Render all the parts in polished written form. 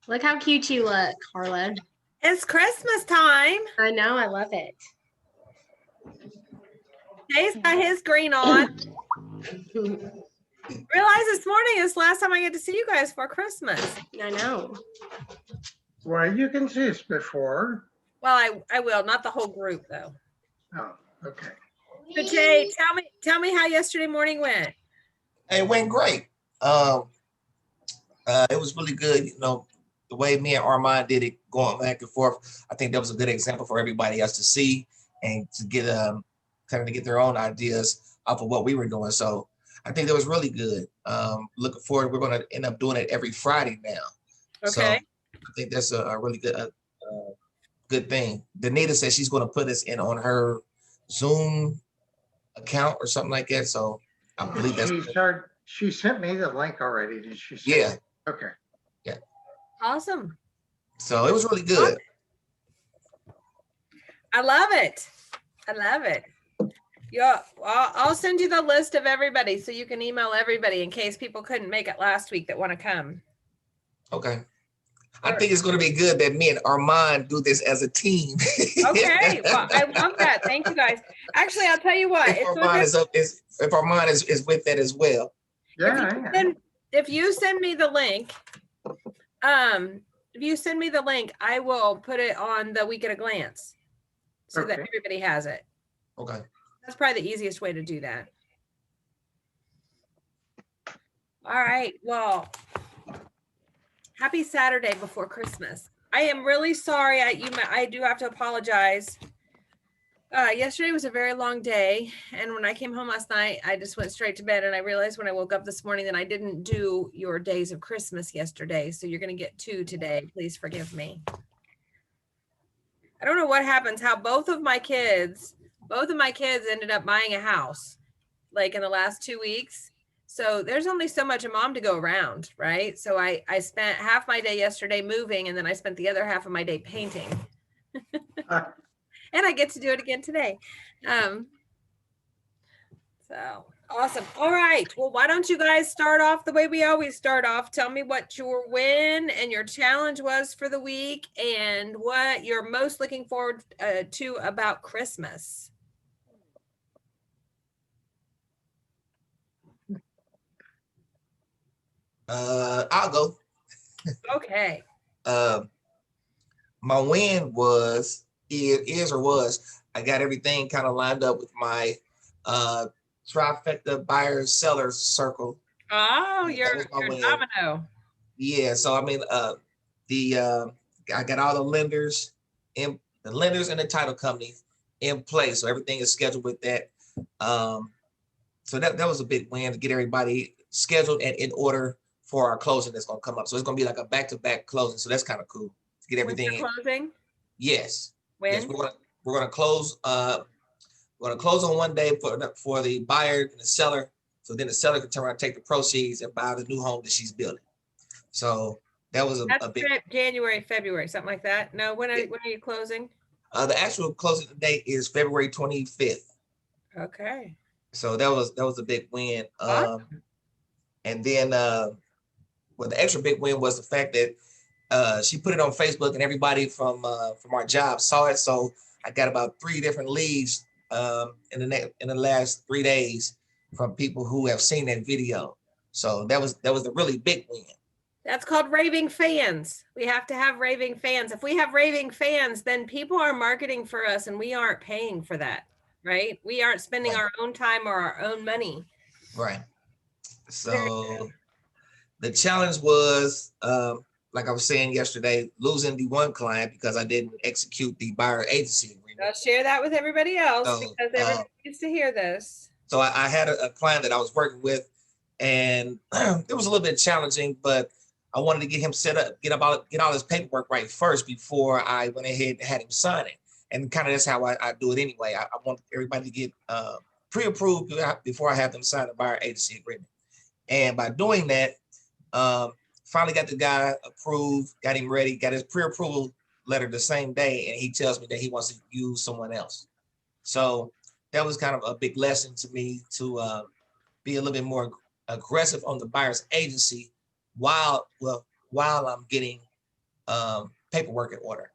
Look how cute you look, Carla. It's Christmas time. I know, I love it. Jay's got his green on. Realize this morning is the last time I get to see you guys for Christmas. I know. Well, you can see us before. Well, I will, not the whole group though. Oh, okay. So Jay, tell me how yesterday morning went. It went great. It was really good. You know, the way me and Armand did it, going back and forth. I think that was a good example for everybody else to see and to get kind of to get their own ideas off of what we were doing. So I think that was really good. Looking forward, we're going to end up doing it every Friday now. Okay. So I think that's a really good thing. Danita says she's going to put us in on her Zoom account or something like that. So I believe that's. She sent me the link already. Did she? Yeah. Okay. Yeah. Awesome. So it was really good. I love it. I love it. Yeah, I'll send you the list of everybody so you can email everybody in case people couldn't make it last week that want to come. Okay. I think it's going to be good that me and Armand do this as a team. Okay. Well, I love that. Thank you guys. Actually, I'll tell you what. If Armand is with that as well. Yeah. If you send me the link, I will put it on the week at a glance so that everybody has it. Okay. That's probably the easiest way to do that. All right. Well, happy Saturday before Christmas. I am really sorry. I do have to apologize. Yesterday was a very long day. And when I came home last night, I just went straight to bed. And I realized when I woke up this morning that I didn't do your days of Christmas yesterday. So you're going to get 2 today. Please forgive me. I don't know what happens, how both of my kids ended up buying a house like in the last 2 weeks. So there's only so much a mom to go around, right? So I spent half my day yesterday moving, and then I spent the other half of my day painting. And I get to do it again today. So awesome. All right. Well, why don't you guys start off the way we always start off? Tell me what your win and your challenge was for the week and what you're most looking forward to about Christmas. I'll go. Okay. My win was I got everything kind of lined up with my trifecta buyer seller circle. Oh, you're domino. Yeah, so I mean I got all the lenders and the title company in place. So everything is scheduled with that. So that was a big win to get everybody scheduled and in order for our closing that's gonna come up. So it's gonna be like a back-to-back closing. So that's kind of cool to get everything in. Closing? Yes. When? Yes, we're gonna close. We're gonna close on one day for the buyer and the seller. So then the seller can turn around and take the proceeds and buy the new home that she's building. So that was a big January, February, something like that. No, when are you closing? The actual closing date is February 25th. Okay. So that was a big win. And then the extra big win was the fact that she put it on Facebook and everybody from our job saw it. So I got about 3 different leads in the last 3 days from people who have seen that video. So that was a really big win. That's called raving fans. We have to have raving fans. If we have raving fans, then people are marketing for us and we aren't paying for that, right? We aren't spending our own time or our own money. Right. So the challenge was, like I was saying yesterday, losing the one client because I didn't execute the buyer agency agreement. I'll share that with everybody else because everybody needs to hear this. So I had a client that I was working with, and it was a little bit challenging, but I wanted to get him set up, get all his paperwork right first before I went ahead and had him sign it. And kind of that's how I do it anyway. I want everybody to get pre-approved before I have them sign the buyer agency agreement. And by doing that, finally got the guy approved, got him ready, got his pre-approval letter the same day, and he tells me that he wants to use someone else. So that was kind of a big lesson to me to be a little bit more aggressive on the buyer's agency while I'm getting paperwork in order.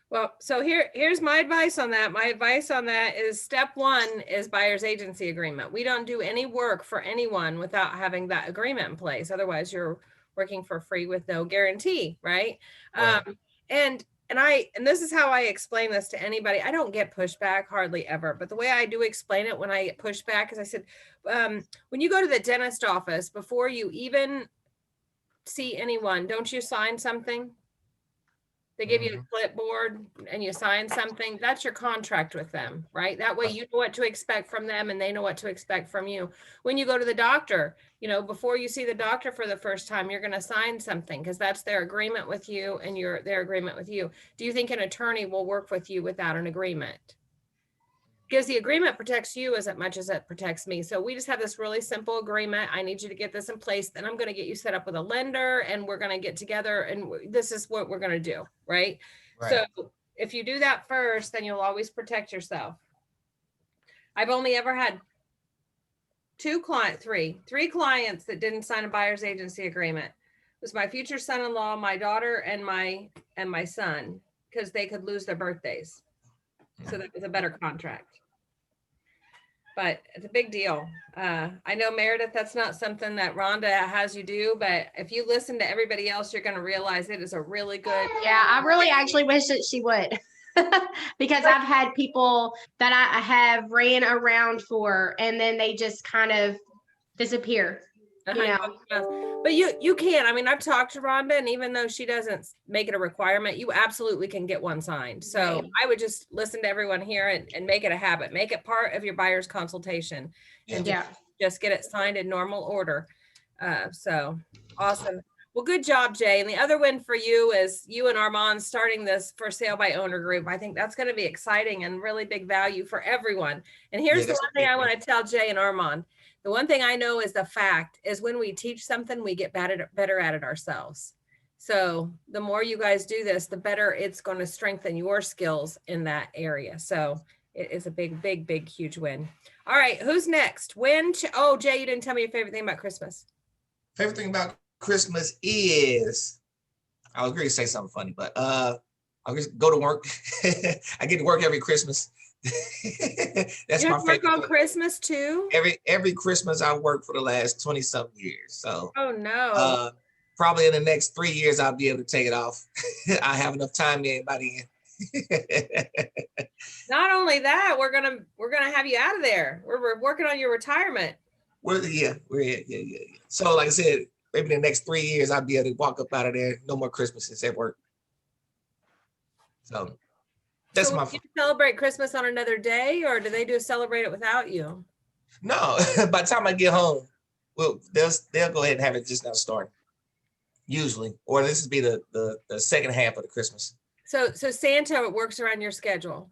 Well, so here's my advice on that. My advice on that is step one is buyer's agency agreement. We don't do any work for anyone without having that agreement in place. Otherwise, you're working for free with no guarantee, right? Right. And this is how I explain this to anybody. I don't get pushback hardly ever, but the way I do explain it when I get pushback is I said, when you go to the dentist office, before you even see anyone, don't you sign something? They give you a clipboard and you sign something. That's your contract with them, right? That way you know what to expect from them and they know what to expect from you. When you go to the doctor, you know, before you see the doctor for the first time, you're going to sign something because that's their agreement with you and their agreement with you. Do you think an attorney will work with you without an agreement? Because the agreement protects you as much as it protects me. So we just have this really simple agreement. I need you to get this in place. Then I'm going to get you set up with a lender and we're going to get together and this is what we're going to do. Right? So if you do that first, then you'll always protect yourself. I've only ever had three clients that didn't sign a buyer's agency agreement. It was my future son-in-law, my daughter, and my son, because they could lose their birthdays. So that was a better contract. But it's a big deal. I know, Meredith, that's not something that Rhonda has you do, but if you listen to everybody else, you're going to realize it is a really good. Yeah, I really actually wish that she would. Because I've had people that I have ran around for, and then they just kind of disappear. You know. But you can. I mean, I've talked to Rhonda, and even though she doesn't make it a requirement, you absolutely can get one signed. So Right. I would just listen to everyone here and make it a habit. Make it part of your buyer's consultation, and just get it signed in normal order. So awesome. Well, good job, Jay. And the other win for you is you and Armand starting this for sale by owner group. I think that's going to be exciting and really big value for everyone. And here's the one thing I want to tell Jay and Armand. The one thing I know is the fact is when we teach something, we get better at it ourselves. So the more you guys do this, the better it's going to strengthen your skills in that area. So it is a big, huge win. All right. Who's next? Oh, Jay, you didn't tell me your favorite thing about Christmas. Favorite thing about Christmas is, I was going to say something funny, but I'll just go to work. I get to work every Christmas. That's my favorite. On Christmas too? Every Christmas I work for the last 20-something years. So oh no. Probably in the next 3 years I'll be able to take it off. I have enough time in by the end. Not only that, we're gonna have you out of there. We're working on your retirement. Yeah. So like I said, maybe in the next 3 years I'll be able to walk up out of there. No more Christmases at work. So that's my. Do you celebrate Christmas on another day, or do they celebrate it without you? No, by the time I get home, well, they'll go ahead and have it just now starting. Usually, or this would be the second half of the Christmas. So Santa works around your schedule.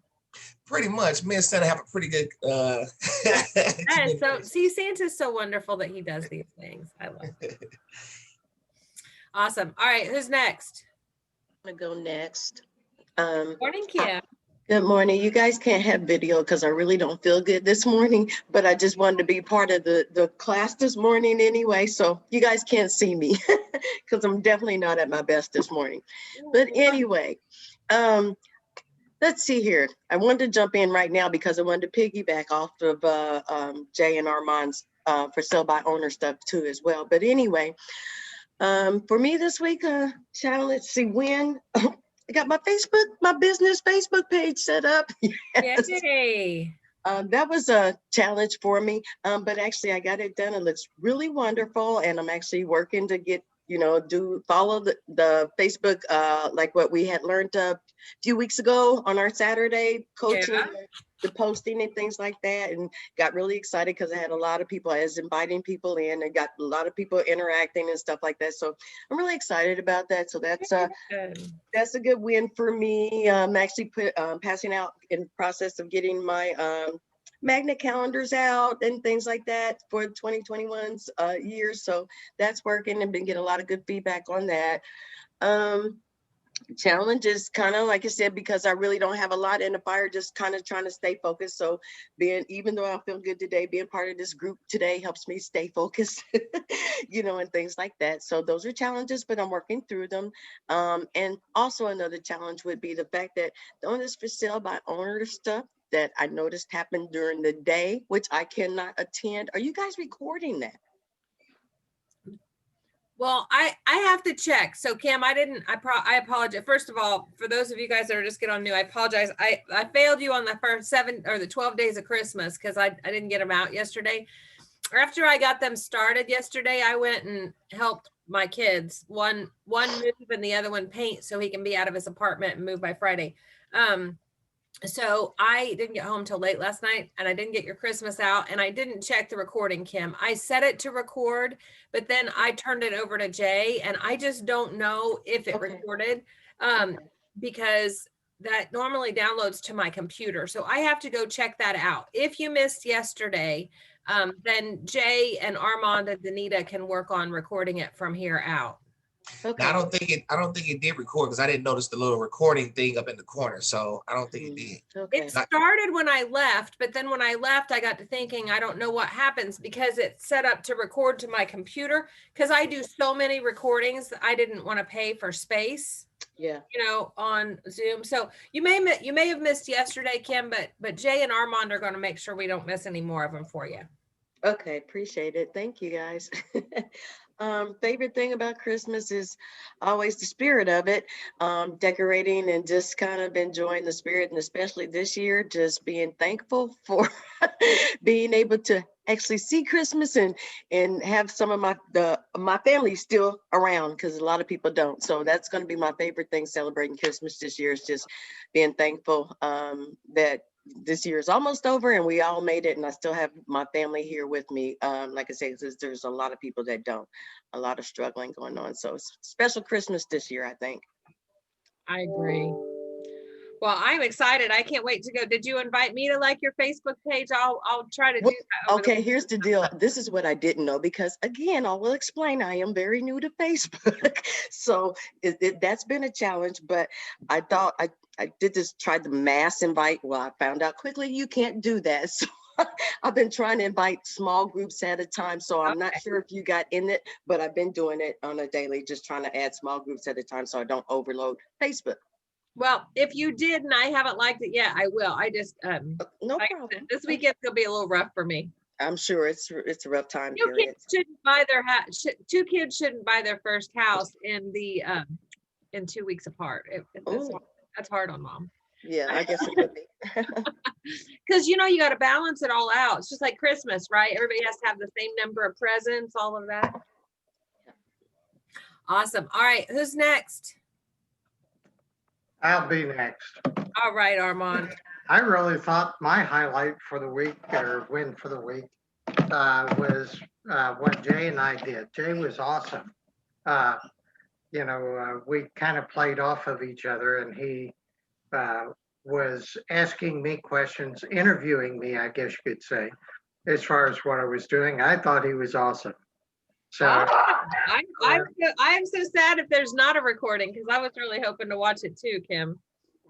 Pretty much, me and Santa have a pretty good. And so see, Santa's so wonderful that he does these things. I love it. Awesome. All right, who's next? I'm gonna go next. Morning, Kim. Good morning. You guys can't have video because I really don't feel good this morning, but I just wanted to be part of the class this morning anyway. So you guys can't see me because I'm definitely not at my best this morning. But anyway, let's see here. I wanted to jump in right now because I wanted to piggyback off of Jay and Armand's for sale by owner stuff too as well. But anyway, for me this week, let's see when. I got my business Facebook page set up. Yes. Yay. That was a challenge for me, but actually I got it done. It looks really wonderful, and I'm actually working to get, follow the Facebook, like what we had learned a few weeks ago on our Saturday coaching, the posting and things like that, and got really excited because I had a lot of people. I was inviting people in and got a lot of people interacting and stuff like that. So I'm really excited about that. So that's a good win for me. I'm actually passing out in the process of getting my magnet calendars out and things like that for 2021's year. So that's working and been getting a lot of good feedback on that. Challenge is kind of like I said, because I really don't have a lot in the fire, just kind of trying to stay focused. So even though I feel good today, being part of this group today helps me stay focused, and things like that. So those are challenges, but I'm working through them. And also another challenge would be the fact that on this for sale by owner stuff that I noticed happened during the day, which I cannot attend. Are you guys recording that? Well, I have to check. So Kim, I apologize. First of all, for those of you guys that are just getting on new, I apologize. I failed you on the first 7 or the 12 days of Christmas because I didn't get them out yesterday. After I got them started yesterday, I went and helped my kids. One move and the other one paint so he can be out of his apartment and move by Friday. So I didn't get home till late last night, and I didn't get your Christmas out, and I didn't check the recording, Kim. I set it to record, but then I turned it over to Jay, and I just don't know if it Okay. recorded because that normally downloads to my computer. So I have to go check that out. If you missed yesterday, then Jay and Armand and Danita can work on recording it from here out. Okay. Now, I don't think it did record because I didn't notice the little recording thing up in the corner. So I don't think it did. Okay. It started when I left, but then when I left, I got to thinking, I don't know what happens because it's set up to record to my computer because I do so many recordings that I didn't want to pay for space. Yeah. On Zoom. So you may have missed yesterday, Kim, but Jay and Armand are going to make sure we don't miss any more of them for you. Okay, appreciate it. Thank you, guys. Favorite thing about Christmas is always the spirit of it. Decorating and just kind of enjoying the spirit, and especially this year, just being thankful for being able to actually see Christmas and have some of my family still around, because a lot of people don't. So that's going to be my favorite thing celebrating Christmas this year, is just being thankful that this year is almost over and we all made it, and I still have my family here with me. Like I say, there's a lot of people that don't, a lot of struggling going on. So it's special Christmas this year, I think. I agree. Well, I'm excited. I can't wait to go. Did you invite me to like your Facebook page? I'll try to do that. Okay, here's the deal. This is what I didn't know, because again, I will explain, I am very new to Facebook. So that's been a challenge, but I thought I did this, tried the mass invite. Well, I found out quickly you can't do that. So I've been trying to invite small groups at a time. So I'm not sure if you got in it, but I've been doing it on a daily, just trying to add small groups at a time so I don't overload Facebook. Well, if you did and I haven't liked it yet, I will. I just No problem. this weekend's gonna be a little rough for me. I'm sure it's a rough time Two period. kids shouldn't buy their two kids shouldn't buy their first house in 2 weeks apart. That's hard on mom. Yeah, I guess it would be. Because you got to balance it all out. It's just like Christmas, right? Everybody has to have the same number of presents, all of that. Awesome. All right, who's next? I'll be next. All right, Armand. I really thought my highlight for the week, or win for the week, was what Jay and I did. Jay was awesome. We kind of played off of each other, and he was asking me questions, interviewing me, I guess you could say, as far as what I was doing. I thought he was awesome. So I'm so sad if there's not a recording, because I was really hoping to watch it too, Kim.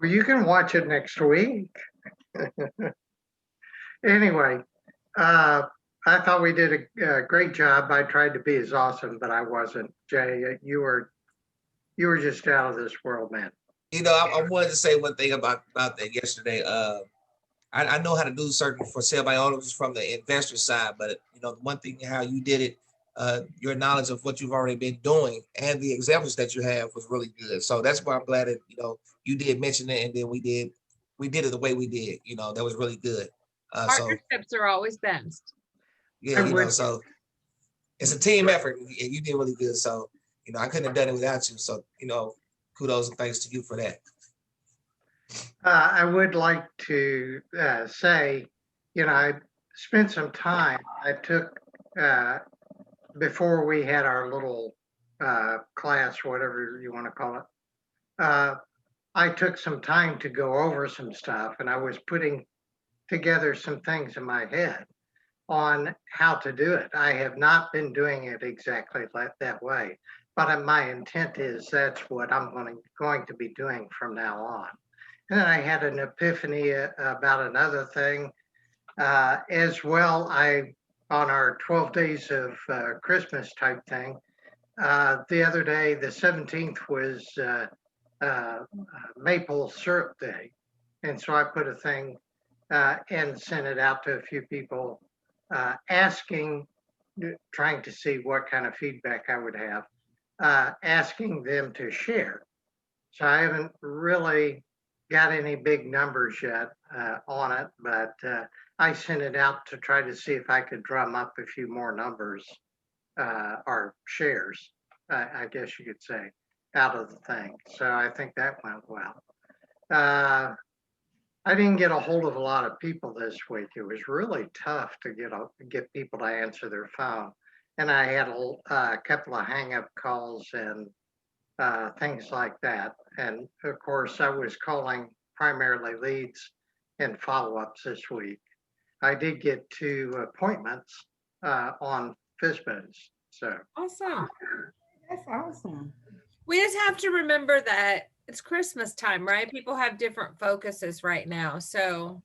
well, you can watch it next week. Anyway, I thought we did a great job. I tried to be as awesome, but I wasn't. Jay, you were just out of this world, man. I wanted to say one thing about that yesterday. I know how to do certain for sale by owners from the investor side, but the one thing how you did it, your knowledge of what you've already been doing and the examples that you have was really good. So that's why I'm glad that you did mention it, and then we did it the way we did. That was really good. Partnerships are always best. Yeah, so it's a team effort, and you did really good. So I couldn't have done it without you. So kudos and thanks to you for that. I would like to say, I spent some time. I took before we had our little class, whatever you want to call it. I took some time to go over some stuff, and I was putting together some things in my head on how to do it. I have not been doing it exactly like that way. but my intent is that's what I'm going to be doing from now on. And then I had an epiphany about another thing as well. On our 12 days of Christmas type thing, the other day, the 17th was maple syrup day. And so I put a thing and sent it out to a few people asking, trying to see what kind of feedback I would have, asking them to share. So I haven't really got any big numbers yet on it, but I sent it out to try to see if I could drum up a few more numbers or shares, I guess you could say, out of the thing. So I think that went well. I didn't get a hold of a lot of people this week. It was really tough to get people to answer their phone. And I had a couple of hang-up calls and things like that. And of course, I was calling primarily leads and follow-ups this week. I did get 2 appointments on FISBOs. So Awesome. That's awesome. We just have to remember that it's Christmas time, right? People have different focuses right now. So,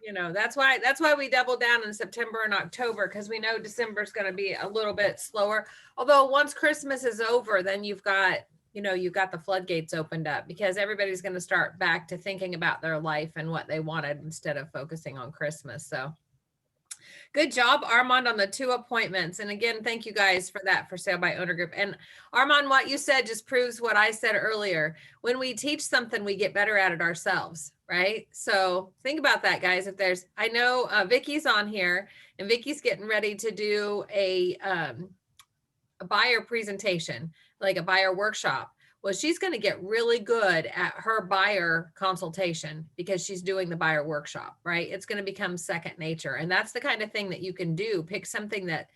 you know, that's why we double down in September and October, because we know December is going to be a little bit slower. Although once Christmas is over, then you've got the floodgates opened up, because everybody's going to start back to thinking about their life and what they wanted instead of focusing on Christmas. So good job, Armand, on the 2 appointments. And again, thank you guys for that, for Sale by Owner Group. And Armand, what you said just proves what I said earlier. When we teach something, we get better at it ourselves, right? So think about that, guys. I know Vicky's on here, and Vicky's getting ready to do a buyer presentation, like a buyer workshop. Well, she's going to get really good at her buyer consultation because she's doing the buyer workshop, right? It's going to become second nature. And that's the kind of thing that you can do. Pick something that,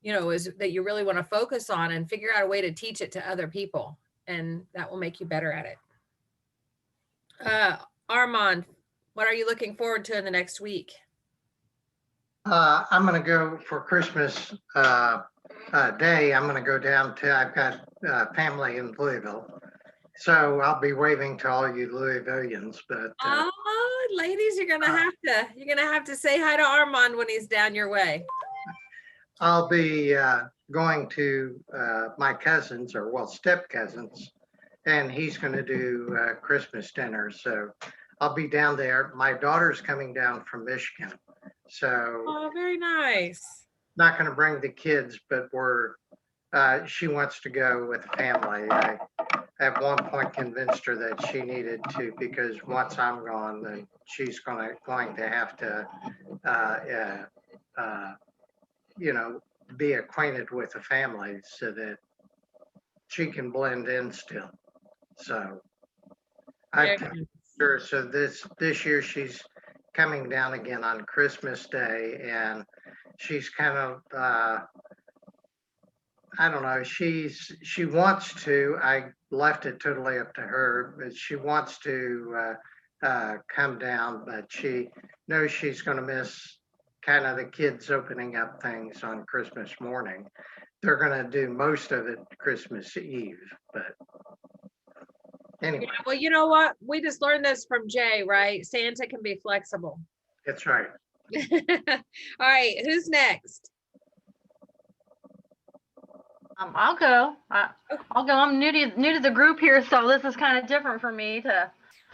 you know, that you really want to focus on, and figure out a way to teach it to other people. And that will make you better at it. Armand, what are you looking forward to in the next week? I'm going to go for Christmas Day. I'm going to go down to, I've got family in Louisville. So I'll be waving to all you Louisvillians, but Ladies, you're gonna have to say hi to Armand when he's down your way. I'll be going to my cousins, or well, step cousins, and he's going to do Christmas dinner. So I'll be down there. My daughter's coming down from Michigan, so very nice. Not going to bring the kids, but she wants to go with the family. I at one point convinced her that she needed to, because once I'm gone, then she's going to have to, be acquainted with the family so that she can blend in still. So so this year she's coming down again on Christmas Day, and she's kind of I don't know, she wants to, I left it totally up to her, but she wants to come down, but she knows she's going to miss kind of the kids opening up things on Christmas morning. They're going to do most of it Christmas Eve, but anyway. Yeah, well, you know what? We just learned this from Jay, right? Santa can be flexible. That's right. All right, who's next? I'll go. I'll go. I'm new to the group here, so this is kind of different for me to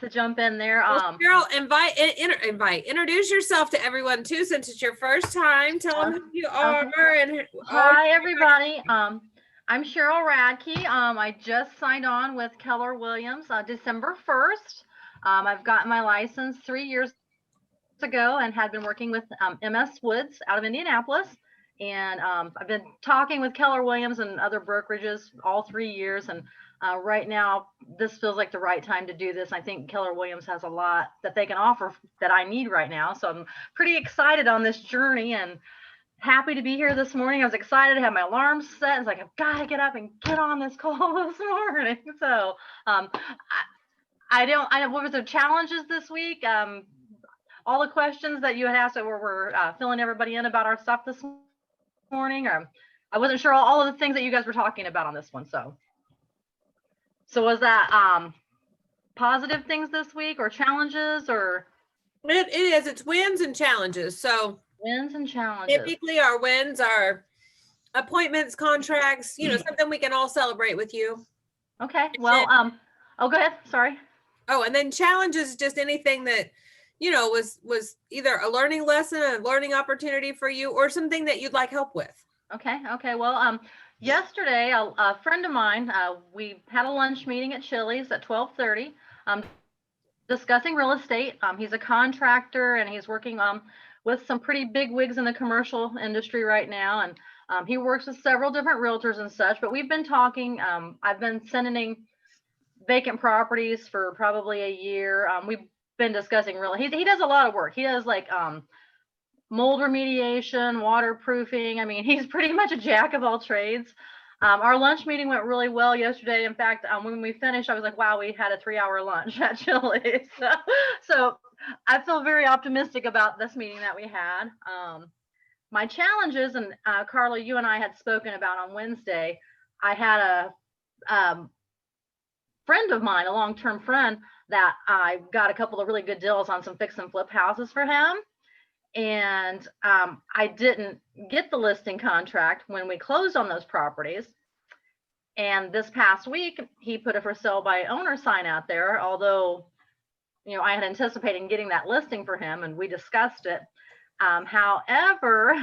jump in there. Well, Cheryl, introduce yourself to everyone too, since it's your first time. Tell them who you are. And hi, everybody. I'm Cheryl Radke. I just signed on with Keller Williams December 1st. I've gotten my license 3 years ago and had been working with MS Woods out of Indianapolis. And I've been talking with Keller Williams and other brokerages all 3 years. And right now, this feels like the right time to do this. I think Keller Williams has a lot that they can offer that I need right now. So I'm pretty excited on this journey and happy to be here this morning. I was excited to have my alarm set. It's like, I've got to get up and get on this call this morning. So I know what were the challenges this week? All the questions that you had asked that we're filling everybody in about our stuff this morning, or I wasn't sure all of the things that you guys were talking about on this one. So was that positive things this week or challenges or? It is. It's wins and challenges. So Wins and challenges. typically our wins are appointments, contracts, something we can all celebrate with you. Okay. Well, oh, go ahead. Sorry. Oh, and then challenges is just anything that, was either a learning lesson, a learning opportunity for you, or something that you'd like help with. Okay. Well, yesterday, a friend of mine, we had a lunch meeting at Chili's at 12:30, discussing real estate. He's a contractor and he's working with some pretty big wigs in the commercial industry right now. And he works with several different realtors and such, but we've been talking. I've been sending vacant properties for probably a year. We've been discussing he does a lot of work. He does like mold remediation, waterproofing. I mean, he's pretty much a jack of all trades. Our lunch meeting went really well yesterday. In fact, when we finished, I was like, wow, we had a 3-hour lunch at Chili's. So I feel very optimistic about this meeting that we had. My challenges, and Carla, you and I had spoken about on Wednesday, I had a friend of mine, a long-term friend, that I got a couple of really good deals on some fix and flip houses for him. And I didn't get the listing contract when we closed on those properties. And this past week, he put a for sale by owner sign out there, although, I had anticipated getting that listing for him and we discussed it. However,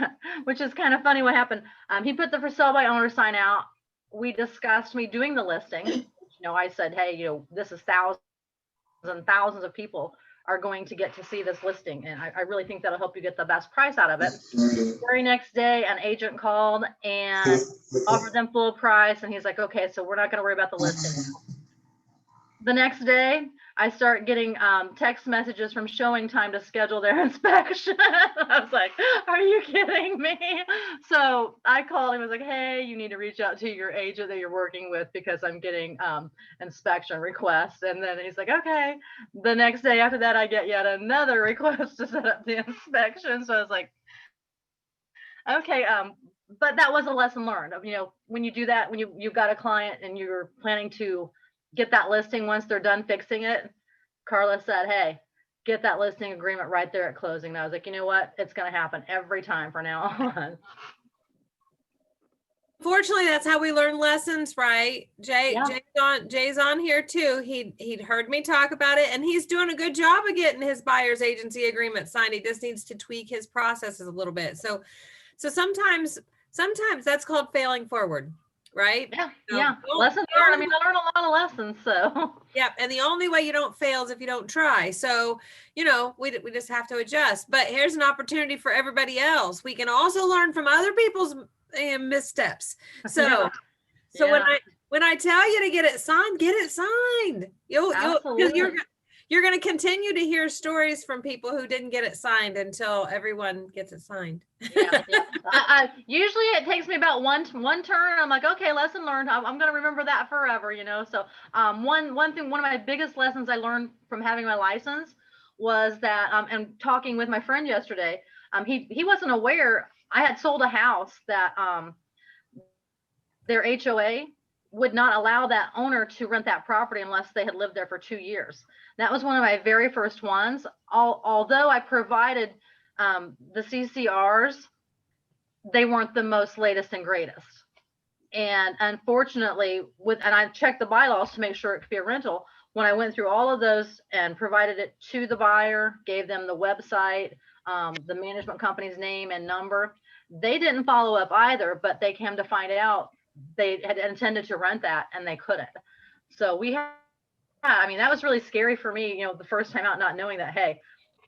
which is kind of funny what happened, he put the for sale by owner sign out. We discussed me doing the listing. I said, hey, this is thousands and thousands of people are going to get to see this listing. And I really think that'll help you get the best price out of it. The very next day, an agent called and offered them full price. And he's like, okay, so we're not going to worry about the listing now. The next day, I start getting text messages from Showing Time to schedule their inspection. I was like, are you kidding me? So I called him. I was like, hey, you need to reach out to your agent that you're working with because I'm getting inspection requests. And then he's like, okay. The next day after that, I get yet another request to set up the inspection. So I was like, okay. But that was a lesson learned. When you do that, when you've got a client and you're planning to get that listing once they're done fixing it, Carla said, hey, get that listing agreement right there at closing. And I was like, you know what? It's going to happen every time from now on. Fortunately, that's how we learn lessons, right? Jay's on here too. He'd heard me talk about it and he's doing a good job of getting his buyer's agency agreement signed. He just needs to tweak his processes a little bit. So sometimes that's called failing forward. Right? Yeah. Lessons learned. I mean, I learned a lot of lessons. So yeah. And the only way you don't fail is if you don't try. So, we just have to adjust. But here's an opportunity for everybody else. We can also learn from other people's missteps. So when I tell you to get it signed. You're going to continue to hear stories from people who didn't get it signed until everyone gets it signed. Usually it takes me about one turn. I'm like, okay, lesson learned. I'm going to remember that forever, So one of my biggest lessons I learned from having my license was that, and talking with my friend yesterday, he wasn't aware I had sold a house that their HOA would not allow that owner to rent that property unless they had lived there for 2 years. That was one of my very first ones. Although I provided the CCRs, they weren't the most latest and greatest. And unfortunately, and I checked the bylaws to make sure it could be a rental. When I went through all of those and provided it to the buyer, gave them the website, the management company's name and number, they didn't follow up either, but they came to find out they had intended to rent that and they couldn't. So that was really scary for me, the first time out, not knowing that, hey,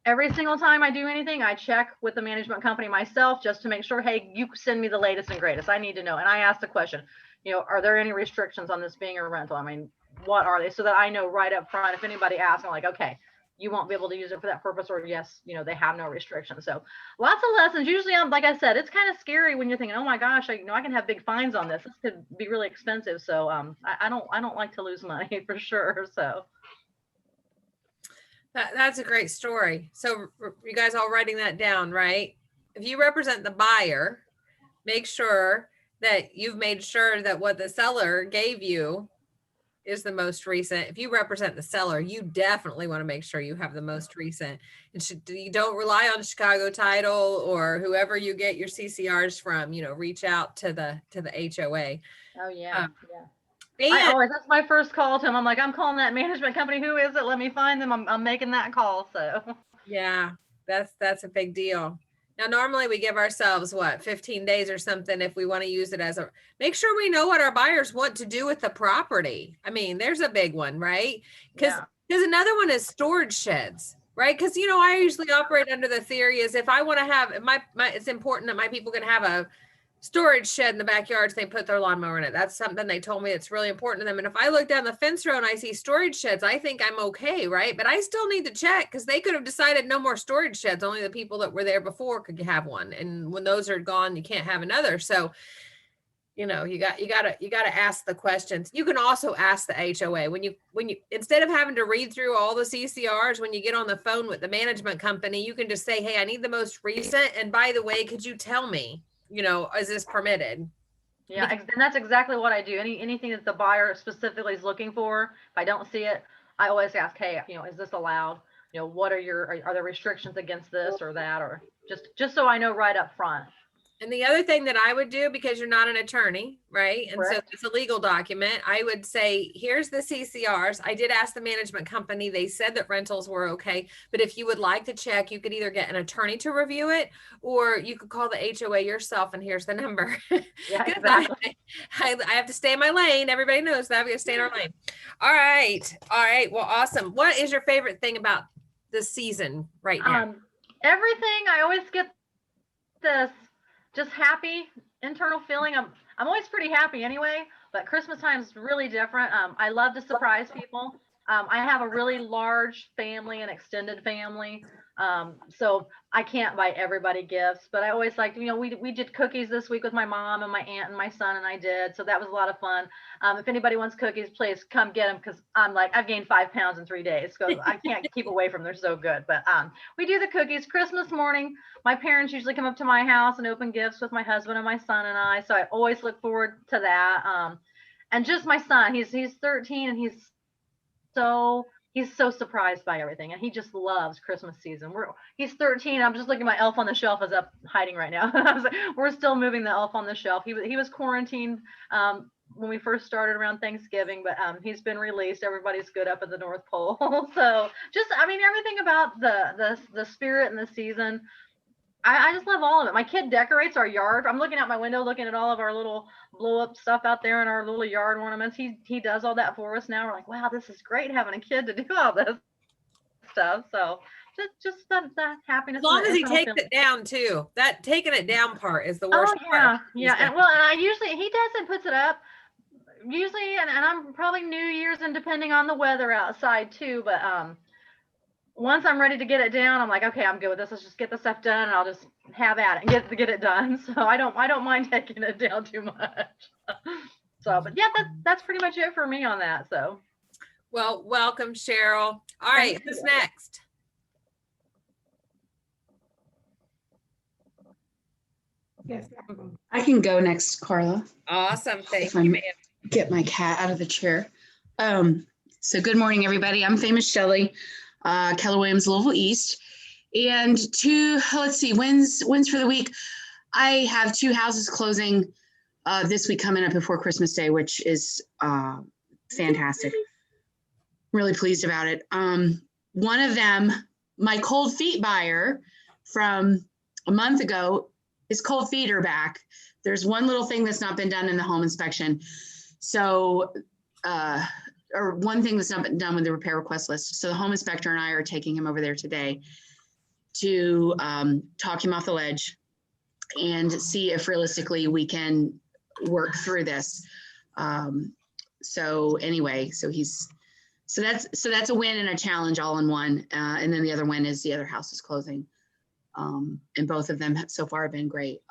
every single time I do anything, I check with the management company myself just to make sure, hey, you send me the latest and greatest. I need to know. And I asked the question, are there any restrictions on this being a rental? I mean, what are they? So that I know right up front, if anybody asks, I'm like, okay, you won't be able to use it for that purpose, or yes, they have no restrictions. So lots of lessons. Usually, like I said, it's kind of scary when you're thinking, oh my gosh, I can have big fines on this. This could be really expensive. So I don't like to lose money for sure. So that's a great story. So you guys all writing that down, right? If you represent the buyer, make sure that you've made sure that what the seller gave you is the most recent. If you represent the seller, you definitely want to make sure you have the most recent. And you don't rely on Chicago Title or whoever you get your CCRs from, reach out to the HOA. Oh yeah. And That's my first call to him. I'm like, I'm calling that management company. Who is it? Let me find them. I'm making that call. So yeah, that's a big deal. Now, normally we give ourselves 15 days or something if we want to use it as make sure we know what our buyers want to do with the property. I mean, there's a big one, right? Because another one is storage sheds, right? Because, I usually operate under the theory is if I want to have it's important that my people can have a storage shed in the backyard, so they put their lawnmower in it. That's something they told me it's really important to them. And if I look down the fence row and I see storage sheds, I think I'm okay, right? But I still need to check because they could have decided no more storage sheds. Only the people that were there before could have one. And when those are gone, you can't have another. So, you gotta ask the questions. You can also ask the HOA when you instead of having to read through all the CCRs, when you get on the phone with the management company, you can just say, hey, I need the most recent. And by the way, could you tell me, is this permitted? Yeah, and that's exactly what I do. Anything that the buyer specifically is looking for, if I don't see it, I always ask, hey, is this allowed? What are there restrictions against this or that, or just so I know right up front. And the other thing that I would do, because you're not an attorney, right? And Correct. So it's a legal document. I would say, here's the CCRs. I did ask the management company. They said that rentals were okay. But if you would like to check, you could either get an attorney to review it, or you could call the HOA yourself. And here's the number. Yeah, exactly. I have to stay in my lane. Everybody knows that. We have to stay in our lane. All right. Well, awesome. What is your favorite thing about this season right now? Everything. I always get this just happy internal feeling. I'm always pretty happy anyway, but Christmas time is really different. I love to surprise people. I have a really large family, an extended family. So I can't buy everybody gifts, but I always like, we did cookies this week with my mom and my aunt and my son and I did. So that was a lot of fun. If anybody wants cookies, please come get them. Cause I've gained 5 pounds in 3 days because I can't keep away from them. They're so good. But we do the cookies Christmas morning. My parents usually come up to my house and open gifts with my husband and my son and I. So I always look forward to that. And just my son, he's 13 and he's so surprised by everything, and he just loves Christmas season. He's 13. I'm just looking at my elf on the shelf is up hiding right now. I was like, we're still moving the elf on the shelf. He was quarantined when we first started around Thanksgiving, but he's been released. Everybody's good up at the North Pole. So just everything about the spirit and the season. I just love all of it. My kid decorates our yard. I'm looking out my window, looking at all of our little blow up stuff out there in our little yard ornaments. He does all that for us now. We're like, wow, this is great having a kid to do all this stuff. So just that happiness. As long as he takes it down too. That taking it down part is the worst part. Yeah. And I usually, he does and puts it up usually, and I'm probably New Year's and depending on the weather outside too. But once I'm ready to get it down, I'm like, okay, I'm good with this. Let's just get the stuff done and I'll just have at it and get it done. So I don't mind taking it down too much. So, but yeah, that's pretty much it for me on that. So. Well, welcome, Cheryl. All right, who's next? Yes, I can go next, Carla. Awesome, thank you, ma'am. Get my cat out of the chair. So good morning, everybody. I'm Famous Shelley, Keller Williams, Louisville East. And let's see, wins for the week. I have 2 houses closing this week coming up before Christmas Day, which is fantastic. Really pleased about it. One of them, my cold feet buyer from a month ago, his cold feet are back. There's one little thing that's not been done in the home inspection. So, or one thing that's not been done with the repair request list. So the home inspector and I are taking him over there today to talk him off the ledge and see if realistically we can work through this. So anyway, so that's a win and a challenge all in one. And then the other win is the other house is closing. And both of them so far have been great.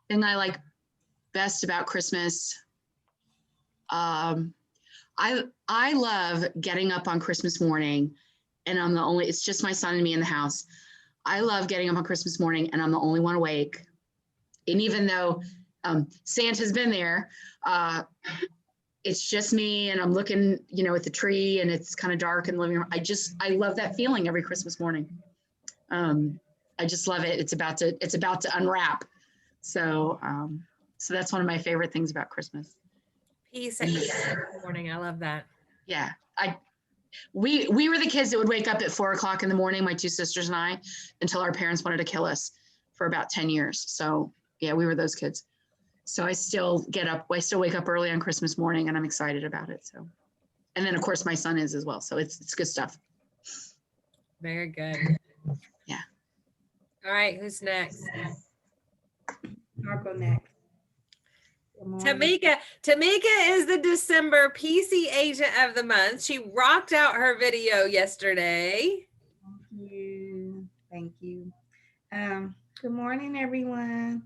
Thing I like best about Christmas, I love getting up on Christmas morning and it's just my son and me in the house. I love getting up on Christmas morning and I'm the only one awake. And even though Santa's been there. It's just me and I'm looking, at the tree and it's kind of dark in the living room. I love that feeling every Christmas morning. I just love it. It's about to unwrap. So that's one of my favorite things about Christmas. Peace at the morning. I love that. Yeah. We were the kids that would wake up at 4:00 in the morning, my two sisters and I, until our parents wanted to kill us for about 10 years. So yeah, we were those kids. So I still wake up early on Christmas morning and I'm excited about it. So, and then of course my son is as well. So it's good stuff. Very good. Yeah. All right. Who's next? I'll go next. Good morning. Tamika is the December PC agent of the month. She rocked out her video yesterday. Thank you. Good morning, everyone.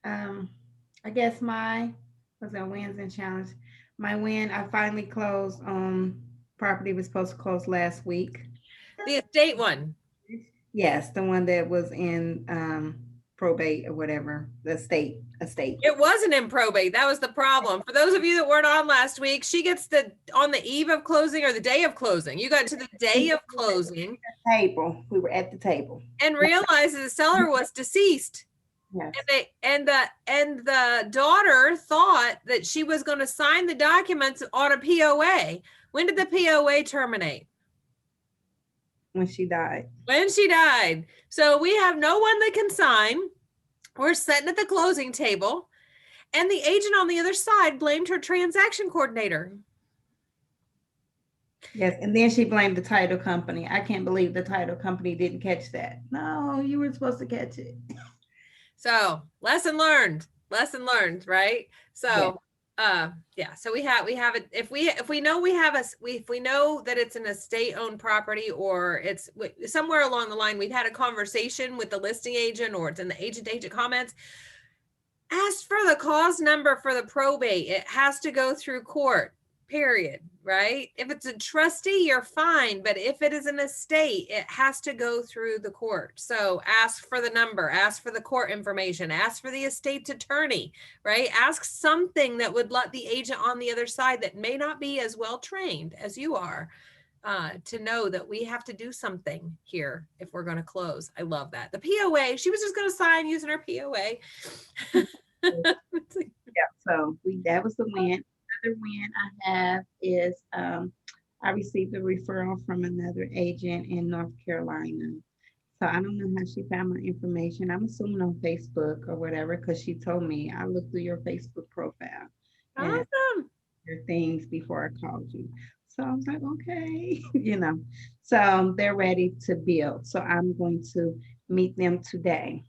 I guess was a wins and challenge. My win, I finally closed on property was supposed to close last week. The estate one. Yes, the one that was in probate or whatever, the estate. It wasn't in probate. That was the problem. For those of you that weren't on last week, she gets on the eve of closing or the day of closing. You got to the day of closing. Table. We were at the table. And realized that the seller was deceased. Yes. And the daughter thought that she was going to sign the documents on a POA. When did the POA terminate? When she died. When she died. So we have no one that can sign. We're sitting at the closing table, and the agent on the other side blamed her transaction coordinator. Yes, and then she blamed the title company. I can't believe the title company didn't catch that. No, you were supposed to catch it. So lesson learned, right? So so we have it. If we know that it's an estate owned property, or it's somewhere along the line, we've had a conversation with the listing agent, or it's in the agent comments, ask for the cause number for the probate. It has to go through court, period, right? If it's a trustee, you're fine. But if it is an estate, it has to go through the court. So ask for the number, ask for the court information, ask for the estate's attorney, right? Ask something that would let the agent on the other side that may not be as well trained as you are to know that we have to do something here if we're going to close. I love that. The POA, she was just going to sign using her POA. Yeah, so that was the win. Another win I have is I received a referral from another agent in North Carolina. So I don't know how she found my information. I'm assuming on Facebook or whatever, because she told me I looked through your Facebook profile. Awesome. Your things before I called you. So I was like, okay, So they're ready to build. So I'm going to meet them today.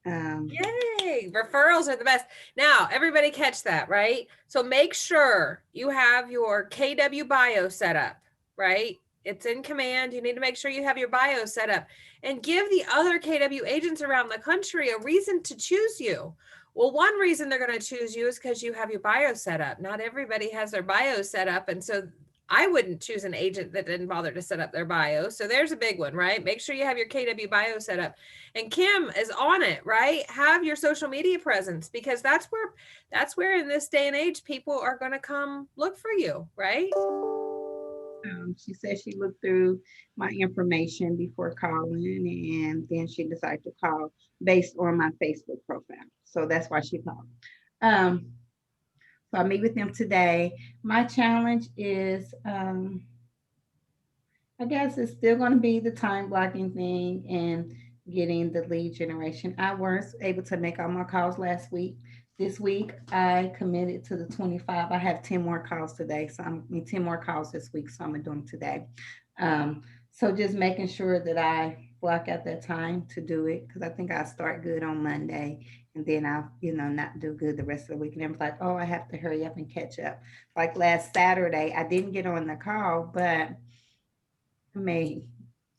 Yay, referrals are the best. Now, everybody catch that, right? So make sure you have your KW bio set up, right? It's in command. You need to make sure you have your bio set up and give the other KW agents around the country a reason to choose you. Well, one reason they're going to choose you is because you have your bio set up. Not everybody has their bio set up. And so I wouldn't choose an agent that didn't bother to set up their bio. So there's a big one, right? Make sure you have your KW bio set up. And Kim is on it, right? Have your social media presence, because that's where in this day and age, people are going to come look for you, right? She said she looked through my information before calling, and then she decided to call based on my Facebook profile. So that's why she called. So I meet with them today. My challenge is, I guess it's still going to be the time blocking thing and getting the lead generation. I was able to make all my calls last week. This week, I committed to the 25. I have 10 more calls today. So I'm 10 more calls this week. So I'm doing them today. So just making sure that I block out that time to do it, because I think I'll start good on Monday, and then I'll, not do good the rest of the week. And I'm like, oh, I have to hurry up and catch up. Like last Saturday, I didn't get on the call, but I made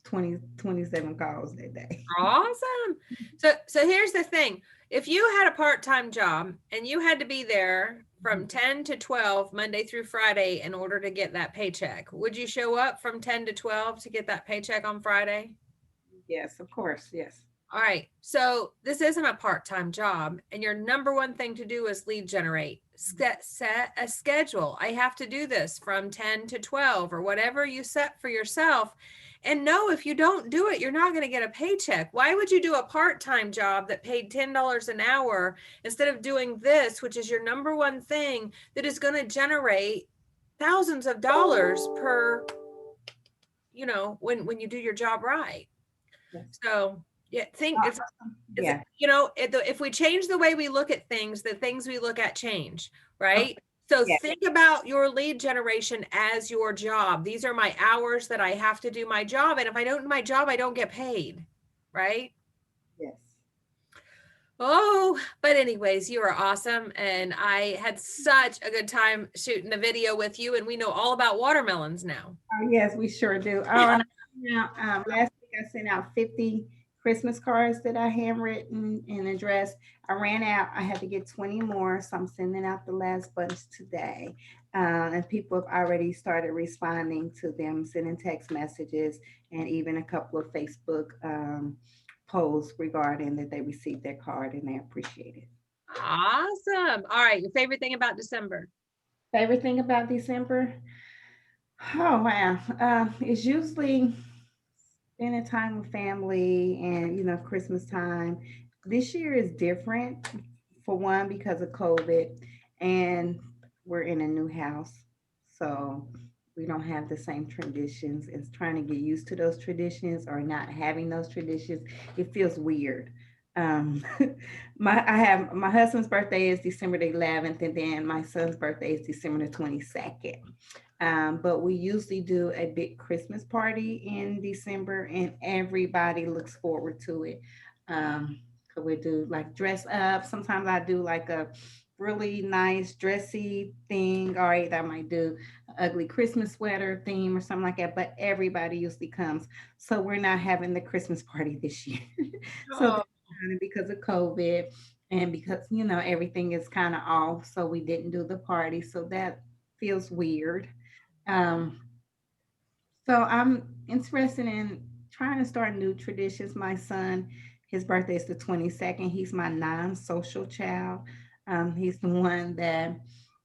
27 calls that day. Awesome. So here's the thing. If you had a part-time job and you had to be there from 10 to 12 Monday through Friday in order to get that paycheck, would you show up from 10 to 12 to get that paycheck on Friday? Yes, of course. Yes. All right. So this isn't a part-time job, and your number one thing to do is lead generate. Set a schedule. I have to do this from 10 to 12 or whatever you set for yourself. And no, if you don't do it, you're not going to get a paycheck. Why would you do a part-time job that paid $10 an hour instead of doing this, which is your number one thing that is going to generate thousands of dollars per, you know, when you do your job right. So yeah, it's Yeah. you know, if we change the way we look at things, the things we look at change, right? So Yeah. think about your lead generation as your job. These are my hours that I have to do my job. And if I don't do my job, I don't get paid, right? Yes. Oh, but anyways, you are awesome. And I had such a good time shooting the video with you. And we know all about watermelons now. Oh, yes, we sure do. Oh, and last week I sent out 50 Christmas cards that I handwritten and addressed. I ran out. I had to get 20 more, so I'm sending out the last bunch today. And people have already started responding to them, sending text messages, and even a couple of Facebook posts regarding that they received their card and they appreciate it. Awesome. All right. Your favorite thing about December? Favorite thing about December? Oh, wow. It's usually spending time with family and, you know, Christmas time. This year is different, for one, because of COVID, and we're in a new house. So we don't have the same traditions. It's trying to get used to those traditions or not having those traditions. It feels weird. Um, my husband's birthday is December the 11th, and then my son's birthday is December the 22nd. But we usually do a big Christmas party in December, and everybody looks forward to it. So we do like dress up. Sometimes I do like a really nice dressy thing. All right, I might do an ugly Christmas sweater theme or something like that. But everybody usually comes, so we're not having the Christmas party this year. So because of COVID and because, you know, everything is kind of off, so we didn't do the party. So that feels weird. Um, so I'm interested in trying to start new traditions. My son, his birthday is the 22nd. He's my non-social child. He's the one that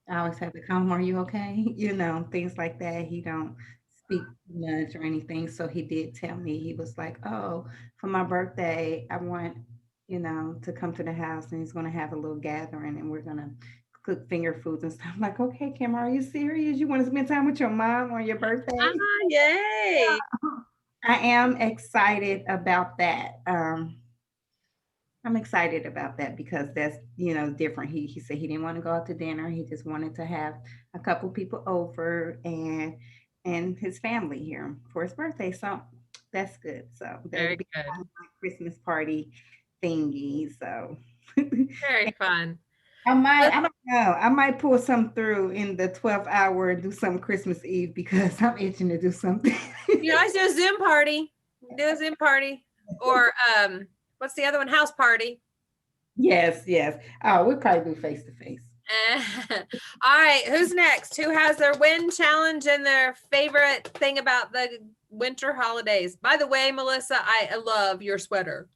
I always have to call him, are you okay? You know, things like that. He don't speak much or anything. So he did tell me, he was like, oh, for my birthday, I want, you know, to come to the house, and he's going to have a little gathering, and we're going to cook finger foods and stuff. I'm like, okay, Kim, are you serious? You want to spend time with your mom on your birthday? Yay. I am excited about that. I'm excited about that because that's, you know, different. He said he didn't want to go out to dinner. He just wanted to have a couple people over and his family here for his birthday. So that's good. So Very that'll be good. my Christmas party thingy. So Very fun. I don't know. I might pull some through in the 12th hour and do some Christmas Eve because I'm itching to do something. You always do a Zoom party. Do a Zoom party. Or what's the other one? House party. Yes. Oh, we'll probably do face to face. All right. Who's next? Who has their win challenge and their favorite thing about the winter holidays? By the way, Melissa, I love your sweater.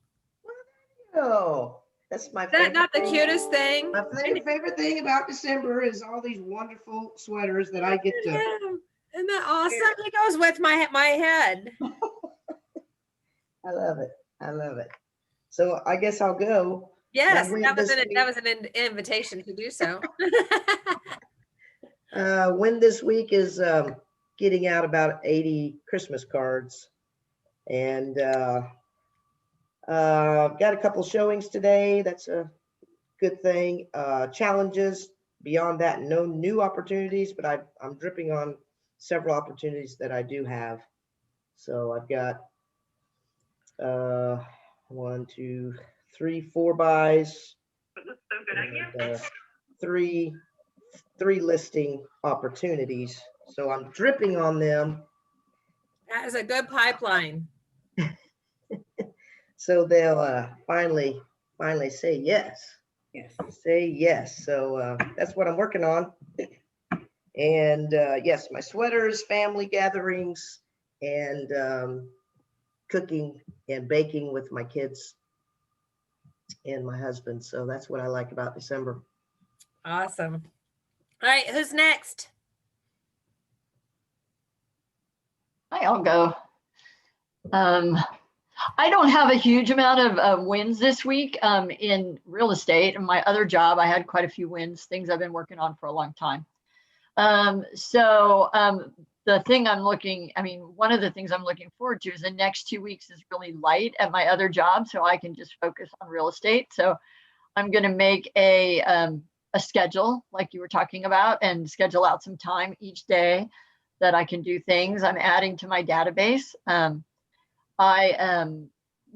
Oh, that's my Is that favorite not the thing. cutest thing? My favorite thing about December is all these wonderful sweaters that I get to. Isn't that awesome? It goes with my head. I love it. I love it. So I guess I'll go. Yes, win that was this an invitation to do so. Win this week is getting out about 80 Christmas cards, and got a couple showings today. That's a good thing. Challenges beyond that, no new opportunities, but I'm dripping on several opportunities that I do have. So I've got 1, 2, 3, 4 buys, and, three listing opportunities. So I'm dripping on them. That is a good pipeline. So they'll finally say yes. Yes. Say yes. So that's what I'm working on. And yes, my sweaters, family gatherings, and cooking and baking with my kids and my husband. So that's what I like about December. Awesome. All right, who's next? I'll go. I don't have a huge amount of wins this week in real estate. In my other job, I had quite a few wins, things I've been working on for a long time. The thing one of the things I'm looking forward to is the next 2 weeks is really light at my other job, so I can just focus on real estate. So I'm going to make a schedule like you were talking about and schedule out some time each day that I can do things. I'm adding to my database. I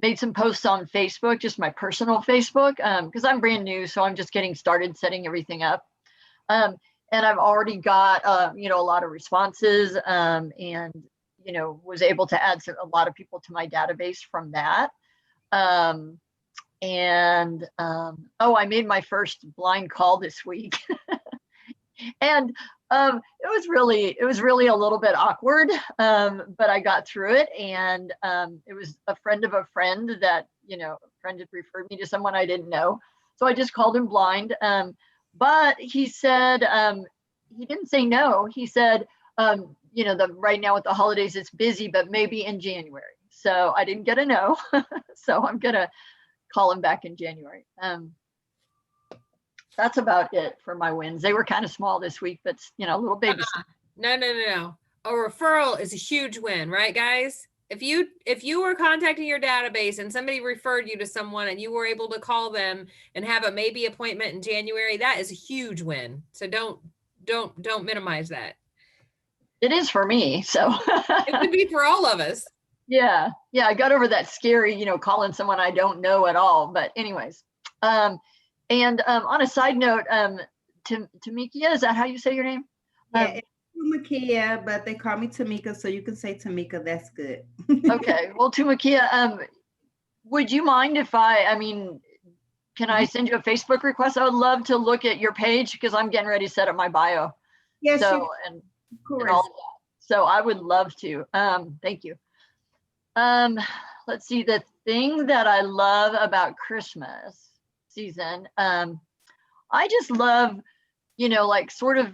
made some posts on Facebook, just my personal Facebook, because I'm brand new, so I'm just getting started setting everything up. And I've already got, a lot of responses and, was able to add a lot of people to my database from that. I made my first blind call this week. And it was really a little bit awkward, but I got through it. And it was a friend of a friend that, a friend had referred me to someone I didn't know. So I just called him blind. But he said, he didn't say no. He said, right now with the holidays, it's busy, but maybe in January. So I didn't get a no. So I'm going to call him back in January. That's about it for my wins. They were kind of small this week, but little babies. No. A referral is a huge win, right, guys? If you were contacting your database and somebody referred you to someone and you were able to call them and have a maybe appointment in January, that is a huge win. So don't minimize that. It is for me. So it would be for all of us. Yeah. I got over that scary, calling someone I don't know at all. But anyways, on a side note, Tamikia, is that how you say your name? Yeah, it's Tamikia, but they call me Tamika, so you can say Tamika. That's good. Okay. Well, Tamikia, would you mind if can I send you a Facebook request? I would love to look at your page because I'm getting ready to set up my bio. Yes, and all of that. So I would love to. Thank you. Let's see, the thing that I love about Christmas season, I just love, sort of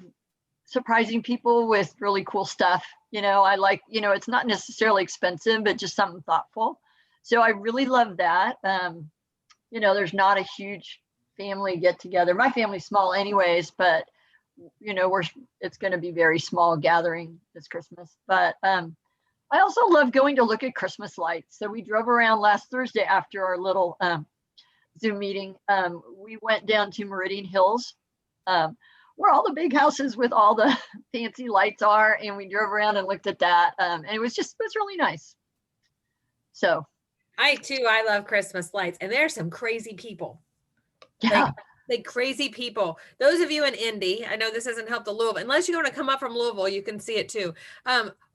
surprising people with really cool stuff. I like, it's not necessarily expensive, but just something thoughtful. So I really love that. There's not a huge family get together. My family's small anyways, but it's going to be very small gathering this Christmas. But I also love going to look at Christmas lights. So we drove around last Thursday after our little Zoom meeting. We went down to Meridian Hills, where all the big houses with all the fancy lights are. And we drove around and looked at that. And it was really nice. So. I love Christmas lights, and there's some crazy people. Yeah. Like crazy people. Those of you in Indy, I know this doesn't help the Louisville, unless you want to come up from Louisville, you can see it too.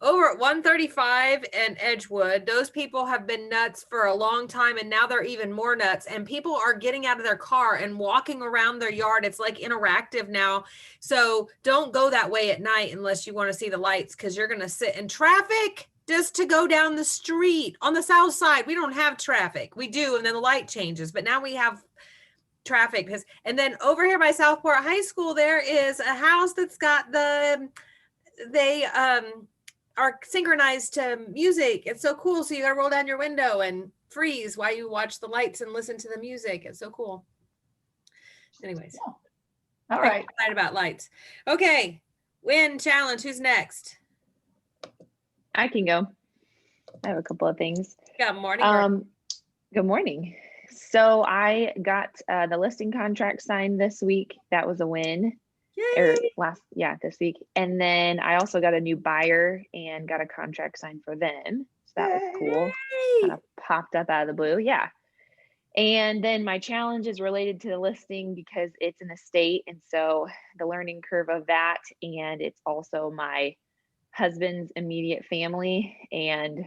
Over at 135 and Edgewood, those people have been nuts for a long time, and now they're even more nuts. And people are getting out of their car and walking around their yard. It's like interactive now. So don't go that way at night unless you want to see the lights, because you're going to sit in traffic just to go down the street. On the south side, we don't have traffic. We do, and then the light changes, but now we have traffic. And then over here by Southport High School, there is a house that's got they are synchronized to music. It's so cool. So you gotta roll down your window and freeze while you watch the lights and listen to the music. It's so cool. Anyways. Yeah. All right. I'm excited about lights. Okay. Win challenge. Who's next? I can go. I have a couple of things. Good morning. Good morning. So I got the listing contract signed this week. That was a win. This week. And then I also got a new buyer and got a contract signed for them. So that was cool. Kind of popped up out of the blue. Yeah. And then my challenge is related to the listing because it's an estate. And so the learning curve of that. And it's also my husband's immediate family. And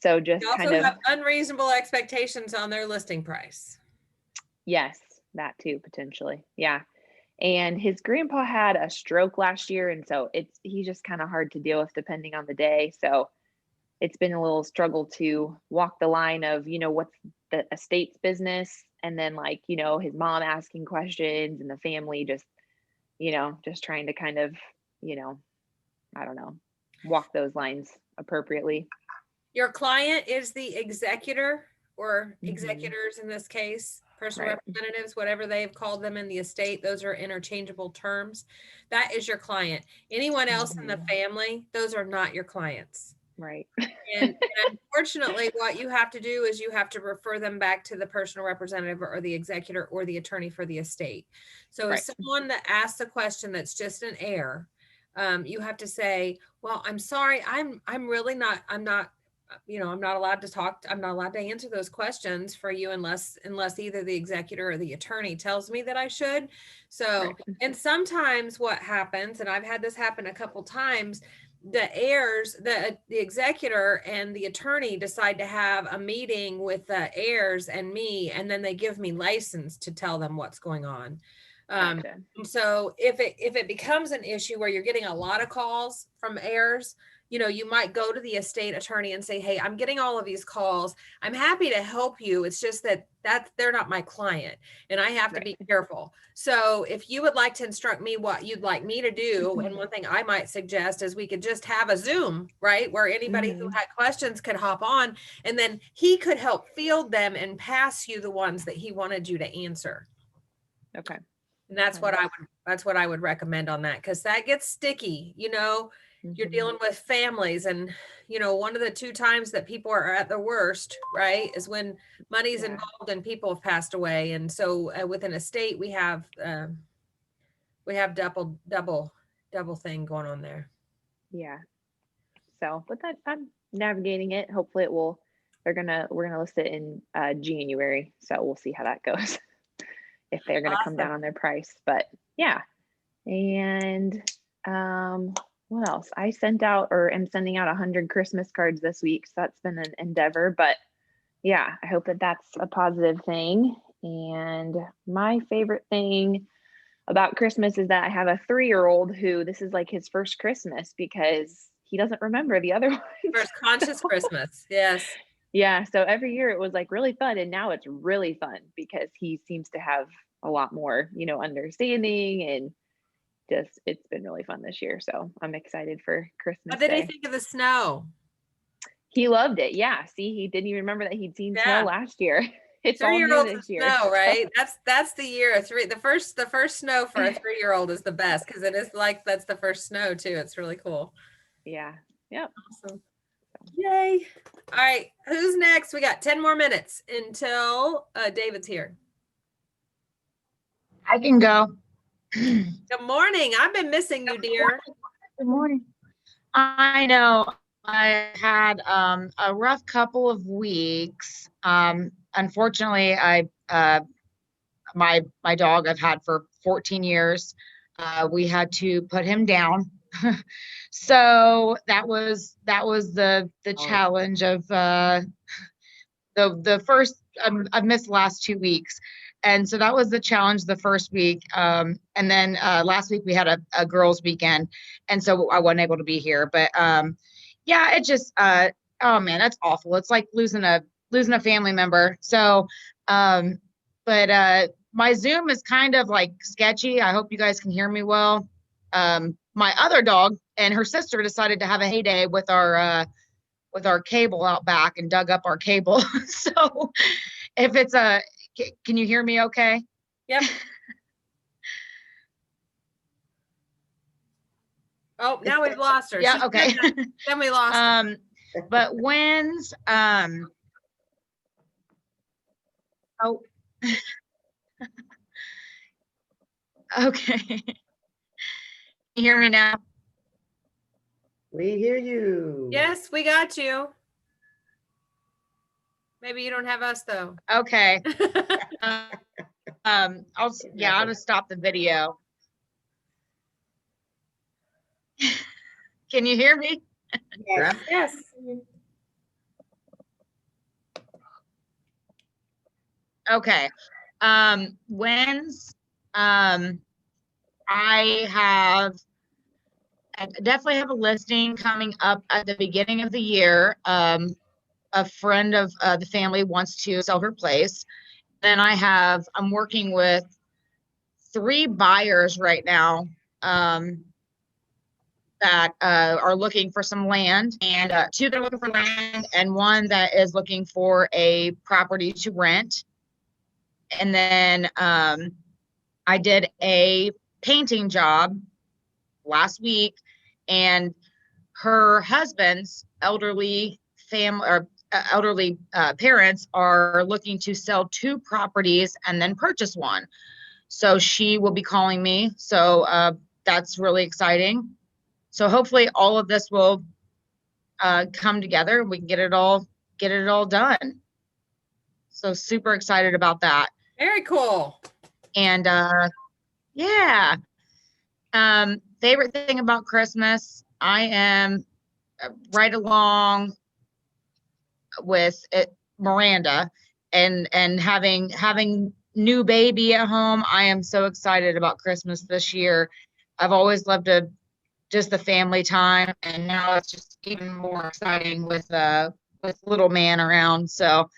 so just you also kind of have unreasonable expectations on their listing price. Yes, that too, potentially. Yeah. And his grandpa had a stroke last year. And so he's just kind of hard to deal with depending on the day. So it's been a little struggle to walk the line of, what's the estate's business, and then like, his mom asking questions and the family just, just trying to kind of, I don't know, walk those lines appropriately. Your client is the executor or executors in this case, personal Right. representatives, whatever they've called them in the estate. Those are interchangeable terms. That is your client. Anyone else in the family, those are not your clients. Right. And unfortunately, what you have to do is you have to refer them back to the personal representative or the executor or the attorney for the estate. So Right. if someone that asks a question that's just an error, you have to say, well, I'm sorry, I'm not allowed to talk. I'm not allowed to answer those questions for you unless either the executor or the attorney tells me that I should. So, Right. and sometimes what happens, and I've had this happen a couple times, the heirs, the executor and the attorney decide to have a meeting with the heirs and me, and then they give me license to tell them what's going on. Gotcha. And so if it becomes an issue where you're getting a lot of calls from heirs, you might go to the estate attorney and say, hey, I'm getting all of these calls. I'm happy to help you. It's just that they're not my client and I have to be careful. So if you would like to instruct me what you'd like me to do, and one thing I might suggest is we could just have a Zoom, right? Where anybody who had questions could hop on, and then he could help field them and pass you the ones that he wanted you to answer. Okay. And that's what I would recommend on that, because that gets sticky. You're dealing with families, and one of the two times that people are at the worst, right, is when money's involved and people have passed away. And so with an estate, we have double thing going on there. Yeah. So, but that I'm navigating it. Hopefully we're gonna list it in January. So we'll see how that goes. If they're gonna come down on their price. But yeah. And what else? I sent out or am sending out 100 Christmas cards this week. So that's been an endeavor, but yeah, I hope that that's a positive thing. And my favorite thing about Christmas is that I have a 3-year-old who this is like his first Christmas because he doesn't remember the other ones. First conscious Christmas. Yes. Yeah. So every year it was like really fun. And now it's really fun because he seems to have a lot more, understanding, and just, it's been really fun this year. So I'm excited for Christmas. What did Day. he think of the snow? He loved it. Yeah. See, he didn't even remember that he'd seen snow last year. It's all new this year. Snow, right? That's the year. The first snow for a 3-year-old is the best, because it is like that's the first snow too. It's really cool. Yeah. Yep. Awesome. Yay. All right. Who's next? We got 10 more minutes until David's here. I can go. Good morning. I've been missing you, dear. Good morning. I know I had a rough couple of weeks. Unfortunately, my dog I've had for 14 years. We had to put him down. So that was the challenge of the first. I've missed the last 2 weeks. And so that was the challenge the first week. And then last week we had a girls' weekend. And so I wasn't able to be here. But yeah, it just, oh man, that's awful. It's like losing a family member. So, but my Zoom is kind of like sketchy. I hope you guys can hear me well. My other dog and her sister decided to have a heyday with our cable out back and dug up our cable. So if it's can you hear me okay? Yep. Oh, now we've lost her. Yeah, okay. Then we lost her. But when's oh okay. Can you hear me now? We hear you. Yes, we got you. Maybe you don't have us though. Okay. I'll just stop the video. Can you hear me? Yes. Yes. Okay. When's I have I definitely have a listing coming up at the beginning of the year. A friend of the family wants to sell her place. Then I'm working with 3 buyers right now that are looking for some land, and 2 that are looking for land, and 1 that is looking for a property to rent. And then I did a painting job last week, and her husband's elderly family or elderly parents are looking to sell 2 properties and then purchase 1. So she will be calling me. So that's really exciting. So hopefully all of this will come together. We can get it all done. So super excited about that. Very cool. And yeah. Favorite thing about Christmas, I am right along with it, Miranda, and having new baby at home. I am so excited about Christmas this year. I've always loved just the family time, and now it's just even more exciting with little man around. So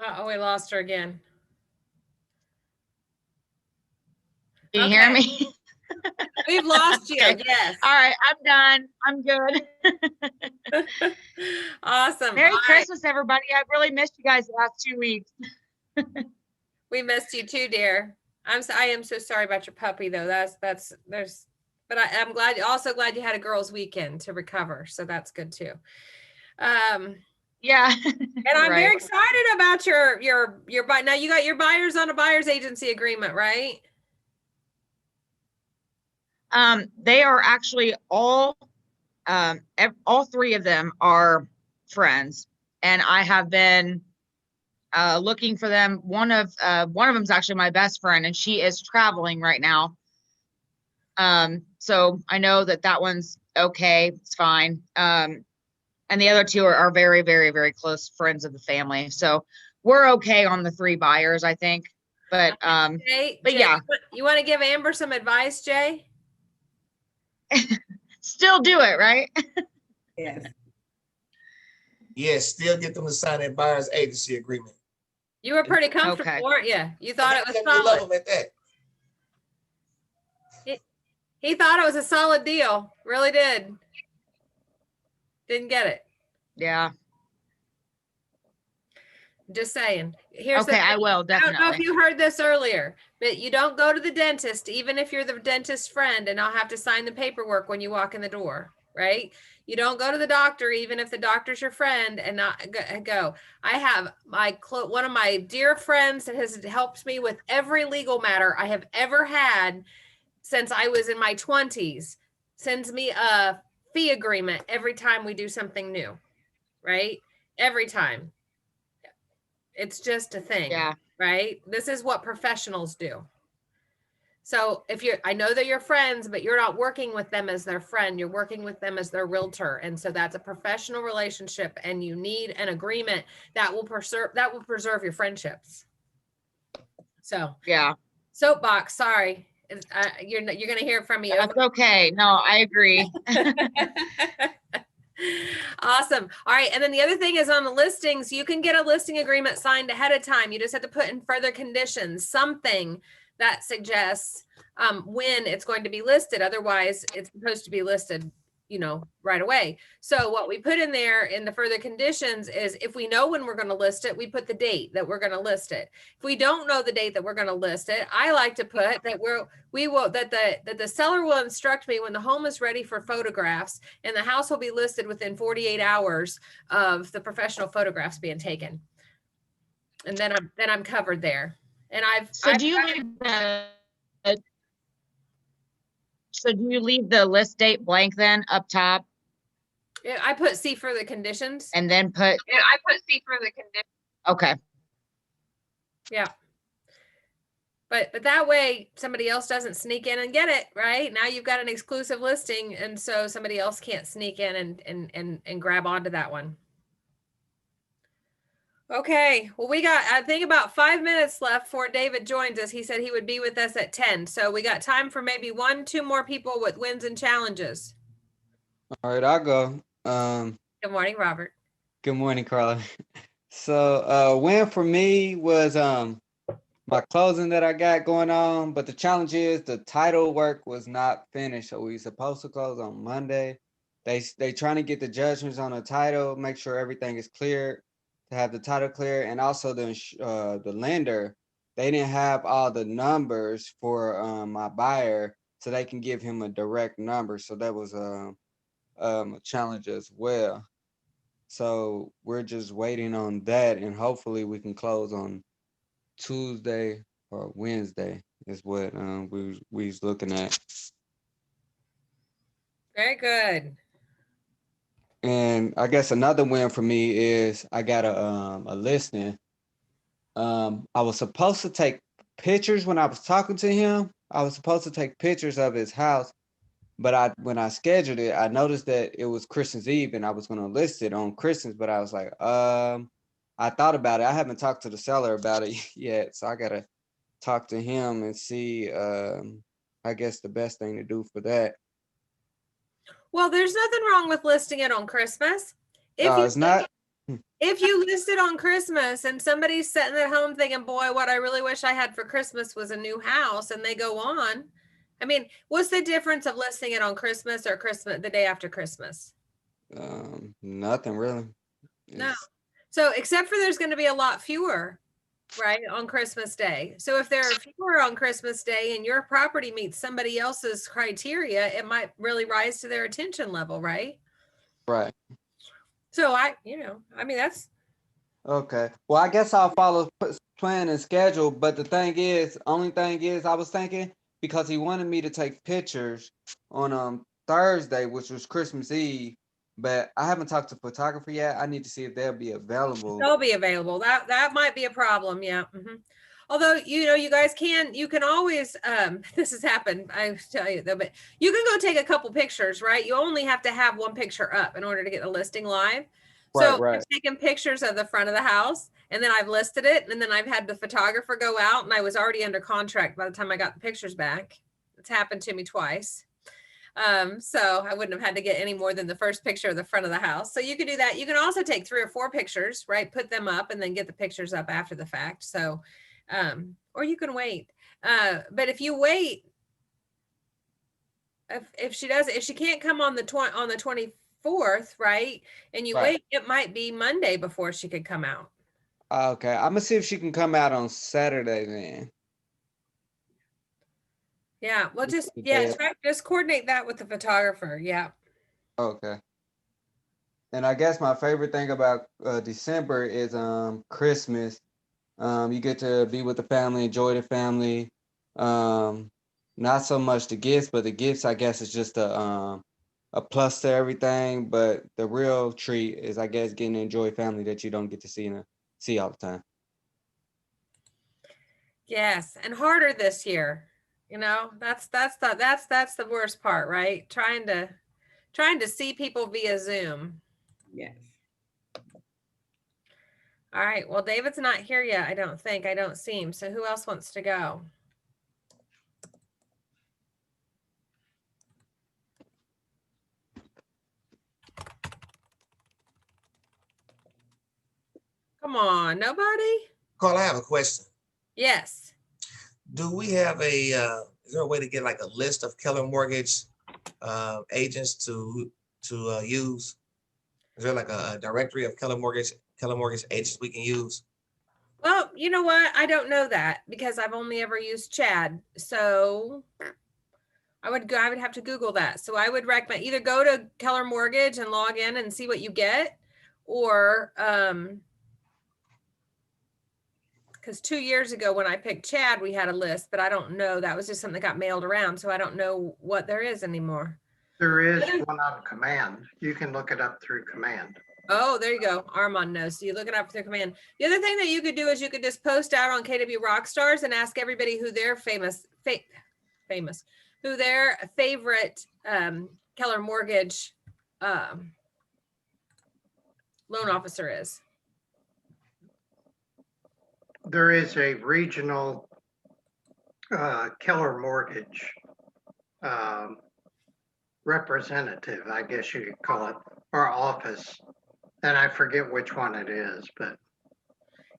Uh-oh, we lost her again. can you hear me? We've lost you. Okay. Yes. All right, I'm done. I'm good. Awesome. Merry All Christmas, everybody. I've really missed you guys the last 2 weeks. We missed you too, dear. I am so sorry about your puppy though. But I'm also glad you had a girls' weekend to recover. So that's good too. Yeah. And I'm very excited about your buy. Now you got your buyers on a buyer's agency agreement, right? They are actually all 3 of them are friends, and I have been looking for them. One of them is actually my best friend, and she is traveling right now. So I know that one's okay. It's fine. And the other 2 are very, very, very close friends of the family. So we're okay on the 3 buyers, I think. But Jay, yeah. You want to give Amber some advice, Jay? Still do it, right? Yes. Yes, still get them to sign that buyer's agency agreement. You were pretty comfortable, Okay. weren't you? You thought it was You love solid. them at that. He thought it was a solid deal. Really did. Didn't get it. Yeah. Just saying. Here's the Okay, thing. I will I don't know definitely. if you heard this earlier, but you don't go to the dentist, even if you're the dentist's friend, and I'll have to sign the paperwork when you walk in the door, right? You don't go to the doctor, even if the doctor's your friend, and not go. I have one of my dear friends that has helped me with every legal matter I have ever had since I was in my 20s, sends me a fee agreement every time we do something new, right? Every time. It's just a thing, Yeah. right? This is what professionals do. So I know that you're friends, but you're not working with them as their friend. You're working with them as their realtor. And so that's a professional relationship, and you need an agreement that will preserve your friendships. So Yeah. soapbox, sorry. You're going to hear from me. That's okay. No, I agree. Awesome. All right. And then the other thing is on the listings, you can get a listing agreement signed ahead of time. You just have to put in further conditions, something that suggests when it's going to be listed. Otherwise, it's supposed to be listed, right away. So what we put in there in the further conditions is if we know when we're going to list it, we put the date that we're going to list it. If we don't know the date that we're going to list it, I like to put that that the seller will instruct me when the home is ready for photographs, and the house will be listed within 48 hours of the professional photographs being taken. And then I'm covered there. And So do you leave the list date blank then up top? Yeah, I put see further conditions. And then I put see further conditions. Okay. Yeah. But that way somebody else doesn't sneak in and get it, right? Now you've got an exclusive listing, and so somebody else can't sneak in and grab onto that one. Okay, well, we got, I think, about 5 minutes left before David joins us. He said he would be with us at 10. So we got time for maybe 1-2 more people with wins and challenges. All right, I'll go. Good morning, Robert. Good morning, Carla. So win for me was my closing that I got going on, but the challenge is the title work was not finished. So we were supposed to close on Monday. They trying to get the judgments on the title, make sure everything is clear, to have the title clear, and also the lender, they didn't have all the numbers for my buyer, so they can give him a direct number. So that was a challenge as well. So we're just waiting on that, and hopefully we can close on Tuesday or Wednesday is what we was looking at. Very good. And I guess another win for me is I got a listing. I was supposed to take pictures when I was talking to him. I was supposed to take pictures of his house, but when I scheduled it, I noticed that it was Christmas Eve and I was going to list it on Christmas, but I was like, I thought about it. I haven't talked to the seller about it yet, so I got to talk to him and see, I guess, the best thing to do for that. Well, there's nothing wrong with listing it on Christmas. It's not. If you list it on Christmas and somebody's sitting at home thinking, boy, what I really wish I had for Christmas was a new house, and they go on. I mean, what's the difference of listing it on Christmas or Christmas the day after Christmas? Nothing really. No. So except for there's going to be a lot fewer, right, on Christmas Day. So if there are fewer on Christmas Day and your property meets somebody else's criteria, it might really rise to their attention level, right? Right. So I mean, that's okay. Well, I guess I'll follow plan and schedule, but only thing is, I was thinking, because he wanted me to take pictures on Thursday, which was Christmas Eve, but I haven't talked to a photographer yet. I need to see if they'll be available. They'll be available. That might be a problem. Yeah. Mm-hmm. Although, you guys you can always, this has happened, I tell you though, but you can go take a couple pictures, right? You only have to have one picture up in order to get the listing live. So Right. I've taken pictures of the front of the house, and then I've listed it, and then I've had the photographer go out, and I was already under contract by the time I got the pictures back. It's happened to me twice. So I wouldn't have had to get any more than the first picture of the front of the house. So you could do that. You can also take 3 or 4 pictures, right? Put them up and then get the pictures up after the fact. So, or you can wait. But if you wait, if she can't come on the 24th, right? And you wait, it might be Monday before she could come out. Okay. I'm gonna see if she can come out on Saturday then. Yeah. Well, just coordinate that with the photographer. Yeah. Okay. And I guess my favorite thing about December is Christmas. You get to be with the family, enjoy the family. Not so much the gifts, but the gifts, I guess, is just a plus to everything. But the real treat is, I guess, getting to enjoy family that you don't get to see all the time. Yes, and harder this year. That's the worst part, right? Trying to see people via Zoom. Yes. All right. Well, David's not here yet. I don't see him. So who else wants to go? Come on, nobody? Carl, I have a question. Yes. Do we have is there a way to get like a list of Keller Mortgage agents to use? Is there like a directory of Keller Mortgage agents we can use? Well, you know what? I don't know that because I've only ever used Chad. So I would have to Google that. So I would recommend either go to Keller Mortgage and log in and see what you get, or because 2 years ago when I picked Chad, we had a list, but I don't know. That was just something that got mailed around. So I don't know what there is anymore. There is one on Command. You can look it up through Command. Oh, there you go. Armand knows. So you look it up through Command. The other thing that you could do is you could just post out on KW Rockstars and ask everybody who their who their favorite Keller Mortgage loan officer is. there is a regional Keller Mortgage representative, I guess you could call it, or office. And I forget which one it is, but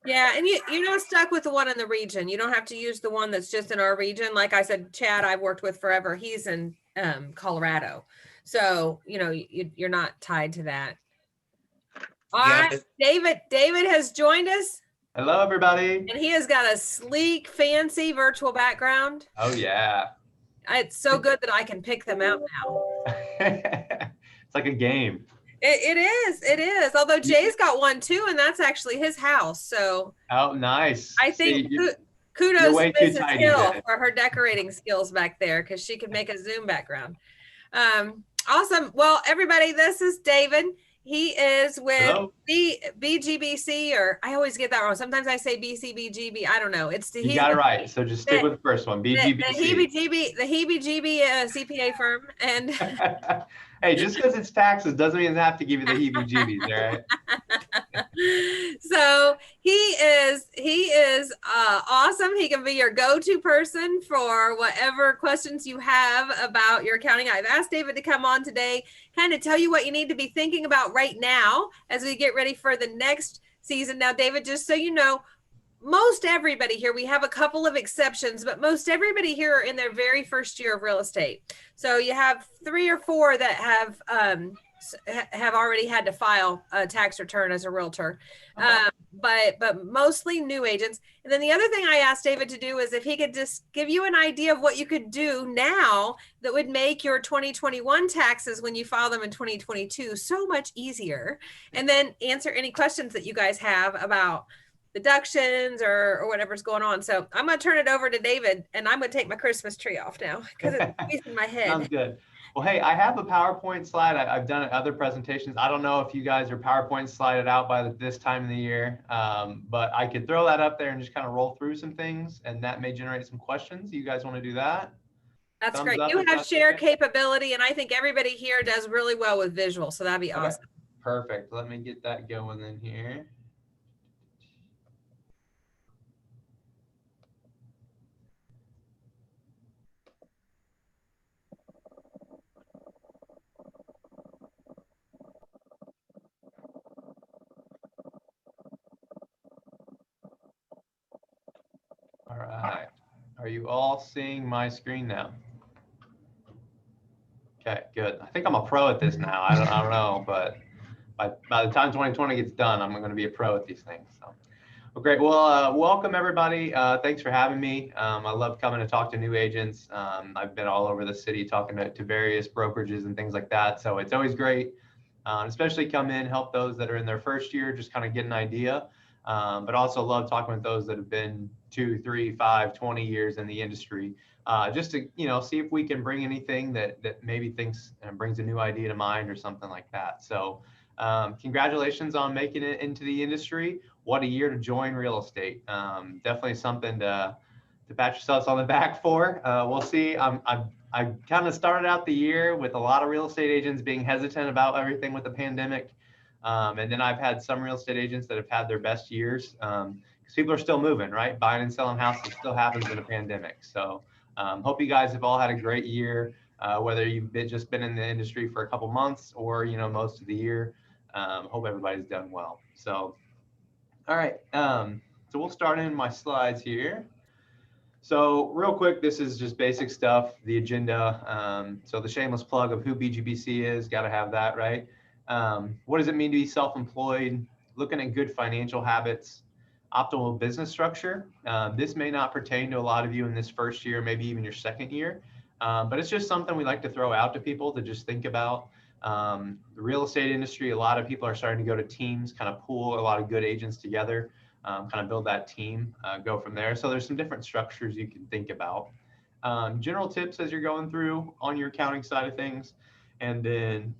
Yeah, and you're not stuck with the one in the region. You don't have to use the one that's just in our region. Like I said, Chad, I've worked with forever. He's in Colorado. So, you're not tied to that. All right, David has joined us. Hello, everybody. And he has got a sleek, fancy virtual background. Oh, yeah. It's so good that I can pick them out now. It's like a game. It is. Although Jay's got one too, and that's actually his house. So oh, nice. I think kudos to Mrs. Hill for her decorating skills back there, because she could make a Zoom background. Awesome. Well, everybody, this is David. He is with BGBC, or I always get that wrong. Sometimes I say BCBGB. I don't know. You got it right. So just stick with the first one, BGBC. The heebie-jeebie CPA firm. And hey, just because it's taxes doesn't mean they have to give you the heebie-jeebies, all right? So he is awesome. He can be your go-to person for whatever questions you have about your accounting. I've asked David to come on today, kind of tell you what you need to be thinking about right now as we get ready for the next season. Now, David, just so you know, most everybody here, we have a couple of exceptions, but most everybody here are in their very first year of real estate. So you have 3 or 4 that have already had to file a tax return as a realtor, but mostly new agents. And then the other thing I asked David to do is if he could just give you an idea of what you could do now that would make your 2021 taxes when you file them in 2022 so much easier, and then answer any questions that you guys have about deductions or whatever's going on. So I'm going to turn it over to David, and I'm going to take my Christmas tree off now because it's in my head. Sounds good. Well, hey, I have a PowerPoint slide. I've done other presentations. I don't know if you guys are PowerPoint slided out by this time of the year, but I could throw that up there and just kind of roll through some things, and that may generate some questions. You guys want to do that? That's Thumbs great. up You if have that's share okay. capability, and I think everybody here does really well with visual, so that'd be awesome. Perfect. Let me get that going in here. All right. Are you all seeing my screen now? Okay, good. I think I'm a pro at this now. I don't know, but by the time 2020 gets done, I'm going to be a pro at these things. So, well, great. Well, welcome everybody. Thanks for having me. I love coming to talk to new agents. I've been all over the city talking to various brokerages and things like that. So it's always great, especially come in, help those that are in their first year, just kind of get an idea. But also love talking with those that have been 2, 3, 5, 20 years in the industry, just to, see if we can bring anything that maybe thinks and brings a new idea to mind or something like that. So congratulations on making it into the industry. What a year to join real estate. Definitely something to pat yourselves on the back for. We'll see. I kind of started out the year with a lot of real estate agents being hesitant about everything with the pandemic. And then I've had some real estate agents that have had their best years because people are still moving, right? Buying and selling houses still happens in a pandemic. So hope you guys have all had a great year, whether you've just been in the industry for a couple months or, most of the year. Hope everybody's done well. So, all right. So we'll start in my slides here. So real quick, this is just basic stuff, the agenda. So the shameless plug of who BGBC is, got to have that, right? What does it mean to be self-employed? Looking at good financial habits, optimal business structure. This may not pertain to a lot of you in this first year, maybe even your second year, but it's just something we like to throw out to people to just think about. The real estate industry, a lot of people are starting to go to teams, kind of pool a lot of good agents together, kind of build that team, go from there. So there's some different structures you can think about. General tips as you're going through on your accounting side of things, and then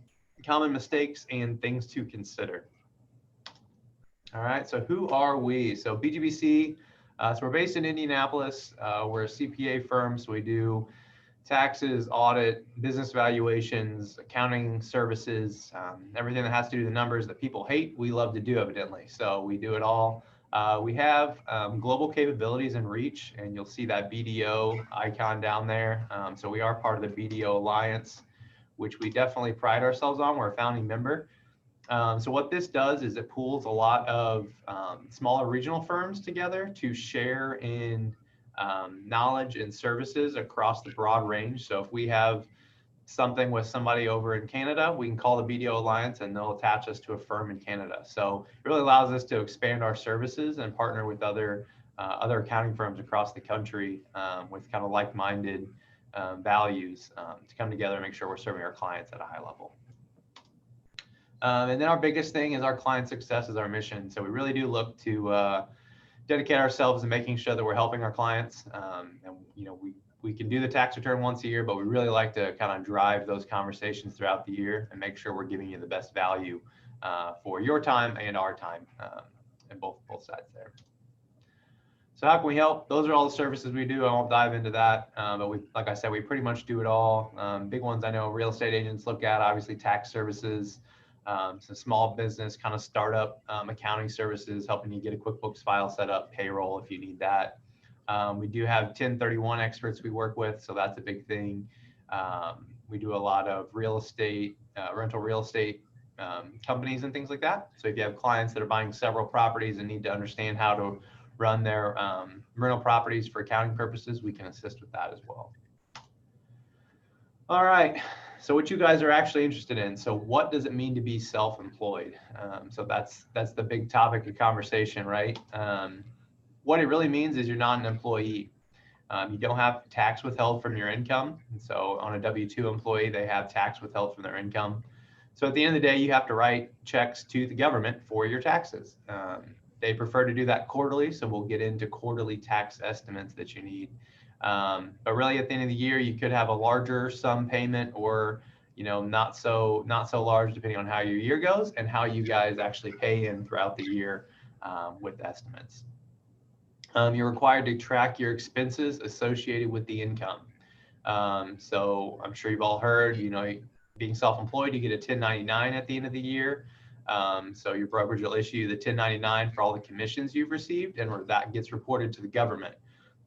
common mistakes and things to consider. All right, so who are we? So BGBC, so we're based in Indianapolis. We're a CPA firm, so we do taxes, audit, business valuations, accounting services, everything that has to do with the numbers that people hate, we love to do evidently. So we do it all. We have global capabilities and reach, and you'll see that BDO icon down there. So we are part of the BDO Alliance, which we definitely pride ourselves on. We're a founding member. So what this does is it pools a lot of smaller regional firms together to share in knowledge and services across the broad range. So if we have something with somebody over in Canada, we can call the BDO Alliance and they'll attach us to a firm in Canada. So it really allows us to expand our services and partner with other accounting firms across the country with kind of like-minded values to come together and make sure we're serving our clients at a high level. And then our biggest thing is our client success is our mission. So we really do look to dedicate ourselves to making sure that we're helping our clients. And you know, we can do the tax return once a year, but we really like to kind of drive those conversations throughout the year and make sure we're giving you the best value for your time and our time, and both sides there. So how can we help? Those are all the services we do. I won't dive into that, but we, like I said, we pretty much do it all. Big ones I know real estate agents look at, obviously tax services, some small business kind of startup accounting services, helping you get a QuickBooks file set up, payroll if you need that. We do have 1031 experts we work with, so that's a big thing. We do a lot of real estate, rental real estate companies and things like that. So if you have clients that are buying several properties and need to understand how to run their rental properties for accounting purposes, we can assist with that as well. All right, so what you guys are actually interested in. So what does it mean to be self-employed? So that's the big topic of conversation, right? What it really means is you're not an employee. You don't have tax withheld from your income. And so on a W-2 employee, they have tax withheld from their income. So at the end of the day, you have to write checks to the government for your taxes. They prefer to do that quarterly, so we'll get into quarterly tax estimates that you need. But really, at the end of the year, you could have a larger sum payment, or not so large, depending on how your year goes and how you guys actually pay in throughout the year with estimates. You're required to track your expenses associated with the income. So I'm sure you've all heard, being self-employed, you get a 1099 at the end of the year. So your brokerage will issue the 1099 for all the commissions you've received, and that gets reported to the government.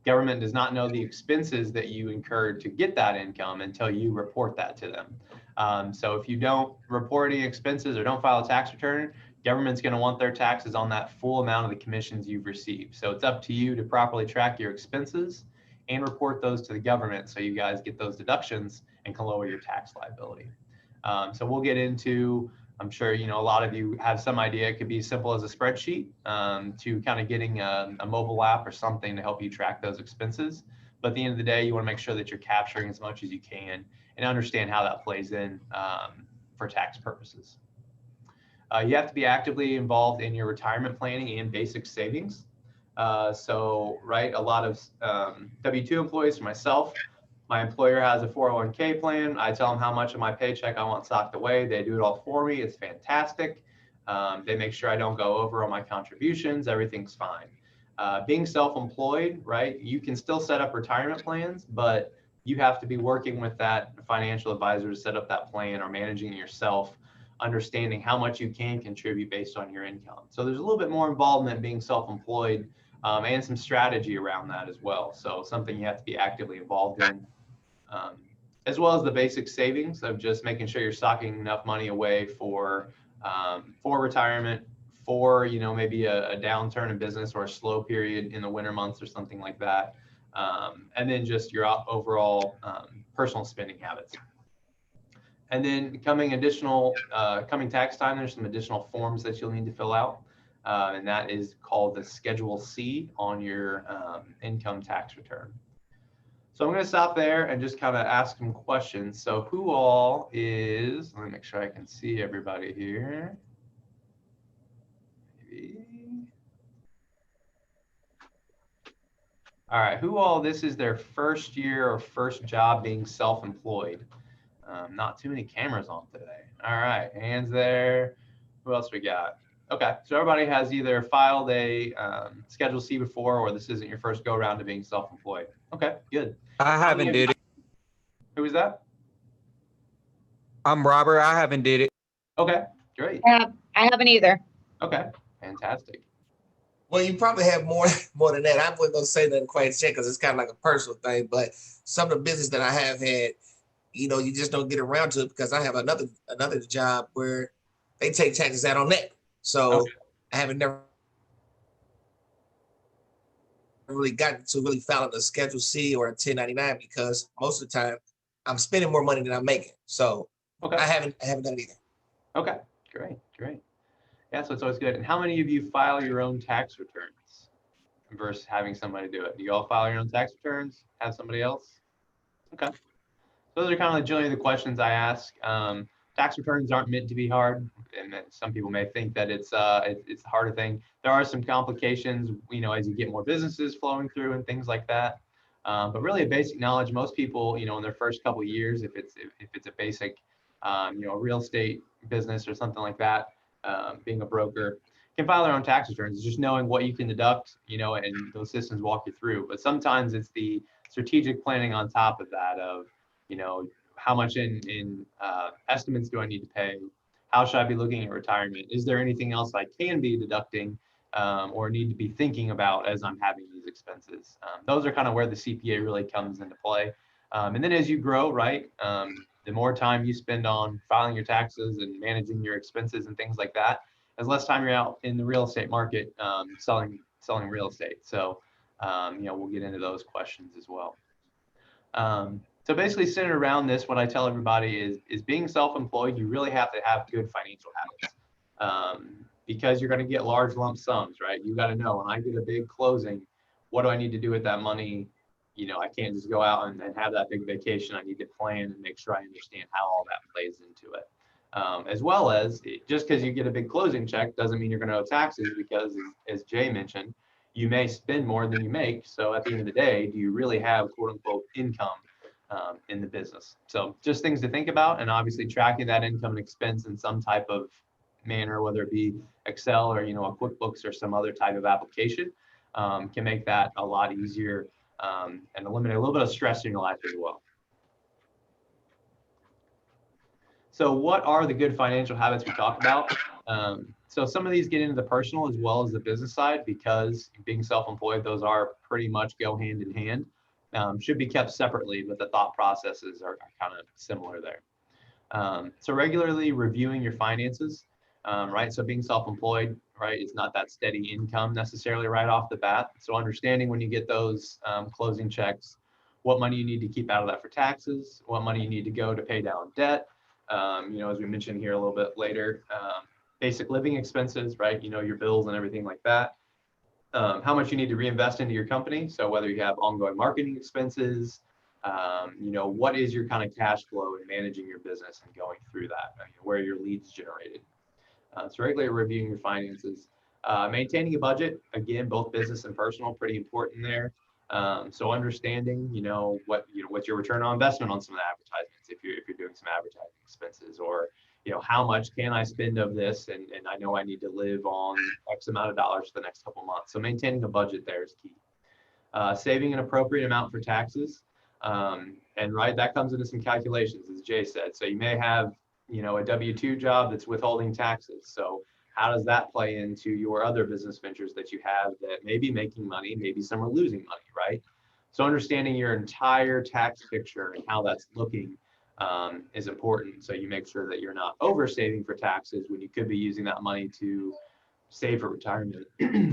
Government does not know the expenses that you incurred to get that income until you report that to them. So if you don't report any expenses or don't file a tax return, government's going to want their taxes on that full amount of the commissions you've received. So it's up to you to properly track your expenses and report those to the government so you guys get those deductions and can lower your tax liability. So we'll get into, I'm sure a lot of you have some idea. It could be as simple as a spreadsheet to kind of getting a mobile app or something to help you track those expenses. But at the end of the day, you want to make sure that you're capturing as much as you can and understand how that plays in for tax purposes. You have to be actively involved in your retirement planning and basic savings. So, right, a lot of W-2 employees, for myself, my employer has a 401k plan. I tell them how much of my paycheck I want socked away. They do it all for me. It's fantastic. They make sure I don't go over on my contributions. Everything's fine. Being self-employed, right, you can still set up retirement plans, but you have to be working with that financial advisor to set up that plan, or managing it yourself, understanding how much you can contribute based on your income. So there's a little bit more involvement being self-employed and some strategy around that as well. So something you have to be actively involved in, as well as the basic savings of just making sure you're stocking enough money away for retirement, for maybe a downturn in business or a slow period in the winter months or something like that, and then just your overall personal spending habits. And then coming tax time, there's some additional forms that you'll need to fill out, and that is called the Schedule C on your income tax return. So I'm going to stop there and just kind of ask some questions. So who all is, let me make sure I can see everybody here. Maybe. All right, who all, this is their first year or first job being self-employed? Not too many cameras on today. All right, hands there. Who else we got? Okay, so everybody has either filed a Schedule C before, or this isn't your first go around to being self-employed. Okay, good. I haven't did it. Who is that? I'm Robert. I haven't did it. Okay, great. I haven't either. Okay, fantastic. Well, you probably have more than that. I wasn't gonna say nothing quite yet because it's kind of like a personal thing. But some of the business that I have had, you just don't get around to it because I have another job where they take taxes out on that. So Okay. I haven't never really gotten to really filing a Schedule C or a 1099 because most of the time I'm spending more money than I'm making. So Okay. I haven't done it either. Okay. Great. Yeah, so it's always good. And how many of you file your own tax returns versus having somebody do it? Do you all file your own tax returns? Have somebody else? Okay. Those are kind of generally the questions I ask. Tax returns aren't meant to be hard, and some people may think that it's a harder thing. There are some complications, as you get more businesses flowing through and things like that. But really, a basic knowledge. Most people, in their first couple of years, if it's a basic, real estate business or something like that, being a broker, can file their own tax returns. Just knowing what you can deduct, and those systems walk you through. But sometimes it's the strategic planning on top of that of, how much in estimates do I need to pay? How should I be looking at retirement? Is there anything else I can be deducting or need to be thinking about as I'm having these expenses? Those are kind of where the CPA really comes into play. And then as you grow, right, the more time you spend on filing your taxes and managing your expenses and things like that, as less time you're out in the real estate market selling real estate. So, we'll get into those questions as well. So basically centered around this, what I tell everybody is being self-employed, you really have to have good financial habits because you're going to get large lump sums, right? You got to know when I get a big closing, what do I need to do with that money? I can't just go out and have that big vacation. I need to plan and make sure I understand how all that plays into it. As well as just because you get a big closing check doesn't mean you're going to owe taxes because as Jay mentioned, you may spend more than you make. So at the end of the day, do you really have quote unquote income in the business? So just things to think about, and obviously tracking that income and expense in some type of manner, whether it be Excel or, a QuickBooks or some other type of application can make that a lot easier and eliminate a little bit of stress in your life as well. So what are the good financial habits we talk about? So some of these get into the personal as well as the business side because being self-employed, those are pretty much go hand in hand. Should be kept separately, but the thought processes are kind of similar there. So regularly reviewing your finances, right? So being self-employed, right, is not that steady income necessarily right off the bat. So understanding when you get those closing checks, what money you need to keep out of that for taxes, what money you need to go to pay down debt. As we mentioned here a little bit later, basic living expenses, right? Your bills and everything like that. How much you need to reinvest into your company. So whether you have ongoing marketing expenses, what is your kind of cash flow in managing your business and going through that, where are your leads generated. So regularly reviewing your finances, maintaining a budget, again, both business and personal, pretty important there. So understanding, what's your return on investment on some of the advertisements if you're doing some advertising expenses, or how much can I spend of this, and I know I need to live on X amount of dollars for the next couple months. So maintaining a budget there is key. Saving an appropriate amount for taxes, and right, that comes into some calculations, as Jay said. So you may have a W-2 job that's withholding taxes. So how does that play into your other business ventures that you have that may be making money, maybe some are losing money, right? So understanding your entire tax picture and how that's looking is important. So you make sure that you're not over saving for taxes when you could be using that money to save for retirement,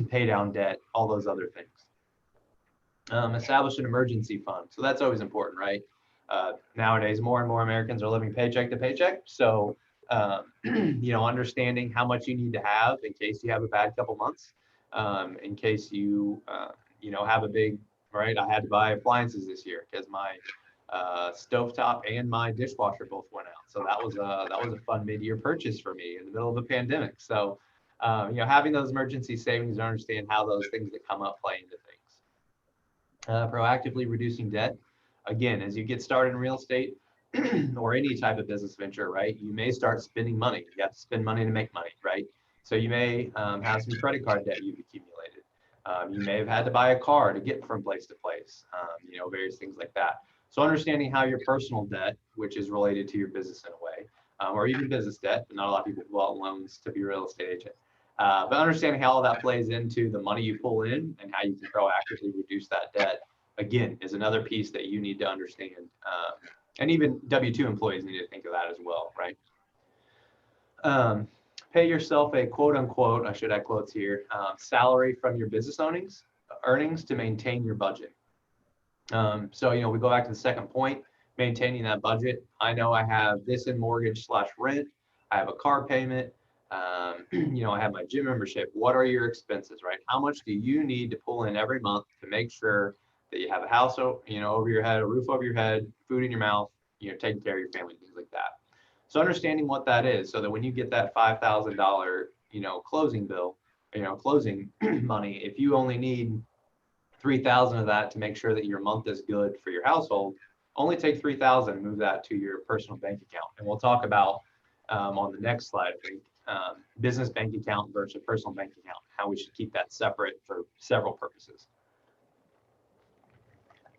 pay down debt, all those other things. Establish an emergency fund. So that's always important, right? Nowadays, more and more Americans are living paycheck to paycheck. So, understanding how much you need to have in case you have a bad couple months, in case you, have a big, right? I had to buy appliances this year because my stovetop and my dishwasher both went out. So that was a fun mid-year purchase for me in the middle of a pandemic. So, having those emergency savings and understand how those things that come up play into things. Proactively reducing debt. Again, as you get started in real estate or any type of business venture, right, you may start spending money. You have to spend money to make money, right? So you may have some credit card debt you've accumulated. You may have had to buy a car to get from place to place, various things like that. So understanding how your personal debt, which is related to your business in a way, or even business debt, but not a lot of people go out loans to be a real estate agent, But understanding how all that plays into the money you pull in and how you can proactively reduce that debt, again, is another piece that you need to understand. And even W-2 employees need to think of that as well, right? Pay yourself a quote unquote, I should add quotes here, salary from your business earnings to maintain your budget. So, you know, we go back to the second point, maintaining that budget. I know I have this in mortgage / rent. I have a car payment. You know, I have my gym membership. What are your expenses, right? How much do you need to pull in every month to make sure that you have a house, you know, over your head, a roof over your head, food in your mouth, you know, taking care of your family, things like that. So understanding what that is, so that when you get that $5,000, you know, closing bill, you know, closing money, if you only need 3,000 of that to make sure that your month is good for your household, only take 3,000 and move that to your personal bank account. And we'll talk about on the next slide, I think, business bank account versus personal bank account, how we should keep that separate for several purposes.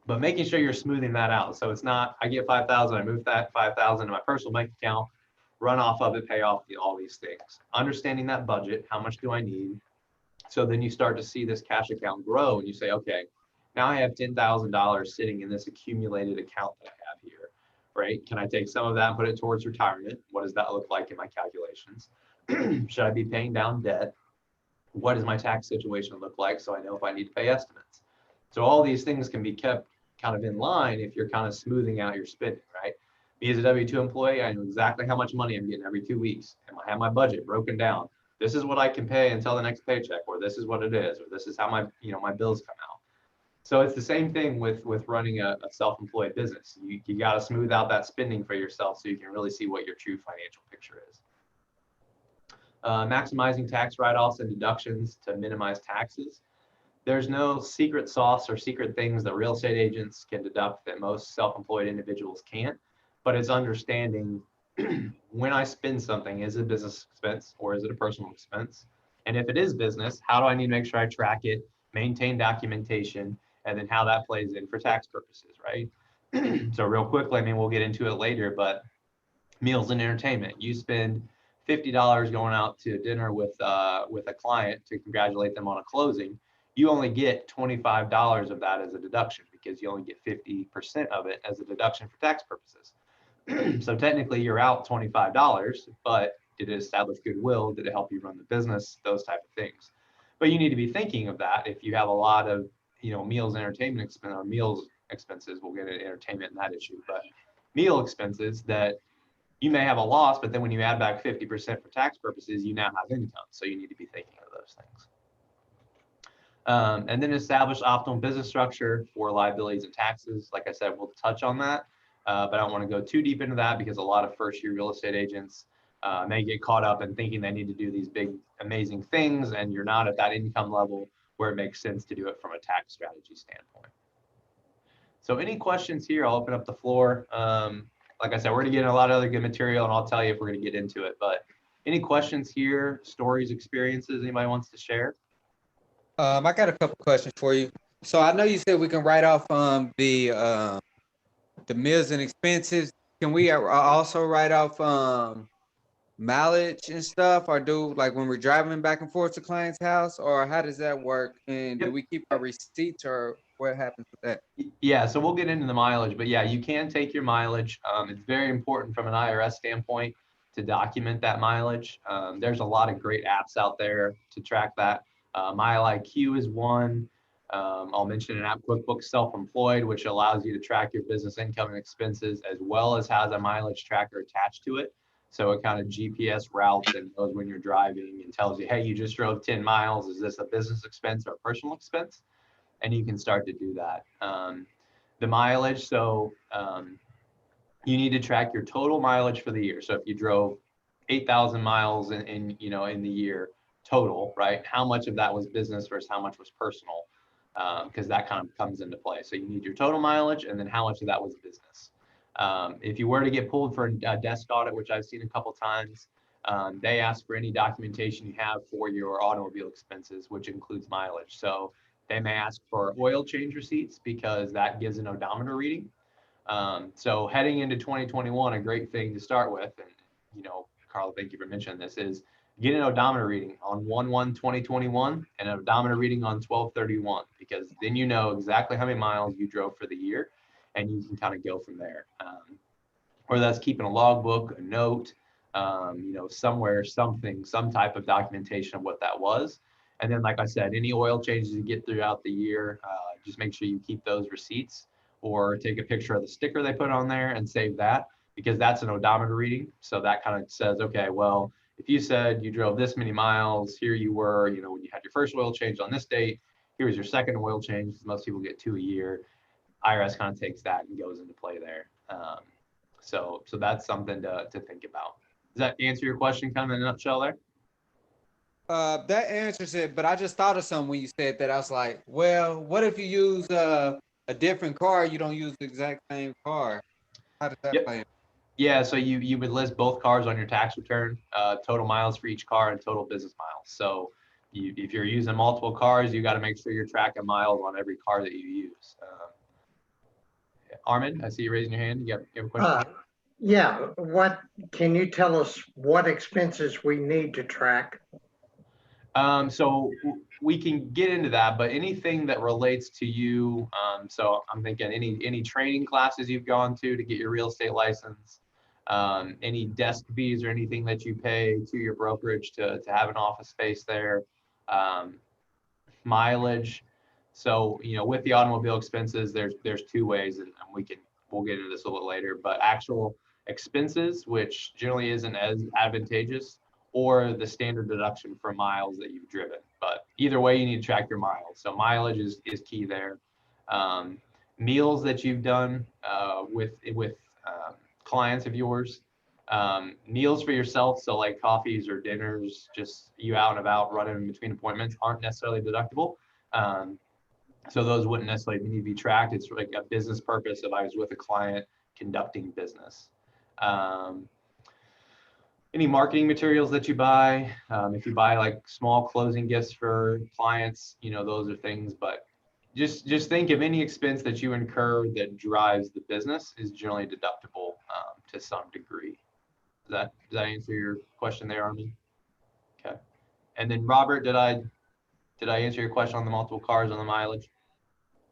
But making sure you're smoothing that out. So it's not, I get 5,000, I move that 5,000 to my personal bank account, run off of it, pay off all these things. Understanding that budget, how much do I need? So then you start to see this cash account grow and you say, okay, now I have $10,000 sitting in this accumulated account that I have here, right? Can I take some of that and put it towards retirement? What does that look like in my calculations? Should I be paying down debt? What does my tax situation look like so I know if I need to pay estimates? So all these things can be kept kind of in line if you're kind of smoothing out your spending, right? Me as a W-2 employee, I know exactly how much money I'm getting every 2 weeks, and I have my budget broken down. This is what I can pay until the next paycheck, or this is what it is, or this is how my, you know, my bills come out. So it's the same thing with running a self-employed business. You got to smooth out that spending for yourself so you can really see what your true financial picture is. Maximizing tax write-offs and deductions to minimize taxes. There's no secret sauce or secret things that real estate agents can deduct that most self-employed individuals can't, but it's understanding when I spend something, is it a business expense or is it a personal expense? And if it is business, how do I need to make sure I track it, maintain documentation, and then how that plays in for tax purposes, right? So real quickly, I mean, we'll get into it later, but meals and entertainment, you spend $50 going out to dinner with a client to congratulate them on a closing, you only get $25 of that as a deduction because you only get 50% of it as a deduction for tax purposes. So technically you're out $25, but did it establish goodwill? Did it help you run the business? Those type of things. But you need to be thinking of that if you have a lot of, you know, meals, entertainment expense or meals expenses. We'll get into entertainment and that issue, but meal expenses that you may have a loss, but then when you add back 50% for tax purposes, you now have income. So you need to be thinking of those things. And then establish optimal business structure for liabilities and taxes. Like I said, we'll touch on that, but I don't want to go too deep into that because a lot of first-year real estate agents may get caught up in thinking they need to do these big, amazing things, and you're not at that income level where it makes sense to do it from a tax strategy standpoint. So any questions here? I'll open up the floor. Like I said, we're going to get in a lot of other good material, and I'll tell you if we're going to get into it. But any questions here, stories, experiences anybody wants to share? I got a couple questions for you. So I know you said we can write off the meals and expenses. Can we also write off mileage and stuff, or do like when we're driving back and forth to client's house, or how does that work? And do we keep our receipts, or what happens with that? Yeah, so we'll get into the mileage, but yeah, you can take your mileage. It's very important from an IRS standpoint to document that mileage. There's a lot of great apps out there to track that. MileIQ is one. I'll mention an app, QuickBooks Self-Employed, which allows you to track your business income and expenses, as well as has a mileage tracker attached to it. So it kind of GPS routes and knows when you're driving and tells you, hey, you just drove 10 miles. Is this a business expense or a personal expense? And you can start to do that. The mileage, so you need to track your total mileage for the year. So if you drove 8,000 miles in the year total, right? How much of that was business versus how much was personal? Because that kind of comes into play. So you need your total mileage and then how much of that was business. If you were to get pulled for a desk audit, which I've seen a couple times, they ask for any documentation you have for your automobile expenses, which includes mileage. So they may ask for oil change receipts because that gives an odometer reading. So heading into 2021, a great thing to start with, and Carla, thank you for mentioning this, is get an odometer reading on 1/1/2021 and an odometer reading on 12/31, because then you know exactly how many miles you drove for the year, and you can kind of go from there. Whether that's keeping a logbook, a note, somewhere, something, some type of documentation of what that was. And then, like I said, any oil changes you get throughout the year, just make sure you keep those receipts, or take a picture of the sticker they put on there and save that, because that's an odometer reading. So that kind of says, okay, well, if you said you drove this many miles, here you were, when you had your first oil change on this date, here's your second oil change. Most people get 2 a year. IRS kind of takes that and goes into play there. So that's something to think about. Does that answer your question kind of in a nutshell there? That answers it, but I just thought of something when you said that. I was like, well, what if you use a different car, you don't use the exact same car? How does that play? Yeah, so you would list both cars on your tax return, total miles for each car and total business miles. So if you're using multiple cars, you got to make sure you're tracking miles on every car that you use. Armin, I see you raising your hand. You have a question? Yeah, can you tell us what expenses we need to track? So we can get into that, but anything that relates to you, so I'm thinking any training classes you've gone to get your real estate license, any desk fees or anything that you pay to your brokerage to have an office space there, mileage. So, with the automobile expenses, there's two ways, and we'll get into this a little later, but actual expenses, which generally isn't as advantageous, or the standard deduction for miles that you've driven. But either way, you need to track your miles. So mileage is key there. Meals that you've done with clients of yours, meals for yourself, so like coffees or dinners, just you out and about running in between appointments, aren't necessarily deductible. So those wouldn't necessarily need to be tracked. It's like a business purpose if I was with a client conducting business. Any marketing materials that you buy, if you buy like small closing gifts for clients, those are things, but just think of any expense that you incur that drives the business is generally deductible to some degree. Does that answer your question there, Armin? Okay. And then Robert, did I answer your question on the multiple cars on the mileage?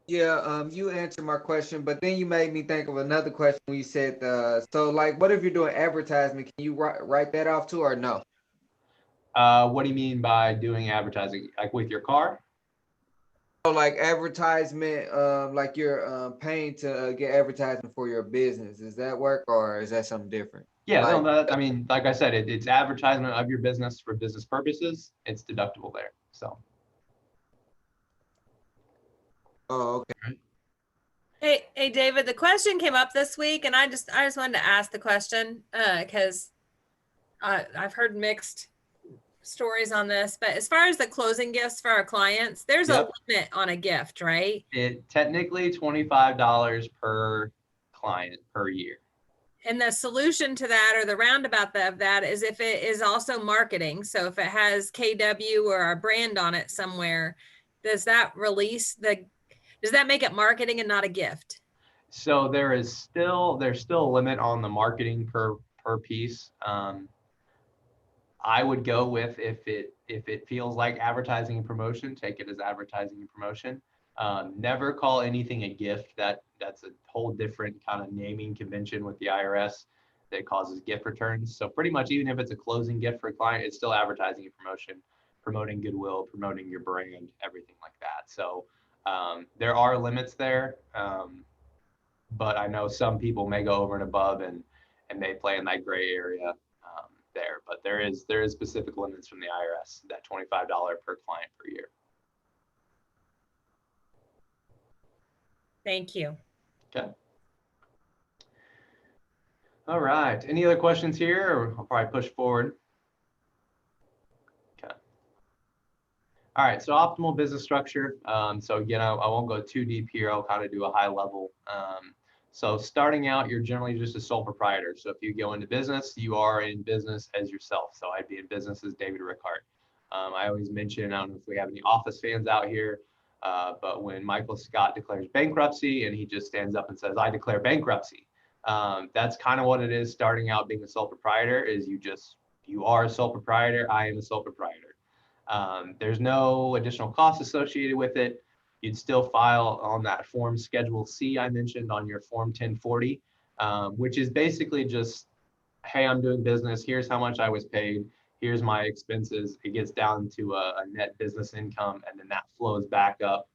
Yeah, you answered my question, but then you made me think of another question when you said, so like, what if you're doing advertisement? Can you write that off too, or no? What do you mean by doing advertising? Like with your car? So like advertisement, like you're paying to get advertisement for your business. Does that work, or is that something different? Yeah, no, I mean, like I said, it's advertisement of your business for business purposes. It's deductible there. So. Oh, okay. Hey, David, the question came up this week, and I just wanted to ask the question because I've heard mixed stories on this. But as far as the closing gifts for our clients, there's a limit on a gift, right? It technically $25 per client per year. And the solution to that, or the roundabout of that, is if it is also marketing. So if it has KW or our brand on it somewhere, does that make it marketing and not a gift? So there's still a limit on the marketing per piece. I would go with if it feels like advertising and promotion, take it as advertising and promotion. Never call anything a gift. That's a whole different kind of naming convention with the IRS that causes gift returns. So pretty much even if it's a closing gift for a client, it's still advertising and promotion, promoting goodwill, promoting your brand, everything like that. So there are limits there, but I know some people may go over and above and may play in that gray area there. But there is specific limits from the IRS, that $25 per client per year. Thank you. Okay. All right. Any other questions here, or I'll probably push forward? Okay. All right. So optimal business structure. So again, I won't go too deep here. I'll kind of do a high level. So starting out, you're generally just a sole proprietor. So if you go into business, you are in business as yourself. So I'd be in business as David Richardt. I always mention, I don't know if we have any Office fans out here, but when Michael Scott declares bankruptcy and he just stands up and says, I declare bankruptcy. That's kind of what it is starting out being a sole proprietor, is you you are a sole proprietor, I am a sole proprietor. There's no additional costs associated with it. You'd still file on that form Schedule C I mentioned on your form 1040, which is basically just, hey, I'm doing business. Here's how much I was paid. Here's my expenses. It gets down to a net business income, and then that flows back up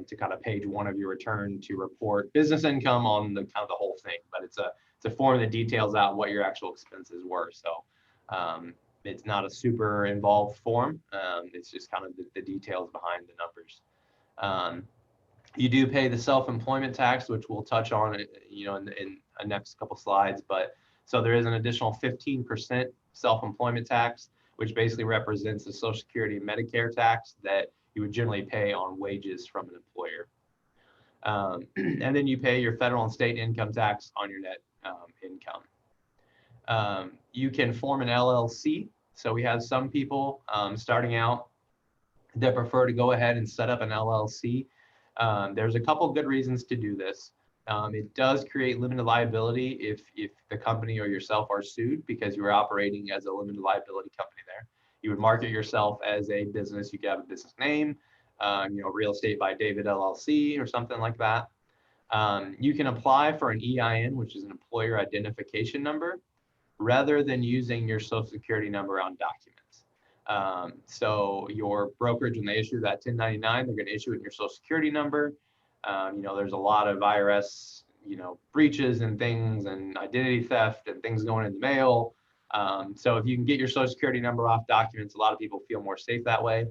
to kind of page 1 of your return to report business income on the kind of the whole thing. But it's a form that details out what your actual expenses were. So it's not a super involved form. It's just kind of the details behind the numbers. You do pay the self-employment tax, which we'll touch on, you know, in the next couple slides. But so there is an additional 15% self-employment tax, which basically represents the Social Security and Medicare tax that you would generally pay on wages from an employer. And then you pay your federal and state income tax on your net income. You can form an LLC. So we have some people starting out that prefer to go ahead and set up an LLC. There's a couple good reasons to do this. It does create limited liability if the company or yourself are sued because you are operating as a limited liability company there. You would market yourself as a business. You could have a business name, you know, Real Estate by David LLC or something like that. You can apply for an EIN, which is an employer identification number, rather than using your Social Security number on documents. So your brokerage, when they issue that 1099, they're going to issue it in your Social Security number. You know, there's a lot of IRS, you know, breaches and things and identity theft and things going in the mail. So if you can get your Social Security number off documents, a lot of people feel more safe that way.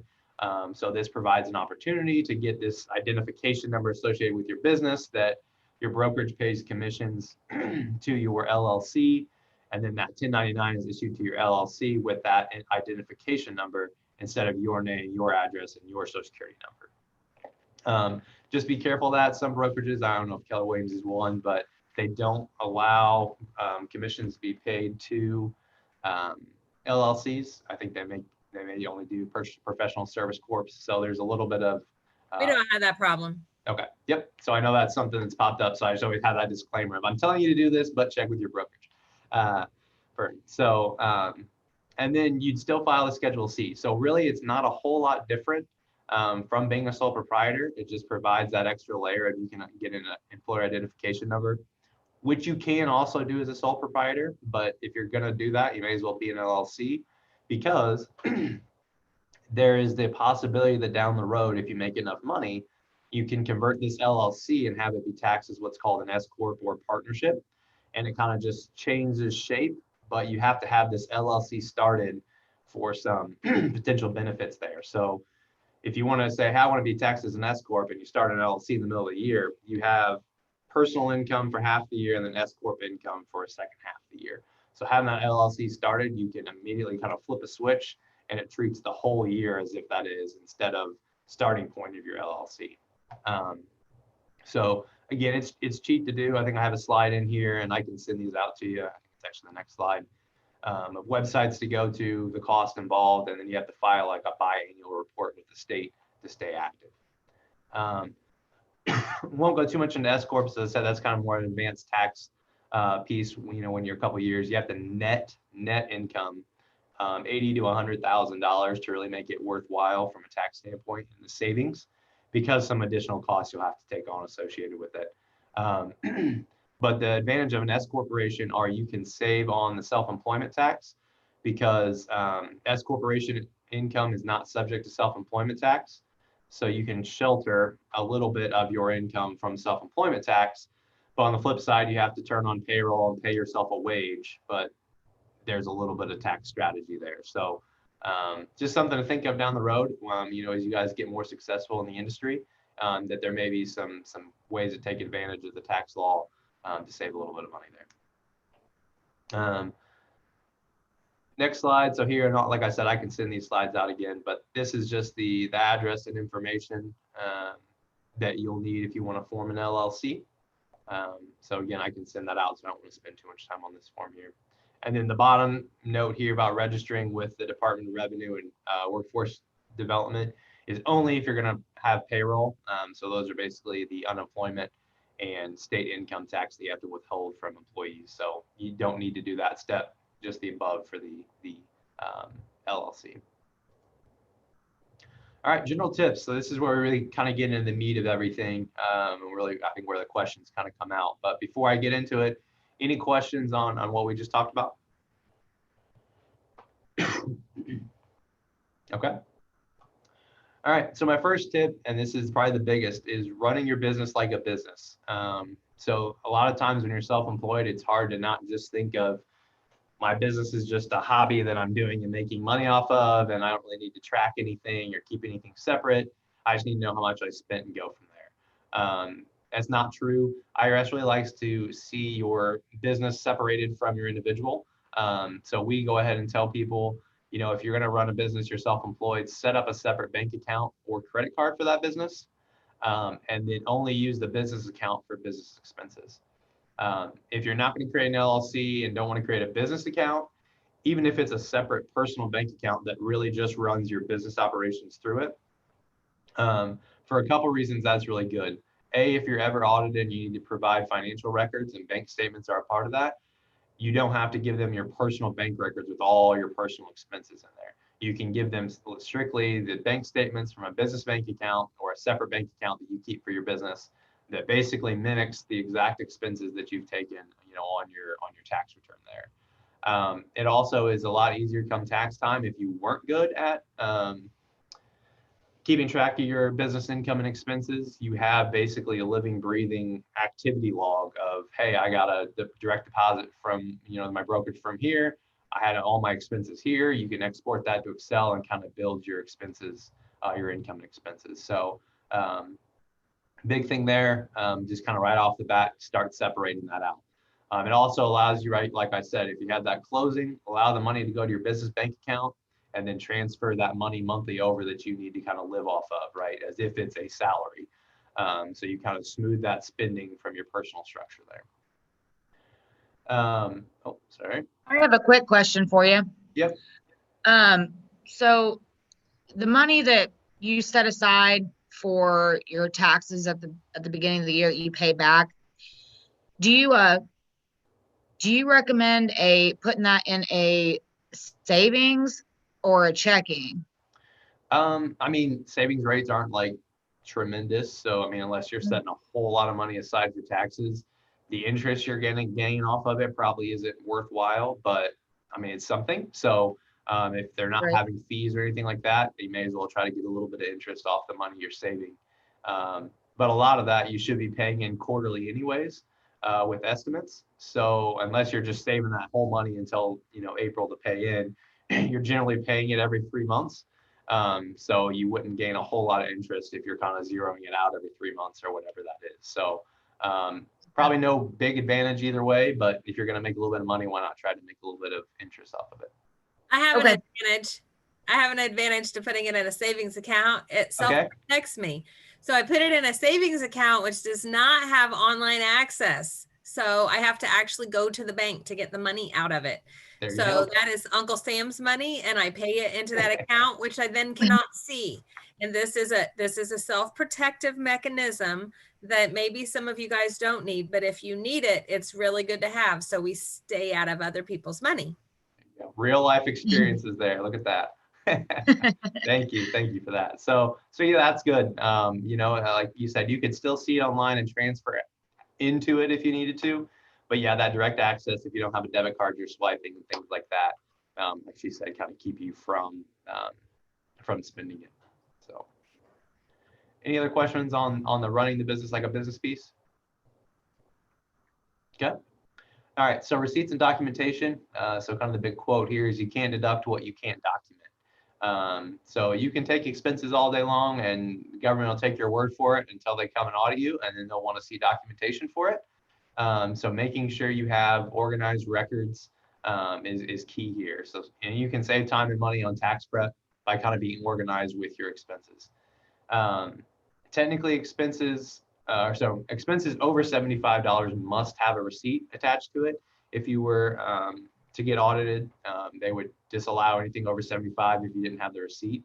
So this provides an opportunity to get this identification number associated with your business that your brokerage pays commissions to your LLC. And then that 1099 is issued to your LLC with that identification number instead of your name, your address, and your Social Security number. Just be careful of that. Some brokerages, I don't know if Keller Williams is one, but they don't allow commissions to be paid to LLCs. I think they may only do professional service corps. So there's a little bit of. We don't have that problem. Okay. Yep. So I know that's something that's popped up. So I just always have that disclaimer of I'm telling you to do this, but check with your brokerage. And then you'd still file a Schedule C. So really, it's not a whole lot different from being a sole proprietor. It just provides that extra layer of you can get an employer identification number, which you can also do as a sole proprietor. But if you're going to do that, you may as well be an LLC because there is the possibility that down the road, if you make enough money, you can convert this LLC and have it be taxed as what's called an S Corp or partnership. And it kind of just changes shape, but you have to have this LLC started for some potential benefits there. So if you want to say, hey, I want to be taxed as an S Corp and you start an LLC in the middle of the year, you have personal income for half the year and then S Corp income for a second half of the year. So having that LLC started, you can immediately kind of flip a switch and it treats the whole year as if that is instead of starting point of your LLC. So again, it's cheap to do. I think I have a slide in here and I can send these out to you. I think it's actually the next slide of websites to go to, the cost involved, and then you have to file like a biannual report with the state to stay active. Won't go too much into S Corp. As I said, that's kind of more an advanced tax piece. You know, when you're a couple of years, you have to net income $80,000 to $100,000 to really make it worthwhile from a tax standpoint in the savings, because some additional costs you'll have to take on associated with it. But the advantage of an S corporation are you can save on the self-employment tax because S corporation income is not subject to self-employment tax. So you can shelter a little bit of your income from self-employment tax. But on the flip side, you have to turn on payroll and pay yourself a wage, but there's a little bit of tax strategy there. So just something to think of down the road, you know, as you guys get more successful in the industry, that there may be some ways to take advantage of the tax law to save a little bit of money there. Next slide. So here, like I said, I can send these slides out again, but this is just the address and information that you'll need if you want to form an LLC. So again, I can send that out, so I don't want to spend too much time on this form here. And then the bottom note here about registering with the Department of Revenue and Workforce Development is only if you're going to have payroll. So those are basically the unemployment and state income tax that you have to withhold from employees. So you don't need to do that step just the above for the LLC. All right, general tips. So this is where we really kind of get into the meat of everything, and really, I think, where the questions kind of come out. But before I get into it, any questions on what we just talked about? Okay. All right, so my first tip, and this is probably the biggest, is running your business like a business. So a lot of times when you're self-employed, it's hard to not just think of my business is just a hobby that I'm doing and making money off of, and I don't really need to track anything or keep anything separate. I just need to know how much I spent and go from there. That's not true. IRS really likes to see your business separated from your individual. So we go ahead and tell people, you know, if you're going to run a business, you're self-employed, set up a separate bank account or credit card for that business, and then only use the business account for business expenses. If you're not going to create an LLC and don't want to create a business account, even if it's a separate personal bank account that really just runs your business operations through it, for a couple reasons, that's really good. A, if you're ever audited, you need to provide financial records, and bank statements are a part of that. You don't have to give them your personal bank records with all your personal expenses in there. You can give them strictly the bank statements from a business bank account or a separate bank account that you keep for your business that basically mimics the exact expenses that you've taken, you know, on your tax return there. It also is a lot easier come tax time if you weren't good at keeping track of your business income and expenses. You have basically a living, breathing activity log of, hey, I got a direct deposit from, you know, my brokerage from here. I had all my expenses here. You can export that to Excel and kind of build your expenses, your income and expenses. So big thing there, just kind of right off the bat, start separating that out. It also allows you, right, like I said, if you have that closing, allow the money to go to your business bank account and then transfer that money monthly over that you need to kind of live off of, right, as if it's a salary. So you kind of smooth that spending from your personal structure there. Oh, sorry. I have a quick question for you. Yep. So the money that you set aside for your taxes at the beginning of the year that you pay back, do you recommend putting that in a savings or a checking? I mean, savings rates aren't like tremendous. So, I mean, unless you're setting a whole lot of money aside for taxes, the interest you're going to gain off of it probably isn't worthwhile, but I mean, it's something. So if they're not having fees or anything like that, you may as well try to get a little bit of interest off the money you're saving. But a lot of that you should be paying in quarterly anyways with estimates. So unless you're just saving that whole money until, you know, April to pay in, you're generally paying it every 3 months. So you wouldn't gain a whole lot of interest if you're kind of zeroing it out every 3 months or whatever that is. So probably no big advantage either way, but if you're going to make a little bit of money, why not try to make a little bit of interest off of it? I have an advantage. I have an advantage to putting it in a savings account. It self-protects me. So I put it in a savings account, which does not have online access. So I have to actually go to the bank to get the money out of it. So that is Uncle Sam's money, and I pay it into that account, which I then cannot see. And this is a self-protective mechanism that maybe some of you guys don't need, but if you need it, it's really good to have. So we stay out of other people's money. Real life experiences there. Look at that. Thank you for that. So yeah, that's good. You know, like you said, you could still see it online and transfer it into it if you needed to, but yeah, that direct access, if you don't have a debit card, you're swiping and things like that, like she said, kind of keep you from spending it. So any other questions on the running the business like a business piece? Okay. All right, so receipts and documentation. So kind of the big quote here is you can't deduct what you can't document. So you can take expenses all day long and the government will take your word for it until they come and audit you, and then they'll want to see documentation for it. So making sure you have organized records is key here. So and you can save time and money on tax prep by kind of being organized with your expenses. Technically expenses over $75 must have a receipt attached to it. If you were to get audited, they would disallow anything over $75 if you didn't have the receipt.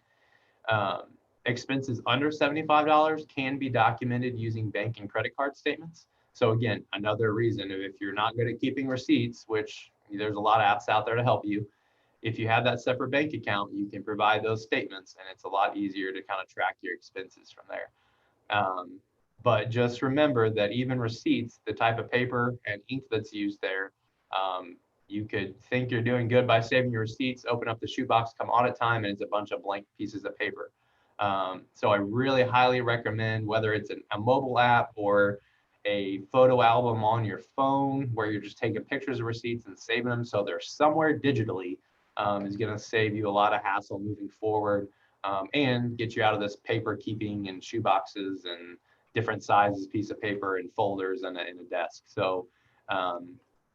Expenses under $75 can be documented using bank and credit card statements. So again, another reason if you're not good at keeping receipts, which there's a lot of apps out there to help you. If you have that separate bank account, you can provide those statements, and it's a lot easier to kind of track your expenses from there. But just remember that even receipts, the type of paper and ink that's used there, you could think you're doing good by saving your receipts, open up the shoebox come audit time, and it's a bunch of blank pieces of paper. So I really highly recommend, whether it's a mobile app or a photo album on your phone where you're just taking pictures of receipts and saving them so they're somewhere digitally, is going to save you a lot of hassle moving forward, and get you out of this paper keeping and shoeboxes and different sizes piece of paper and folders in a desk. So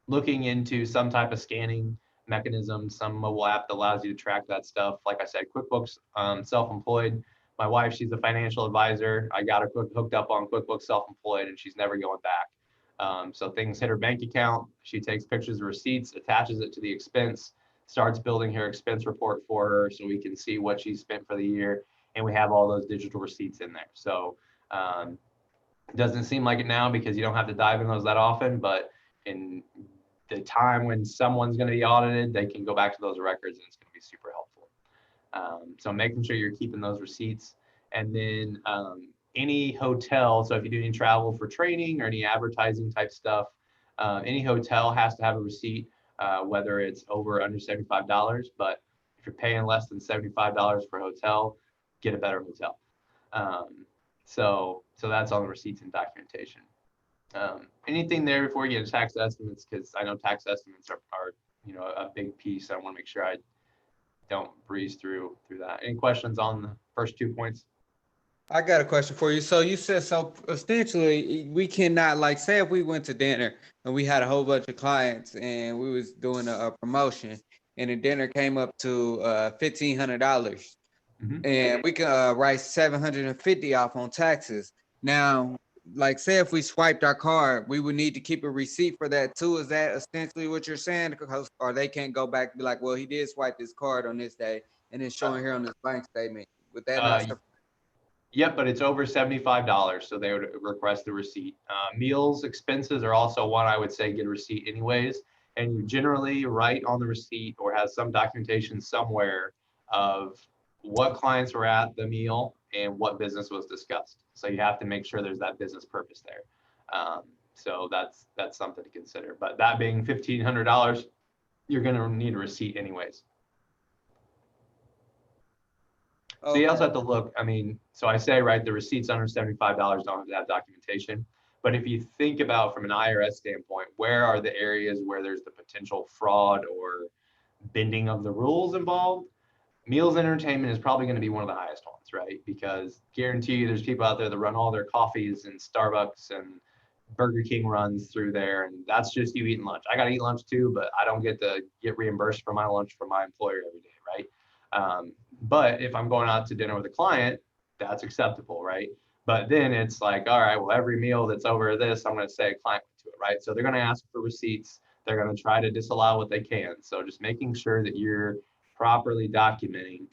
looking into some type of scanning mechanism, some mobile app that allows you to track that stuff. Like I said, QuickBooks Self-Employed. My wife, she's a financial advisor. I got her hooked up on QuickBooks Self-Employed, and she's never going back. So things hit her bank account. She takes pictures of receipts, attaches it to the expense, starts building her expense report for her so we can see what she spent for the year. And we have all those digital receipts in there. So it doesn't seem like it now because you don't have to dive in those that often, but in the time when someone's going to be audited, they can go back to those records, and it's going to be super helpful. So making sure you're keeping those receipts. And then any hotel, so if you do any travel for training or any advertising type stuff, any hotel has to have a receipt, whether it's over or under $75. But if you're paying less than $75 for a hotel, get a better hotel. So that's on the receipts and documentation. Anything there before we get to tax estimates, because I know tax estimates are a big piece. I want to make sure I don't breeze through that. Any questions on the first 2 points? I got a question for you. So you said, so essentially we cannot, like, say if we went to dinner and we had a whole bunch of clients and we was doing a promotion and the dinner came up to $1,500, and we can write $750 off on taxes. Now, like, say if we swiped our card, we would need to keep a receipt for that too. Is that essentially what you're saying? Because, or they can't go back and be like, well, he did swipe this card on this day and it's showing here on this bank statement. Would that not? Yep, but it's over $75, so they would request the receipt. Meals expenses are also one I would say get a receipt anyways, and you generally write on the receipt or have some documentation somewhere of what clients were at the meal and what business was discussed. So you have to make sure there's that business purpose there. So that's something to consider. But that being $1,500, you're going to need a receipt anyways. So you also have to look, I mean, so I say, right, the receipts under $75 don't have to have documentation. But if you think about from an IRS standpoint, where are the areas where there's the potential fraud or bending of the rules involved? Meals and entertainment is probably going to be one of the highest ones, right? Because guarantee you there's people out there that run all their coffees and Starbucks and Burger King runs through there. And that's just you eating lunch. I got to eat lunch too, but I don't get to get reimbursed for my lunch from my employer every day, right? But if I'm going out to dinner with a client, that's acceptable, right? But then it's like, all right, well, every meal that's over this, I'm going to say a client went to it, right? So they're going to ask for receipts. They're going to try to disallow what they can. So just making sure that you're properly documenting,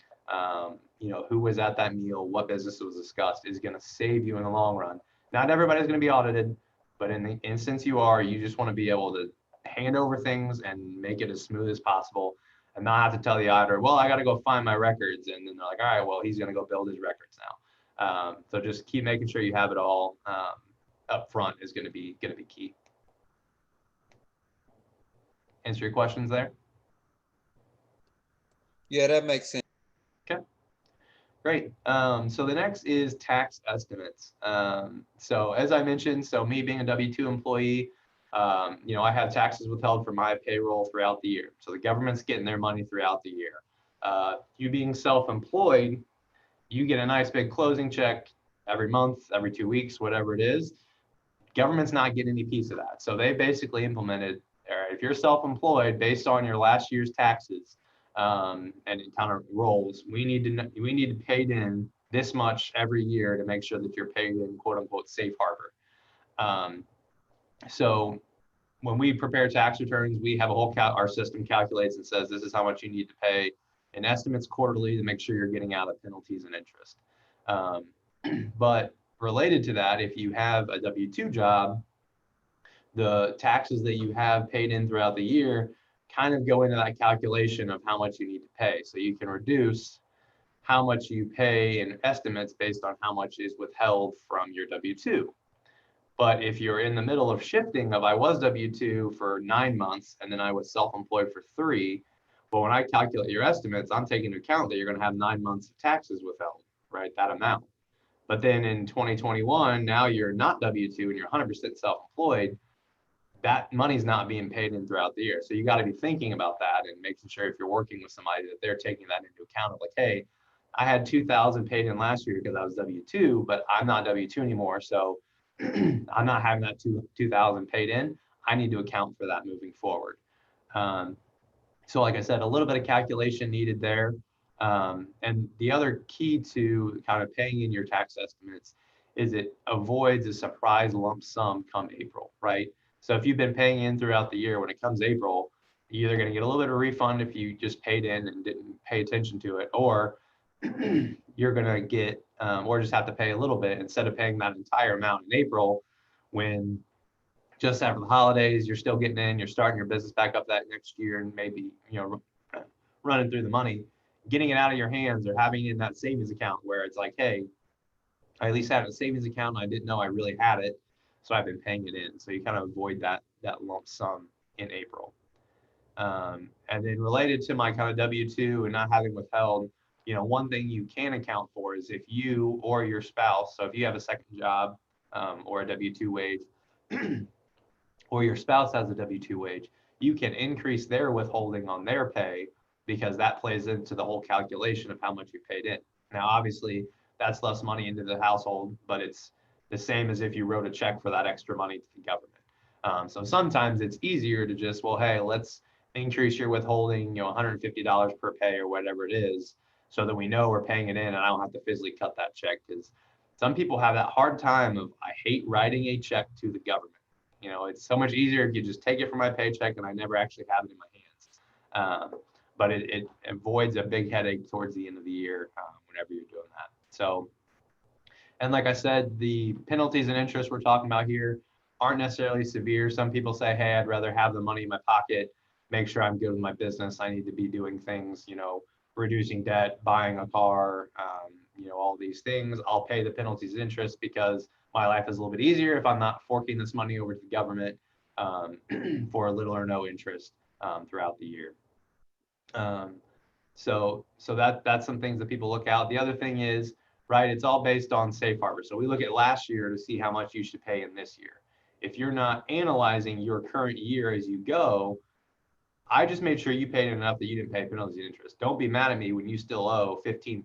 who was at that meal, what business was discussed, is going to save you in the long run. Not everybody's going to be audited, but in the instance you are, you just want to be able to hand over things and make it as smooth as possible, and not have to tell the auditor, well, I got to go find my records. And then they're like, all right, well, he's going to go build his records now. So just keep making sure you have it all up front is going to be key. Answer your questions there? Yeah, that makes sense. Okay, great. So the next is tax estimates. So as I mentioned, so me being a W-2 employee, I have taxes withheld for my payroll throughout the year. So the government's getting their money throughout the year. You being self-employed, you get a nice big closing check every month, every 2 weeks, whatever it is. Government's not getting any piece of that. So they basically implemented, if you're self-employed based on your last year's taxes, and it kind of rolls, we need to pay in this much every year to make sure that you're paid in quote unquote safe harbor. So when we prepare tax returns, we have a whole our system calculates and says this is how much you need to pay in estimates quarterly to make sure you're getting out of penalties and interest. But related to that, if you have a W-2 job, the taxes that you have paid in throughout the year kind of go into that calculation of how much you need to pay. So you can reduce how much you pay in estimates based on how much is withheld from your W-2. But if you're in the middle of shifting of I was W-2 for 9 months and then I was self-employed for 3, well, when I calculate your estimates, I'm taking into account that you're going to have 9 months of taxes withheld, right? That amount. But then in 2021, now you're not W-2 and you're 100% self-employed. That money's not being paid in throughout the year. So you got to be thinking about that and making sure if you're working with somebody that they're taking that into account of like, hey, I had 2,000 paid in last year because I was W-2, but I'm not W-2 anymore. So I'm not having that 2,000 paid in. I need to account for that moving forward. So like I said, a little bit of calculation needed there. And the other key to kind of paying in your tax estimates is it avoids a surprise lump sum come April, right? So if you've been paying in throughout the year, when it comes April, you're either going to get a little bit of refund if you just paid in and didn't pay attention to it, or you're going to get, or just have to pay a little bit instead of paying that entire amount in April when just after the holidays, you're still getting in, you're starting your business back up that next year and maybe, running through the money, getting it out of your hands or having it in that savings account where it's like, hey, I at least had a savings account. And I didn't know I really had it. So I've been paying it in. So you kind of avoid that lump sum in April. And then related to my kind of W-2 and not having withheld, one thing you can account for is if you or your spouse, so if you have a second job or a W-2 wage, or your spouse has a W-2 wage, you can increase their withholding on their pay because that plays into the whole calculation of how much you paid in. Now, obviously, that's less money into the household, but it's the same as if you wrote a check for that extra money to the government. So sometimes it's easier to just, well, hey, let's increase your withholding, $150 per pay or whatever it is, so that we know we're paying it in and I don't have to physically cut that check. Because some people have that hard time of, I hate writing a check to the government. It's so much easier if you just take it from my paycheck and I never actually have it in my hands. But it avoids a big headache towards the end of the year whenever you're doing that. So, and like I said, the penalties and interest we're talking about here aren't necessarily severe. Some people say, hey, I'd rather have the money in my pocket, make sure I'm good with my business. I need to be doing things, reducing debt, buying a car, all these things. I'll pay the penalties and interest because my life is a little bit easier if I'm not forking this money over to the government for little or no interest throughout the year. So that's some things that people look out. The other thing is, right, it's all based on safe harbor. So we look at last year to see how much you should pay in this year. If you're not analyzing your current year as you go, I just made sure you paid enough that you didn't pay penalties and interest. Don't be mad at me when you still owe $15,000 in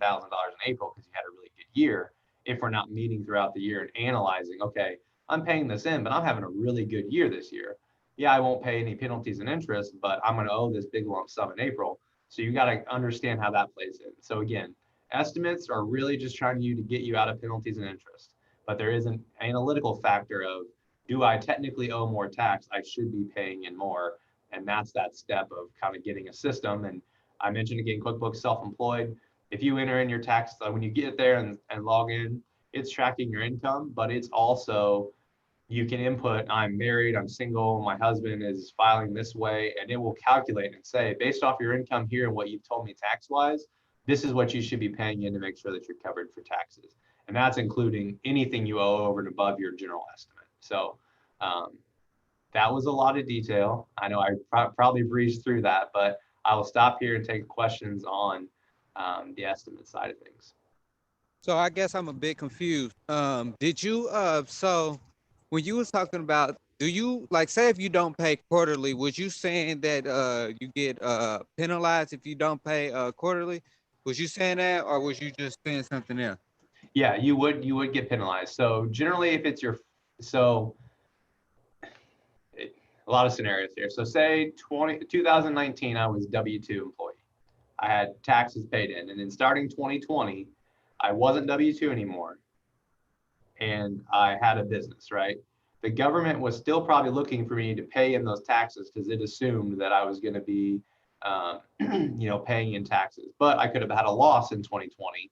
April because you had a really good year. If we're not meeting throughout the year and analyzing, okay, I'm paying this in, but I'm having a really good year this year. Yeah, I won't pay any penalties and interest, but I'm going to owe this big lump sum in April. So you got to understand how that plays in. So again, estimates are really just trying to get you out of penalties and interest. But there is an analytical factor of, do I technically owe more tax? I should be paying in more. And that's that step of kind of getting a system. And I mentioned again, QuickBooks Self-Employed. If you enter in your tax, when you get there and log in, it's tracking your income, but it's also, you can input, I'm married, I'm single, my husband is filing this way, and it will calculate and say, based off your income here and what you've told me tax-wise, this is what you should be paying in to make sure that you're covered for taxes. And that's including anything you owe over and above your general estimate. So that was a lot of detail. I know I probably breezed through that, but I will stop here and take questions on the estimate side of things. So I guess I'm a bit confused. Did you, so when you was talking about, do you, like, say if you don't pay quarterly, was you saying that you get penalized if you don't pay quarterly? Was you saying that, or was you just saying something else? Yeah, you would get penalized. So generally if it's a lot of scenarios here. So say 2019, I was W-2 employee. I had taxes paid in, and then starting 2020, I wasn't W-2 anymore, and I had a business, right? The government was still probably looking for me to pay in those taxes because it assumed that I was going to be, paying in taxes. But I could have had a loss in 2020,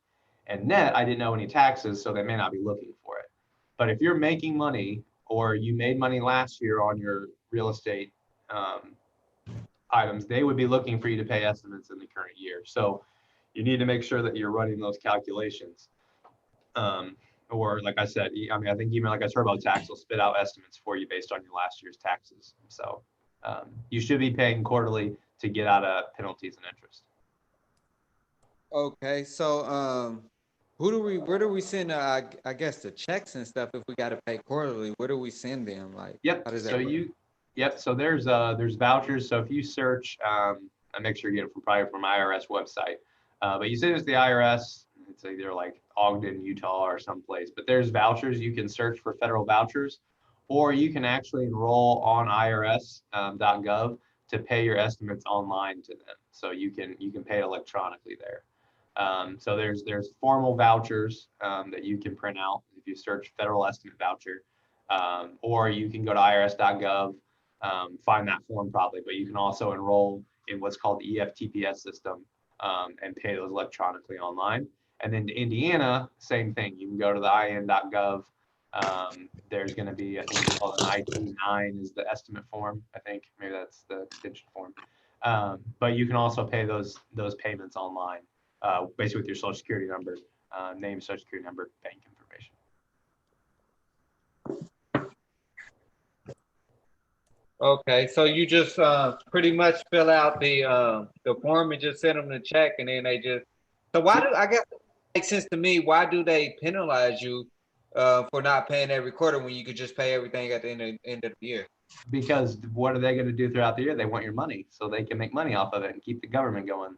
and net, I didn't owe any taxes, so they may not be looking for it. But if you're making money, or you made money last year on your real estate items, they would be looking for you to pay estimates in the current year. So you need to make sure that you're running those calculations. Or like I said, I mean, I think even like a TurboTax will spit out estimates for you based on your last year's taxes. So you should be paying quarterly to get out of penalties and interest. Okay, so where do we send I guess the checks and stuff if we got to pay quarterly? Where do we send them? Like, Yep. how does that So work? so there's vouchers. So if you search, I make sure you get it probably from IRS website. But you send it to the IRS. It's either like Ogden, Utah, or someplace. But there's vouchers. You can search for federal vouchers, or you can actually enroll on IRS.gov to pay your estimates online to them. So you can pay electronically there. So there's formal vouchers that you can print out if you search federal estimate voucher, or you can go to irs.gov, find that form probably, but you can also enroll in what's called the EFTPS system and pay those electronically online. And then to Indiana, same thing. You can go to the in.gov. There's going to be, I think it's called an IT9 is the estimate form. I think maybe that's the extension form. But you can also pay those payments online. Basically with your social security number, name, social security number, bank information. Okay, so you just pretty much fill out the form and just send them the check, and then they just. So why do I guess it makes sense to me? Why do they penalize you for not paying every quarter when you could just pay everything at the end of the year? Because what are they going to do throughout the year? They want your money so they can make money off of it and keep the government going.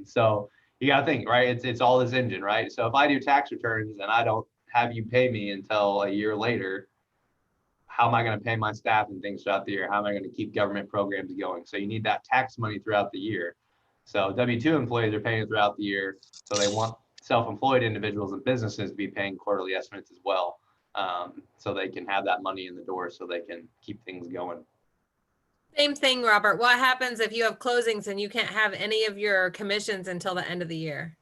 So you got to think, right? It's all this engine, right? So if I do tax returns and I don't have you pay me until a year later, how am I going to pay my staff and things throughout the year? How am I going to keep government programs going? So you need that tax money throughout the year. So W-2 employees are paying throughout the year. So they want self-employed individuals and businesses to be paying quarterly estimates as well. So they can have that money in the door so they can keep things going. Same thing, Robert. What happens if you have closings and you can't have any of your commissions until the end of the year?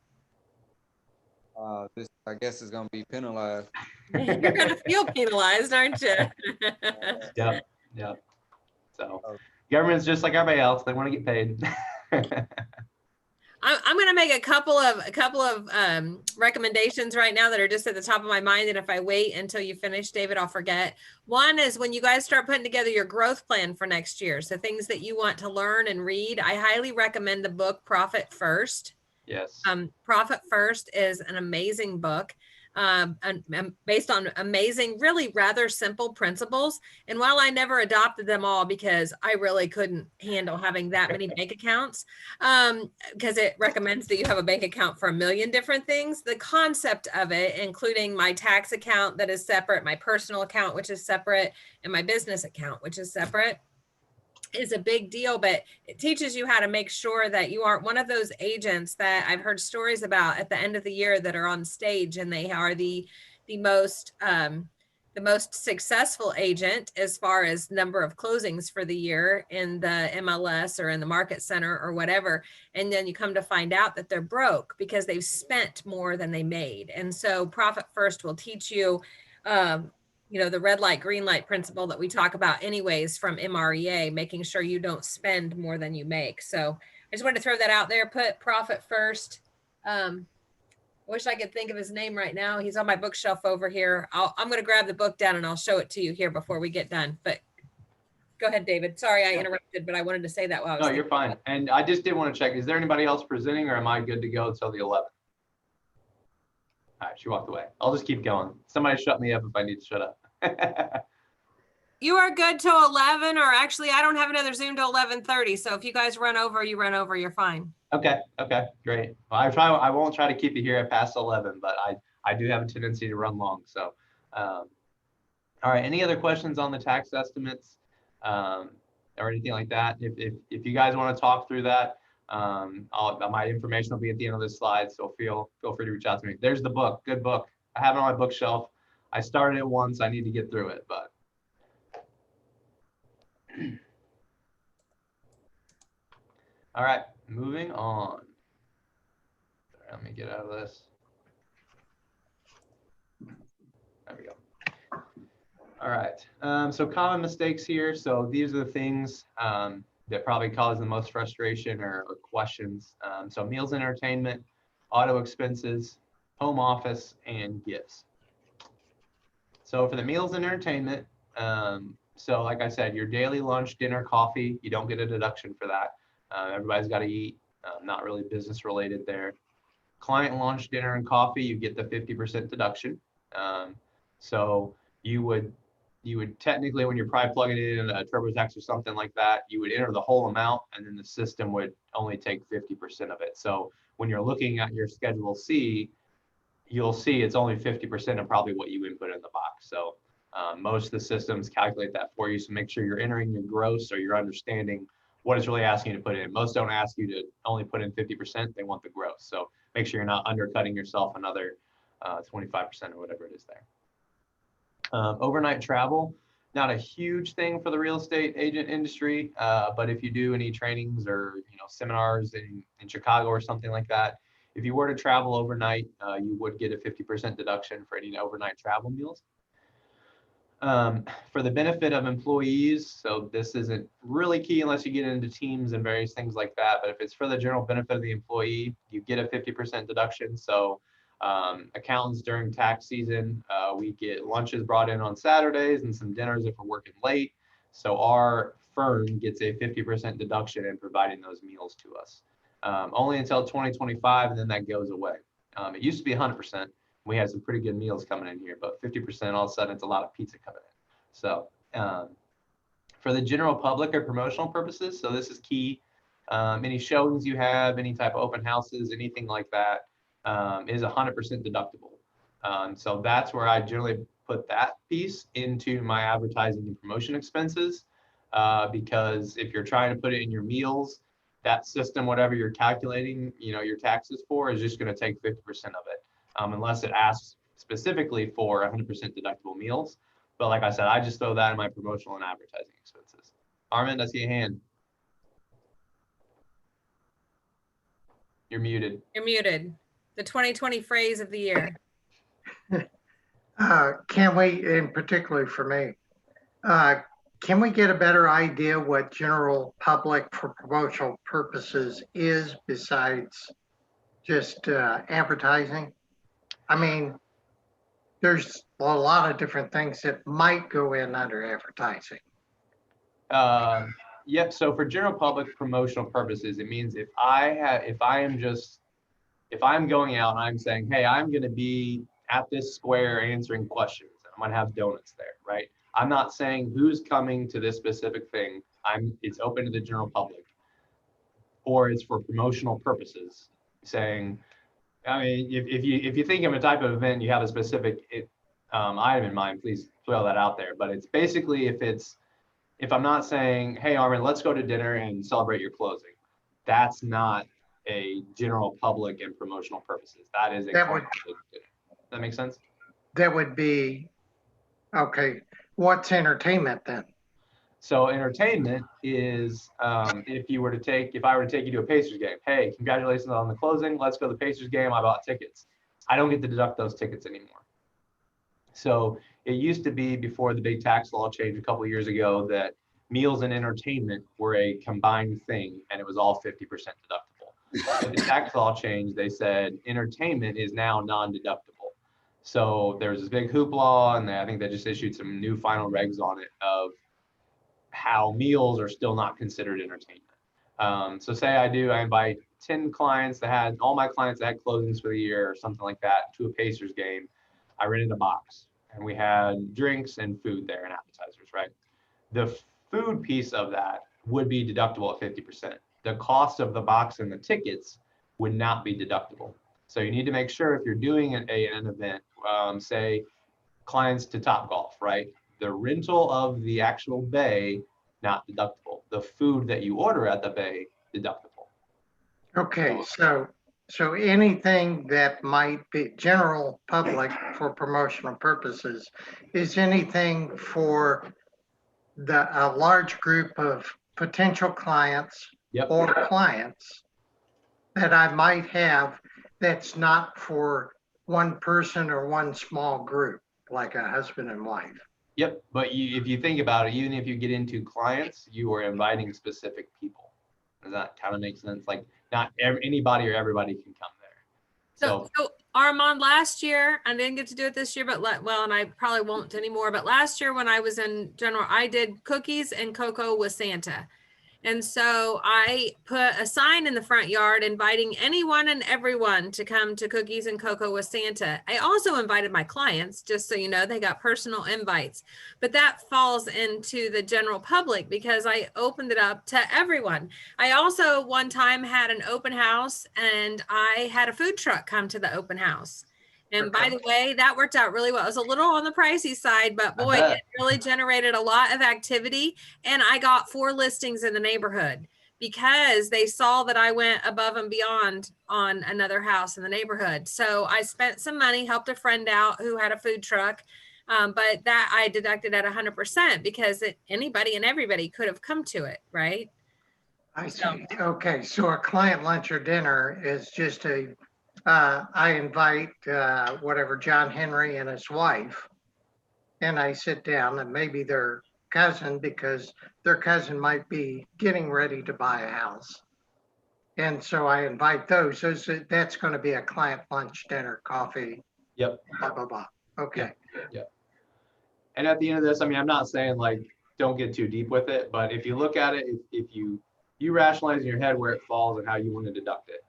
This I guess is going to be penalized. You're going to feel penalized, aren't you? Yep. So government's just like everybody else. They want to get paid. I'm going to make a couple of recommendations right now that are just at the top of my mind. And if I wait until you finish, David, I'll forget. One is when you guys start putting together your growth plan for next year. So things that you want to learn and read, I highly recommend the book Profit First. Yes. Profit First is an amazing book. Based on amazing, really rather simple principles. And while I never adopted them all because I really couldn't handle having that many bank accounts, because it recommends that you have a bank account for 1 million different things, the concept of it, including my tax account that is separate, my personal account, which is separate, and my business account, which is separate, is a big deal, but it teaches you how to make sure that you aren't one of those agents that I've heard stories about at the end of the year that are on stage and they are the most successful agent as far as number of closings for the year in the MLS or in the market center or whatever. And then you come to find out that they're broke because they've spent more than they made. And so Profit First will teach you, the red light, green light principle that we talk about anyways from MREA, making sure you don't spend more than you make. So I just wanted to throw that out there, put Profit First. I wish I could think of his name right now. He's on my bookshelf over here. I'm going to grab the book down and I'll show it to you here before we get done. But go ahead, David. Sorry, I interrupted, but I wanted to say that while I was No, you're fine. And I just did want to check, is there anybody else presenting or am I good to go until the 11th? All right, she walked away. I'll just keep going. Somebody shut me up if I need to shut up. You are good till 11, or actually I don't have another Zoom till 11:30. So if you guys run over, you're fine. Okay, great. Well, I won't try to keep you here at past 11, but I do have a tendency to run long. So, all right, any other questions on the tax estimates or anything like that? If you guys want to talk through that, my information will be at the end of this slide, so feel free to reach out to me. There's the book, good book. I have it on my bookshelf. I started it once, I need to get through it, but. All right, moving on. Sorry, let me get out of this. There we go. All right, so common mistakes here. So these are the things that probably cause the most frustration or questions. So meals and entertainment, auto expenses, home office, and gifts. So for the meals and entertainment, so like I said, your daily lunch, dinner, coffee, you don't get a deduction for that. Everybody's got to eat, not really business related there. Client lunch, dinner, and coffee, you get the 50% deduction. So you would technically, when you're probably plugging it in a TurboTax or something like that, you would enter the whole amount, and then the system would only take 50% of it. So when you're looking at your Schedule C, you'll see it's only 50% of probably what you input in the box. So most of the systems calculate that for you. So make sure you're entering your gross, or you're understanding what it's really asking you to put in. Most don't ask you to only put in 50%, they want the gross. So make sure you're not undercutting yourself another 25% or whatever it is there. Overnight travel, not a huge thing for the real estate agent industry, but if you do any trainings or seminars in Chicago or something like that, if you were to travel overnight, you would get a 50% deduction for any overnight travel meals. For the benefit of employees, so this isn't really key unless you get into teams and various things like that, but if it's for the general benefit of the employee, you get a 50% deduction. So accountants during tax season, we get lunches brought in on Saturdays and some dinners if we're working late. So our firm gets a 50% deduction in providing those meals to us. Only until 2025, and then that goes away. It used to be 100%. We had some pretty good meals coming in here, but 50%, all of a sudden, it's a lot of pizza coming in. So for the general public or promotional purposes, so this is key. Any showings you have, any type of open houses, anything like that, is 100% deductible. So that's where I generally put that piece into my advertising and promotion expenses, because if you're trying to put it in your meals, that system, whatever you're calculating, your taxes for, is just going to take 50% of it, unless it asks specifically for 100% deductible meals. But like I said, I just throw that in my promotional and advertising expenses. Armand, I see a hand. You're muted. You're muted. The 2020 phrase of the year. Can we, in particular for me, can we get a better idea what general public for promotional purposes is besides just advertising? I mean, there's a lot of different things that might go in under advertising. Yep. So for general public promotional purposes, it means if I'm going out and I'm saying, hey, I'm going to be at this square answering questions, and I'm going to have donuts there, right? I'm not saying who's coming to this specific thing. It's open to the general public, or it's for promotional purposes. Saying, I mean, if you think of a type of event, you have a specific item in mind, please throw that out there. But it's basically if I'm not saying, hey, Armin, let's go to dinner and celebrate your closing, that's not a general public and promotional purposes. That is dinner. That makes sense? That would be, okay. What's entertainment then? So entertainment is if I were to take you to a Pacers game, hey, congratulations on the closing. Let's go to the Pacers game. I bought tickets. I don't get to deduct those tickets anymore. So it used to be, before the big tax law change a couple of years ago, that meals and entertainment were a combined thing, and it was all 50% deductible. With the tax law change, they said entertainment is now non-deductible. So there's this big hoopla, and I think they just issued some new final regs on it of how meals are still not considered entertainment. So say I invite 10 clients all my clients that had closings for the year or something like that to a Pacers game. I rented a box, and we had drinks and food there and appetizers, right? The food piece of that would be deductible at 50%. The cost of the box and the tickets would not be deductible. So you need to make sure, if you're doing an event, say clients to Topgolf, right? The rental of the actual bay, not deductible. The food that you order at the bay, deductible. Okay, so anything that might be general public for promotional purposes is anything for a large group of potential clients or clients that I might have, that's not for one person or one small group, like a husband and wife. Yep. But if you think about it, even if you get into clients, you are inviting specific people. Does that kind of make sense? Like not anybody or everybody can come there. So Armand, last year, I didn't get to do it this year, but and I probably won't anymore. But last year when I was in general, I did cookies and cocoa with Santa. And so I put a sign in the front yard inviting anyone and everyone to come to Cookies and Cocoa with Santa. I also invited my clients, just so you know, they got personal invites. But that falls into the general public because I opened it up to everyone. I also one time had an open house and I had a food truck come to the open house. And by the way, that worked out really well. It was a little on the pricey side, but boy, it really generated a lot of activity. And I got 4 listings in the neighborhood because they saw that I went above and beyond on another house in the neighborhood. So I spent some money, helped a friend out who had a food truck. But that I deducted at 100% because anybody and everybody could have come to it, right? I see. Okay, so a client lunch or dinner is just I invite whatever, John Henry and his wife, and I sit down and maybe their cousin, because their cousin might be getting ready to buy a house. And so I invite those. That's going to be a client lunch, dinner, coffee. Yep. Blah, blah, blah. Okay. Yeah. And at the end of this, I mean, I'm not saying like, don't get too deep with it, but if you look at it, if you rationalize in your head where it falls and how you want to deduct it.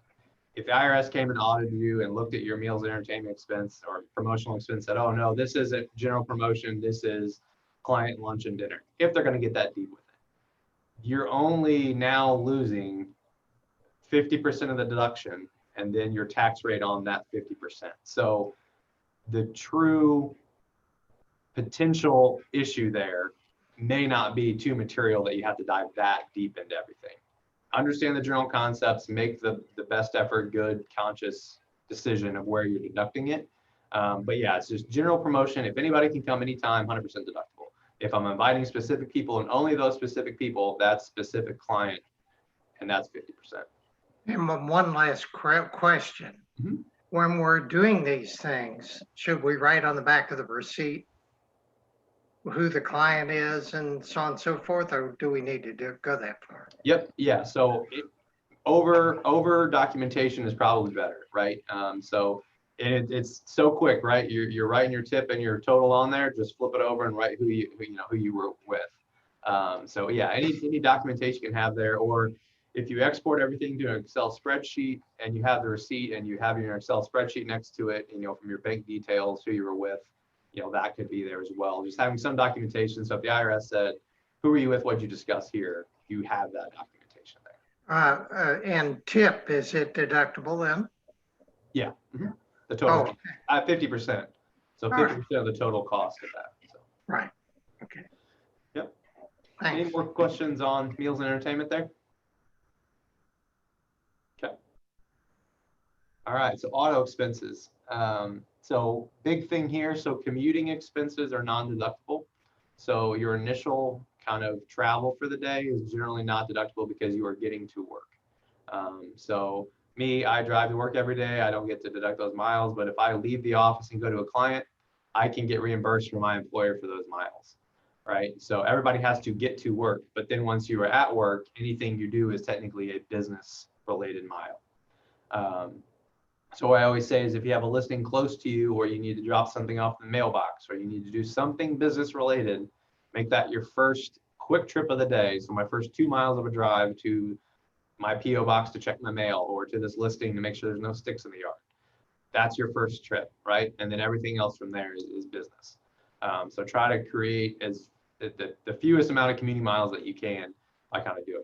If the IRS came and audited you and looked at your meals and entertainment expense or promotional expense, said, oh no, this isn't general promotion, this is client lunch and dinner. If they're going to get that deep with it, you're only now losing 50% of the deduction and then your tax rate on that 50%. So the true potential issue there may not be too material that you have to dive that deep into everything. Understand the general concepts, make the best effort, good, conscious decision of where you're deducting it. But yeah, it's just general promotion. If anybody can come anytime, 100% deductible. If I'm inviting specific people and only those specific people, that's specific client, and that's 50%. And one last question. Mm-hmm. When we're doing these things, should we write on the back of the receipt who the client is and so on and so forth, or do we need to go that far? Yep. Yeah. So over documentation is probably better, right? So it's so quick, right? You're writing your tip and your total on there. Just flip it over and write who you were with. So yeah, any documentation you can have there, or if you export everything to an Excel spreadsheet and you have the receipt and you have your Excel spreadsheet next to it, from your bank details, who you were with, that could be there as well. Just having some documentation. So if the IRS said, who are you with, what'd you discuss here? You have that documentation there. And tip, is it deductible then? Yeah. Mm-hmm. The total, 50%. So 50% of the total cost of that. So. Right. Okay. Yep. Thanks. Any more questions on meals and entertainment there? Okay. All right. So auto expenses. So big thing here. So commuting expenses are non-deductible. So your initial kind of travel for the day is generally not deductible because you are getting to work. So me, I drive to work every day. I don't get to deduct those miles, but if I leave the office and go to a client, I can get reimbursed from my employer for those miles, right? So everybody has to get to work, but then once you are at work, anything you do is technically a business related mile. So what I always say is if you have a listing close to you, or you need to drop something off the mailbox, or you need to do something business related, make that your first quick trip of the day. So my first 2 miles of a drive to my PO box to check my mail, or to this listing to make sure there's no sticks in the yard. That's your first trip, right? And then everything else from there is business. So try to create as the fewest amount of commuting miles that you can by kind of doing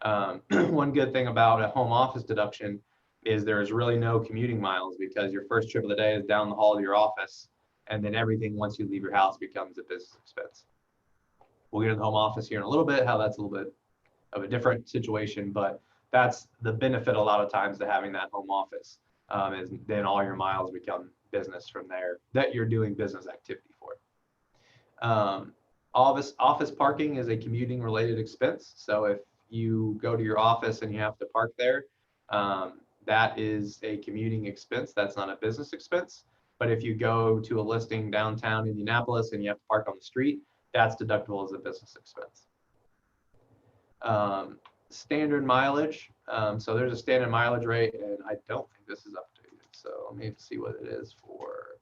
that. One good thing about a home office deduction is there's really no commuting miles, because your first trip of the day is down the hall to your office, and then everything once you leave your house becomes a business expense. We'll get into the home office here in a little bit, how that's a little bit of a different situation, but that's the benefit a lot of times to having that home office, is then all your miles become business from there that you're doing business activity for. Office parking is a commuting related expense. So if you go to your office and you have to park there, that is a commuting expense. That's not a business expense. But if you go to a listing downtown Indianapolis and you have to park on the street, that's deductible as a business expense. Standard mileage. So there's a standard mileage rate, and I don't think this is updated. So let me see what it is for.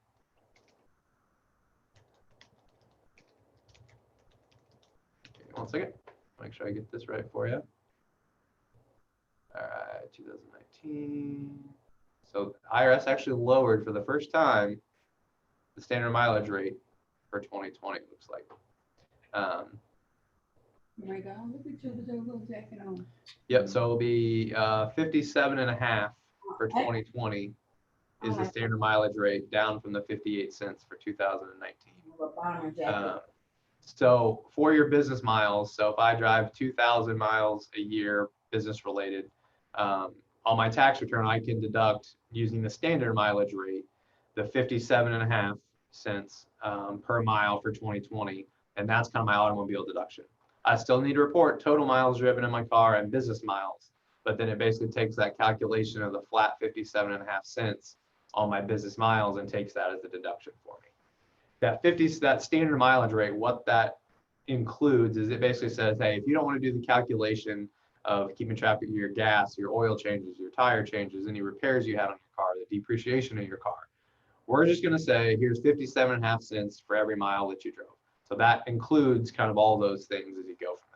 Okay, 1 second. Make sure I get this right for you. All right, 2019. So IRS actually lowered for the first time the standard mileage rate for 2020, it looks like. Oh my God, look at you with your little jacket on. Yep, so it'll be 57.5 for 2020 is the standard mileage rate, down from the 58 cents for 2019. So for your business miles, so if I drive 2,000 miles a year, business related, on my tax return, I can deduct using the standard mileage rate, the 57.5 cents per mile for 2020. And that's kind of my automobile deduction. I still need to report total miles driven in my car and business miles, but then it basically takes that calculation of the flat 57.5 cents on my business miles and takes that as the deduction for me. That standard mileage rate, what that includes is it basically says, hey, if you don't want to do the calculation of keeping track of your gas, your oil changes, your tire changes, any repairs you had on your car, the depreciation of your car, we're just going to say, here's 57.5 cents for every mile that you drove. So that includes kind of all those things as you go from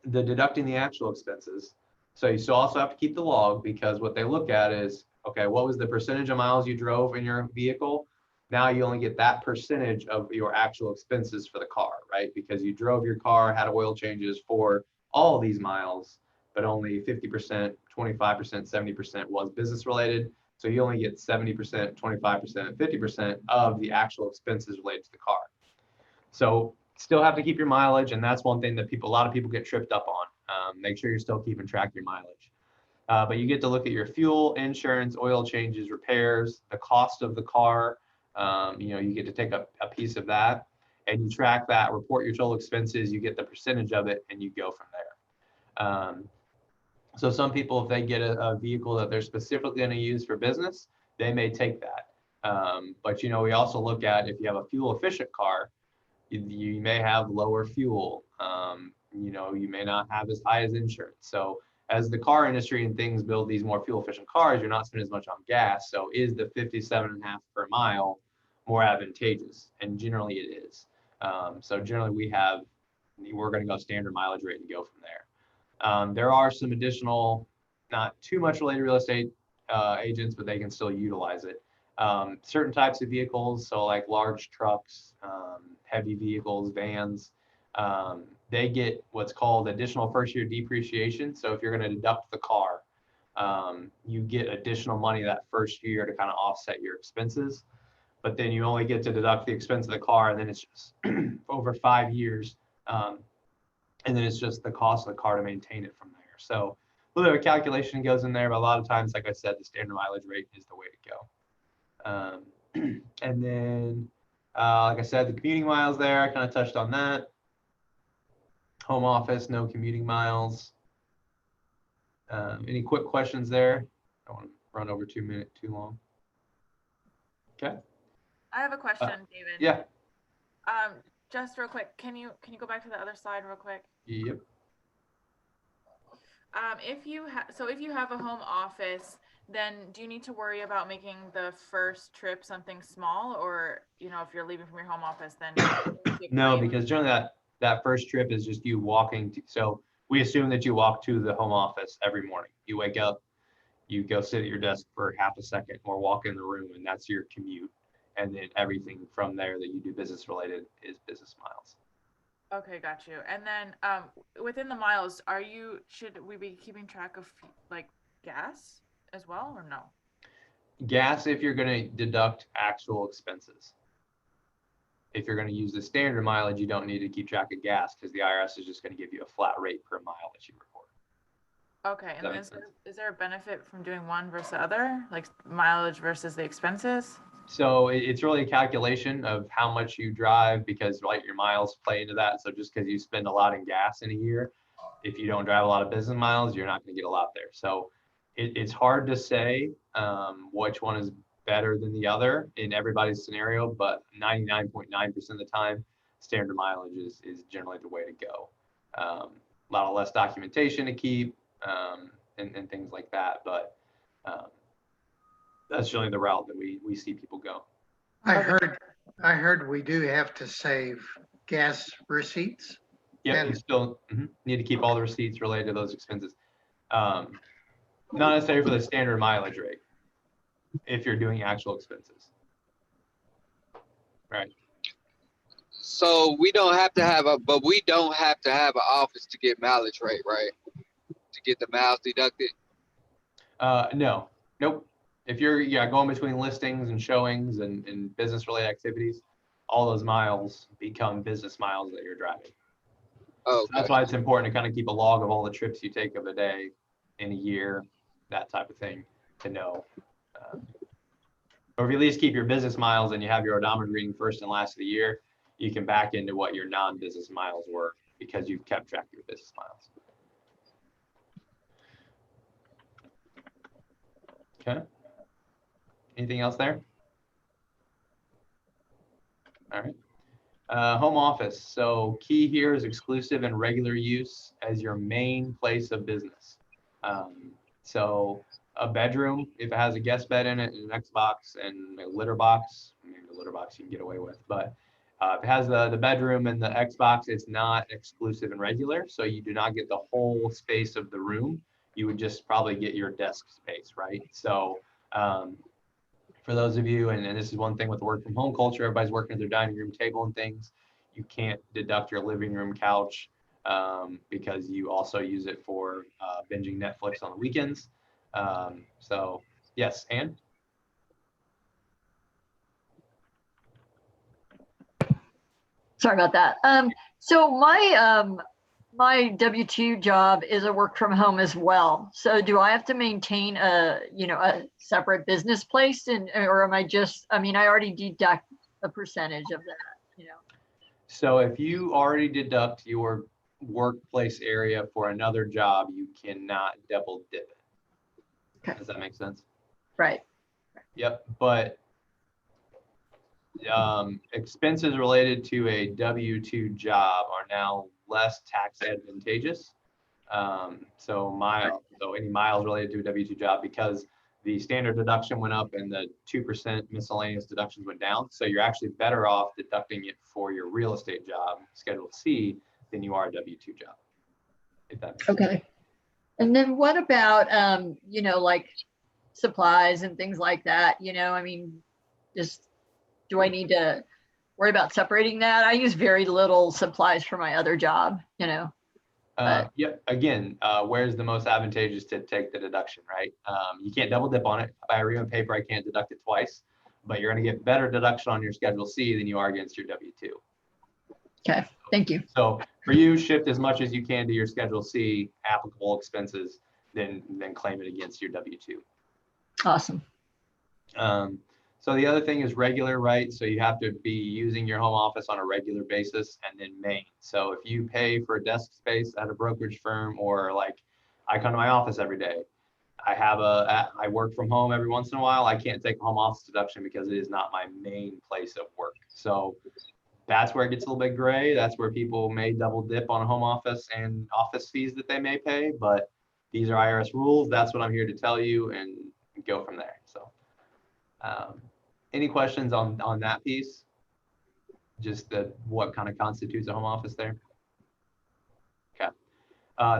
there. The deducting the actual expenses. So you still also have to keep the log, because what they look at is, okay, what was the percentage of miles you drove in your vehicle? Now you only get that percentage of your actual expenses for the car, right? Because you drove your car, had oil changes for all these miles, but only 50%, 25%, 70% was business related. So you only get 70%, 25%, 50% of the actual expenses related to the car. So still have to keep your mileage, and that's one thing that a lot of people get tripped up on. Make sure you're still keeping track of your mileage. But you get to look at your fuel, insurance, oil changes, repairs, the cost of the car. You get to take a piece of that, and you track that, report your total expenses, you get the percentage of it, and you go from there. So some people, if they get a vehicle that they're specifically going to use for business, they may take that. But we also look at, if you have a fuel efficient car, you may have lower fuel. You may not have as high as insurance. So as the car industry and things build these more fuel efficient cars, you're not spending as much on gas. So is the 57.5 per mile more advantageous? And generally it is. So generally we're going to go standard mileage rate and go from there. There are some additional, not too much related real estate agents, but they can still utilize it. Certain types of vehicles, so like large trucks, heavy vehicles, vans, they get what's called additional first year depreciation. So if you're going to deduct the car, you get additional money that first year to kind of offset your expenses. But then you only get to deduct the expense of the car, and then it's just over 5 years. And then it's just the cost of the car to maintain it from there. So a little bit of a calculation goes in there, but a lot of times, like I said, the standard mileage rate is the way to go. And then, like I said, the commuting miles there, I kind of touched on that. Home office, no commuting miles. Any quick questions there? I don't want to run over 2 minutes too long. Okay. I have a question, David. Yeah. Just real quick, can you go back to the other slide real quick? Yep. If you have a home office, then do you need to worry about making the first trip something small, or if you're leaving from your home office, then no, because generally that first trip is just you walking. So we assume that you walk to the home office every morning. You wake up, you go sit at your desk for half a second or walk in the room, and that's your commute. And then everything from there that you do business related is business miles. Okay, got you. And then within the miles, should we be keeping track of like gas as well, or no? Gas, if you're going to deduct actual expenses. If you're going to use the standard mileage, you don't need to keep track of gas, because the IRS is just going to give you a flat rate per mile that you report. Okay, and is there a benefit from doing one versus the other, like mileage versus the expenses? So it's really a calculation of how much you drive, because like your miles play into that. So just because you spend a lot in gas in a year, if you don't drive a lot of business miles, you're not going to get a lot there. So it's hard to say which one is better than the other in everybody's scenario, but 99.9% of the time, standard mileage is generally the way to go. A lot of less documentation to keep and things like that, but that's generally the route that we see people go. I heard we do have to save gas receipts. Yeah, you still need to keep all the receipts related to those expenses. Not necessarily for the standard mileage rate, if you're doing actual expenses. Right. So we don't have to have an office to get mileage rate, right? To get the miles deducted? No, nope. If you're going between listings and showings and business related activities, all those miles become business miles that you're driving. Oh, so that's why it's important to kind of keep a log of all the trips you take of the day in a year, that type of thing, to know. Or if you at least keep your business miles and you have your odometer reading first and last of the year, you can back into what your non-business miles were because you've kept track of your business miles. Okay. Anything else there? All right. Home office. So key here is exclusive and regular use as your main place of business. So a bedroom, if it has a guest bed in it, and an Xbox and a litter box, maybe the litter box you can get away with, but if it has the bedroom and the Xbox, it's not exclusive and regular. So you do not get the whole space of the room. You would just probably get your desk space, right? So for those of you, and this is one thing with the work from home culture, everybody's working at their dining room table and things. You can't deduct your living room couch because you also use it for binging Netflix on the weekends. So yes, Anne? Sorry about that. So my W-2 job is a work from home as well. So do I have to maintain a separate business place, or am I just, I already deduct a percentage of that, So if you already deduct your workplace area for another job, you cannot double dip it. Okay. Does that make sense? Right. Yep. But expenses related to a W-2 job are now less tax advantageous. So any miles related to a W-2 job, because the standard deduction went up and the 2% miscellaneous deductions went down. So you're actually better off deducting it for your real estate job, Schedule C, than you are a W-2 job. If that makes sense. Okay. And then what about, like supplies and things like that? Just, do I need to worry about separating that? I use very little supplies for my other job, Yep. Again, where's the most advantageous to take the deduction, right? You can't double dip on it. If I ream paper, I can't deduct it twice, but you're going to get better deduction on your Schedule C than you are against your W-2. Okay, thank you. So for you, shift as much as you can to your Schedule C applicable expenses, then claim it against your W-2. Awesome. So the other thing is regular, right? So you have to be using your home office on a regular basis, and then main. So if you pay for a desk space at a brokerage firm, or like I come to my office every day, I work from home every once in a while, I can't take a home office deduction because it is not my main place of work. So that's where it gets a little bit gray. That's where people may double dip on a home office and office fees that they may pay, but these are IRS rules. That's what I'm here to tell you, and go from there. So any questions on that piece? Just what kind of constitutes a home office there? Okay.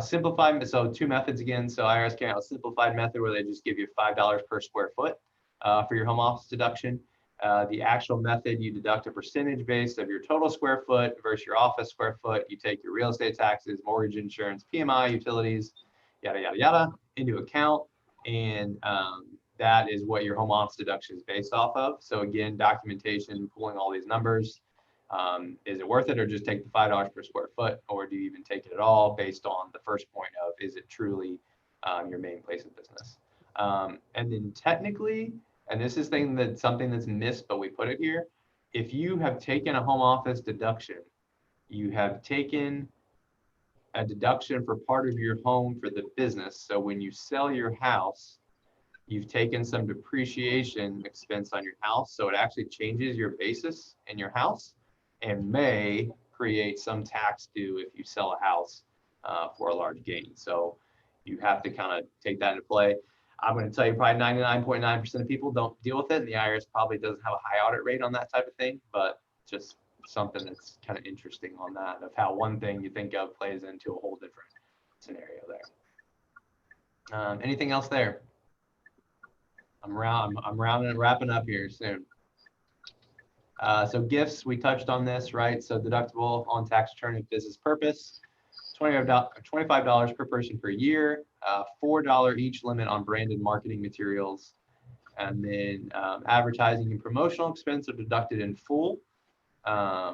Simplified, so two methods again. So IRS came out with a simplified method where they just give you $5 per square foot for your home office deduction. The actual method, you deduct a percentage base of your total square foot versus your office square foot. You take your real estate taxes, mortgage insurance, PMI, utilities, yada, yada, yada, into account. And that is what your home office deduction is based off of. So again, documentation, pulling all these numbers. Is it worth it, or just take the $5 per square foot, or do you even take it at all based on the first point of, is it truly your main place of business? And then technically, and this is something that's missed, but we put it here. If you have taken a home office deduction, you have taken a deduction for part of your home for the business. So when you sell your house, you've taken some depreciation expense on your house. So it actually changes your basis in your house and may create some tax due if you sell a house for a large gain. So you have to kind of take that into play. I'm going to tell you probably 99.9% of people don't deal with it. And the IRS probably doesn't have a high audit rate on that type of thing, but just something that's kind of interesting on that, of how one thing you think of plays into a whole different scenario there. Anything else there? I'm wrapping up here soon. So gifts, we touched on this, right? So deductible on tax return and business purpose, $25 per person per year, $4 each limit on branded marketing materials, and then advertising and promotional expense are deducted in full.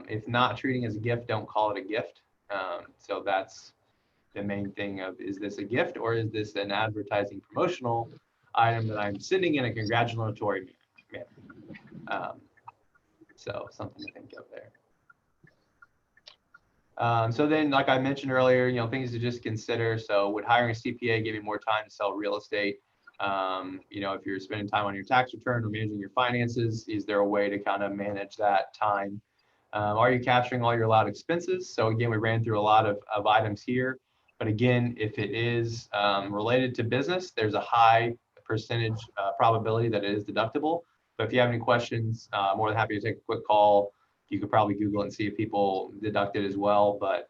If not treating as a gift, don't call it a gift. So that's the main thing of, is this a gift or is this an advertising promotional item that I'm sending in a congratulatory manner? So something to think of there. So then, like I mentioned earlier, things to just consider. So would hiring a CPA give you more time to sell real estate? If you're spending time on your tax return or managing your finances, is there a way to kind of manage that time? Are you capturing all your allowed expenses? So again, we ran through a lot of items here, but again, if it is related to business, there's a high percentage probability that it is deductible. But if you have any questions, more than happy to take a quick call. You could probably Google it and see if people deduct it as well. But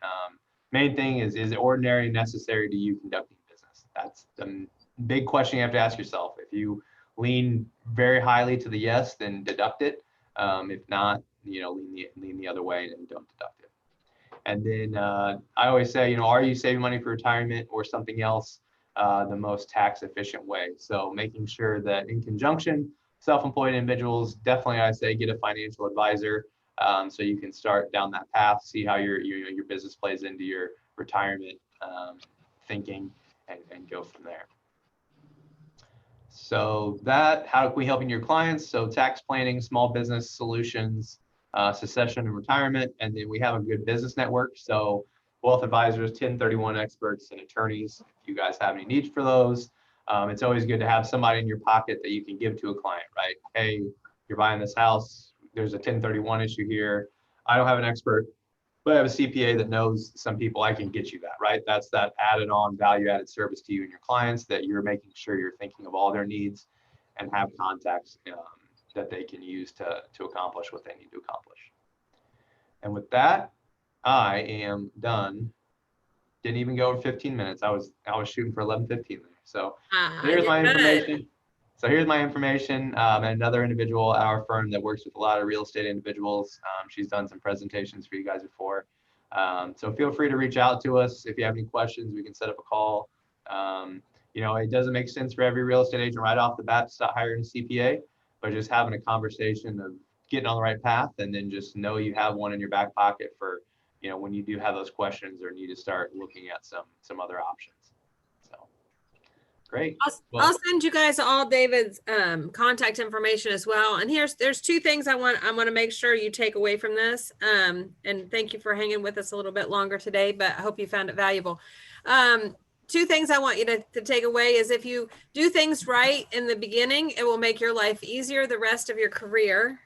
main thing is it ordinary and necessary to you conducting business? That's the big question you have to ask yourself. If you lean very highly to the yes, then deduct it. If not, lean the other way and don't deduct it. And then I always say, are you saving money for retirement or something else the most tax efficient way? So making sure that in conjunction, self-employed individuals, definitely I say get a financial advisor so you can start down that path, see how your business plays into your retirement thinking and go from there. So that, how can we helping your clients? So tax planning, small business solutions, succession and retirement. And then we have a good business network. So wealth advisors, 1031 experts and attorneys. If you guys have any needs for those, it's always good to have somebody in your pocket that you can give to a client, right? Hey, you're buying this house. There's a 1031 issue here. I don't have an expert, but I have a CPA that knows some people. I can get you that, right? That's that added on value added service to you and your clients, that you're making sure you're thinking of all their needs and have contacts that they can use to accomplish what they need to accomplish. And with that, I am done. Didn't even go over 15 minutes. I was shooting for 11:15 there. So here's my information. So here's my information. And another individual at our firm that works with a lot of real estate individuals. She's done some presentations for you guys before. So feel free to reach out to us. If you have any questions, we can set up a call. It doesn't make sense for every real estate agent right off the bat to start hiring a CPA, but just having a conversation of getting on the right path, and then just know you have one in your back pocket for, when you do have those questions or need to start looking at some other options. So great. I'll send you guys all David's contact information as well. And there's two things I want to make sure you take away from this. And thank you for hanging with us a little bit longer today, but I hope you found it valuable. Two things I want you to take away is, if you do things right in the beginning, it will make your life easier the rest of your career.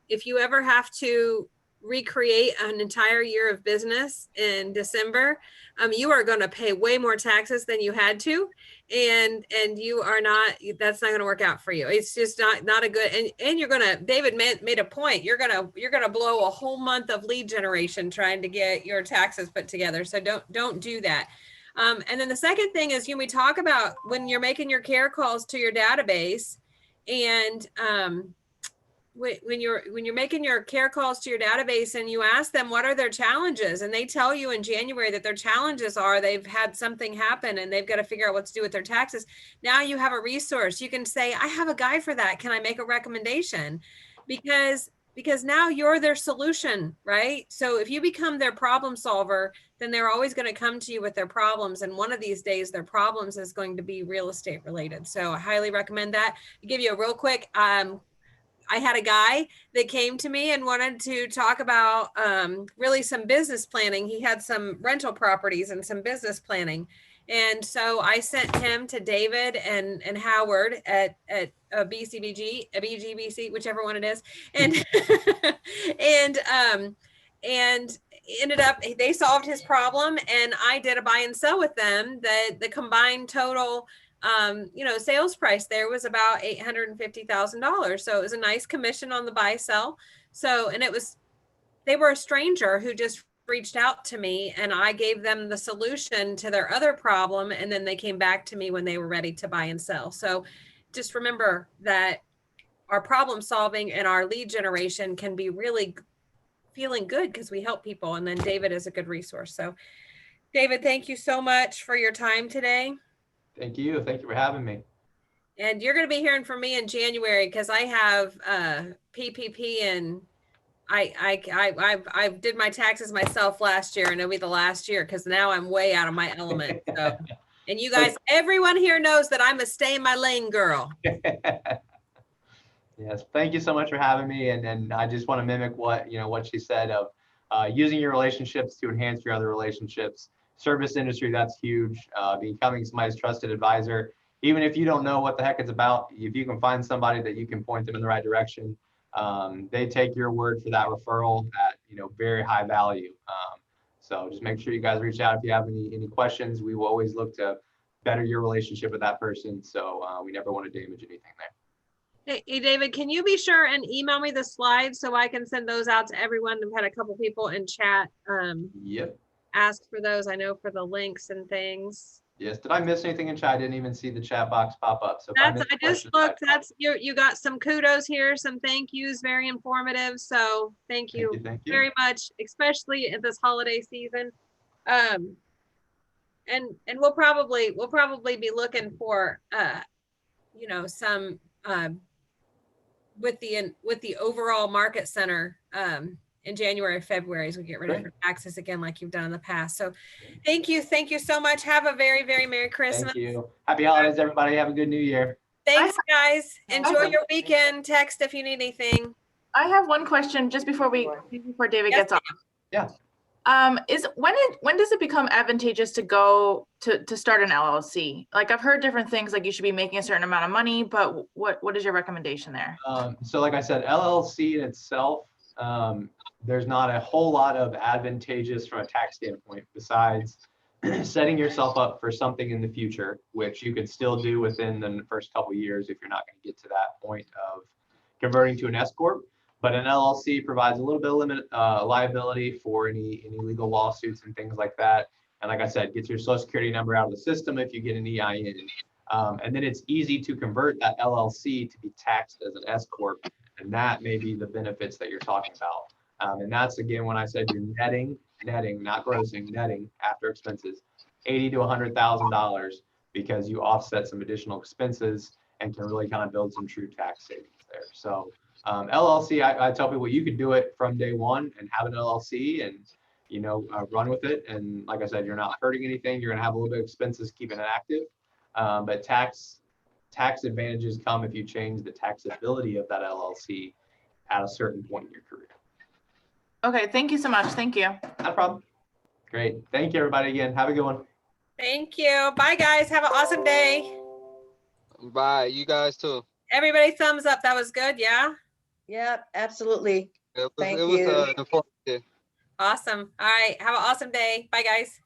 If you ever have to recreate an entire year of business in December, you are going to pay way more taxes than you had to, and you are not, that's not going to work out for you. It's just not a good, and you're going to, David made a point, you're going to blow a whole month of lead generation trying to get your taxes put together. So don't do that. And then the second thing is, we talk about when you're making your care calls to your database, and when you're making your care calls to your database and you ask them what are their challenges, and they tell you in January that their challenges are they've had something happen and they've got to figure out what to do with their taxes. Now you have a resource. You can say, I have a guy for that. Can I make a recommendation? Because now you're their solution, right? So if you become their problem solver, then they're always going to come to you with their problems. And one of these days, their problems is going to be real estate related. So I highly recommend that. I'll give you a real quick, I had a guy that came to me and wanted to talk about really some business planning. He had some rental properties and some business planning. And so I sent him to David and Howard at BGBC, whichever one it is. And, and ended up, they solved his problem, and I did a buy and sell with them. The combined total, sales price there was about $850,000. So it was a nice commission on the buy sell. So, and they were a stranger who just reached out to me, and I gave them the solution to their other problem. And then they came back to me when they were ready to buy and sell. So just remember that our problem solving and our lead generation can be really feeling good because we help people. And then David is a good resource. So David, thank you so much for your time today. Thank you. Thank you for having me. And you're going to be hearing from me in January because I have PPP, and I did my taxes myself last year, and it'll be the last year because now I'm way out of my element. So, and you guys, everyone here knows that I'm a stay in my lane girl. Yes, thank you so much for having me. And I just want to mimic what she said of using your relationships to enhance your other relationships. Service industry, that's huge. Becoming somebody's trusted advisor, even if you don't know what the heck it's about, if you can find somebody that you can point them in the right direction, they take your word for that referral at very high value. So just make sure you guys reach out if you have any questions. We will always look to better your relationship with that person. So we never want to damage anything there. Hey, David, can you be sure and email me the slides so I can send those out to everyone? I've had a couple people in chat Yep. ask for those. I know for the links and things. Yes. Did I miss anything in chat? I didn't even see the chat box pop up. So I just looked. That's you got some kudos here, some thank yous, very informative. So thank you very much, especially at this holiday season. And we'll probably be looking for some with the overall market center in January, February, as we get ready for taxes again, like you've done in the past. So thank you so much. Have a very, very Merry Christmas. Thank you. Happy holidays, everybody. Have a good New Year. Thanks, guys. Enjoy your weekend. Text if you need anything. I have one question just before David gets off. Yeah. When does it become advantageous to go to start an LLC? Like, I've heard different things, like you should be making a certain amount of money, but what is your recommendation there? So like I said, LLC in itself, there's not a whole lot of advantageous from a tax standpoint besides setting yourself up for something in the future, which you can still do within the first couple of years if you're not going to get to that point of converting to an S Corp. But an LLC provides a little bit of limit liability for any legal lawsuits and things like that. And like I said, gets your Social Security number out of the system if you get an EIN. And then it's easy to convert that LLC to be taxed as an S Corp. And that may be the benefits that you're talking about. And that's, again, when I said you're netting, not grossing, netting after expenses, $80,000 to $100,000 because you offset some additional expenses and can really kind of build some true tax savings there. So LLC, I tell people you could do it from day one and have an LLC and, run with it. And like I said, you're not hurting anything. You're going to have a little bit of expenses keeping it active. But tax advantages come if you change the taxability of that LLC at a certain point in your career. Okay. Thank you so much. Thank you. No problem. Great. Thank you, everybody. Again, have a good one. Thank you. Bye, guys. Have an awesome day. Bye. You guys too. Everybody thumbs up. That was good. Yeah. Yep, absolutely. It Thank was you. informative. Awesome. All right. Have an awesome day. Bye, guys.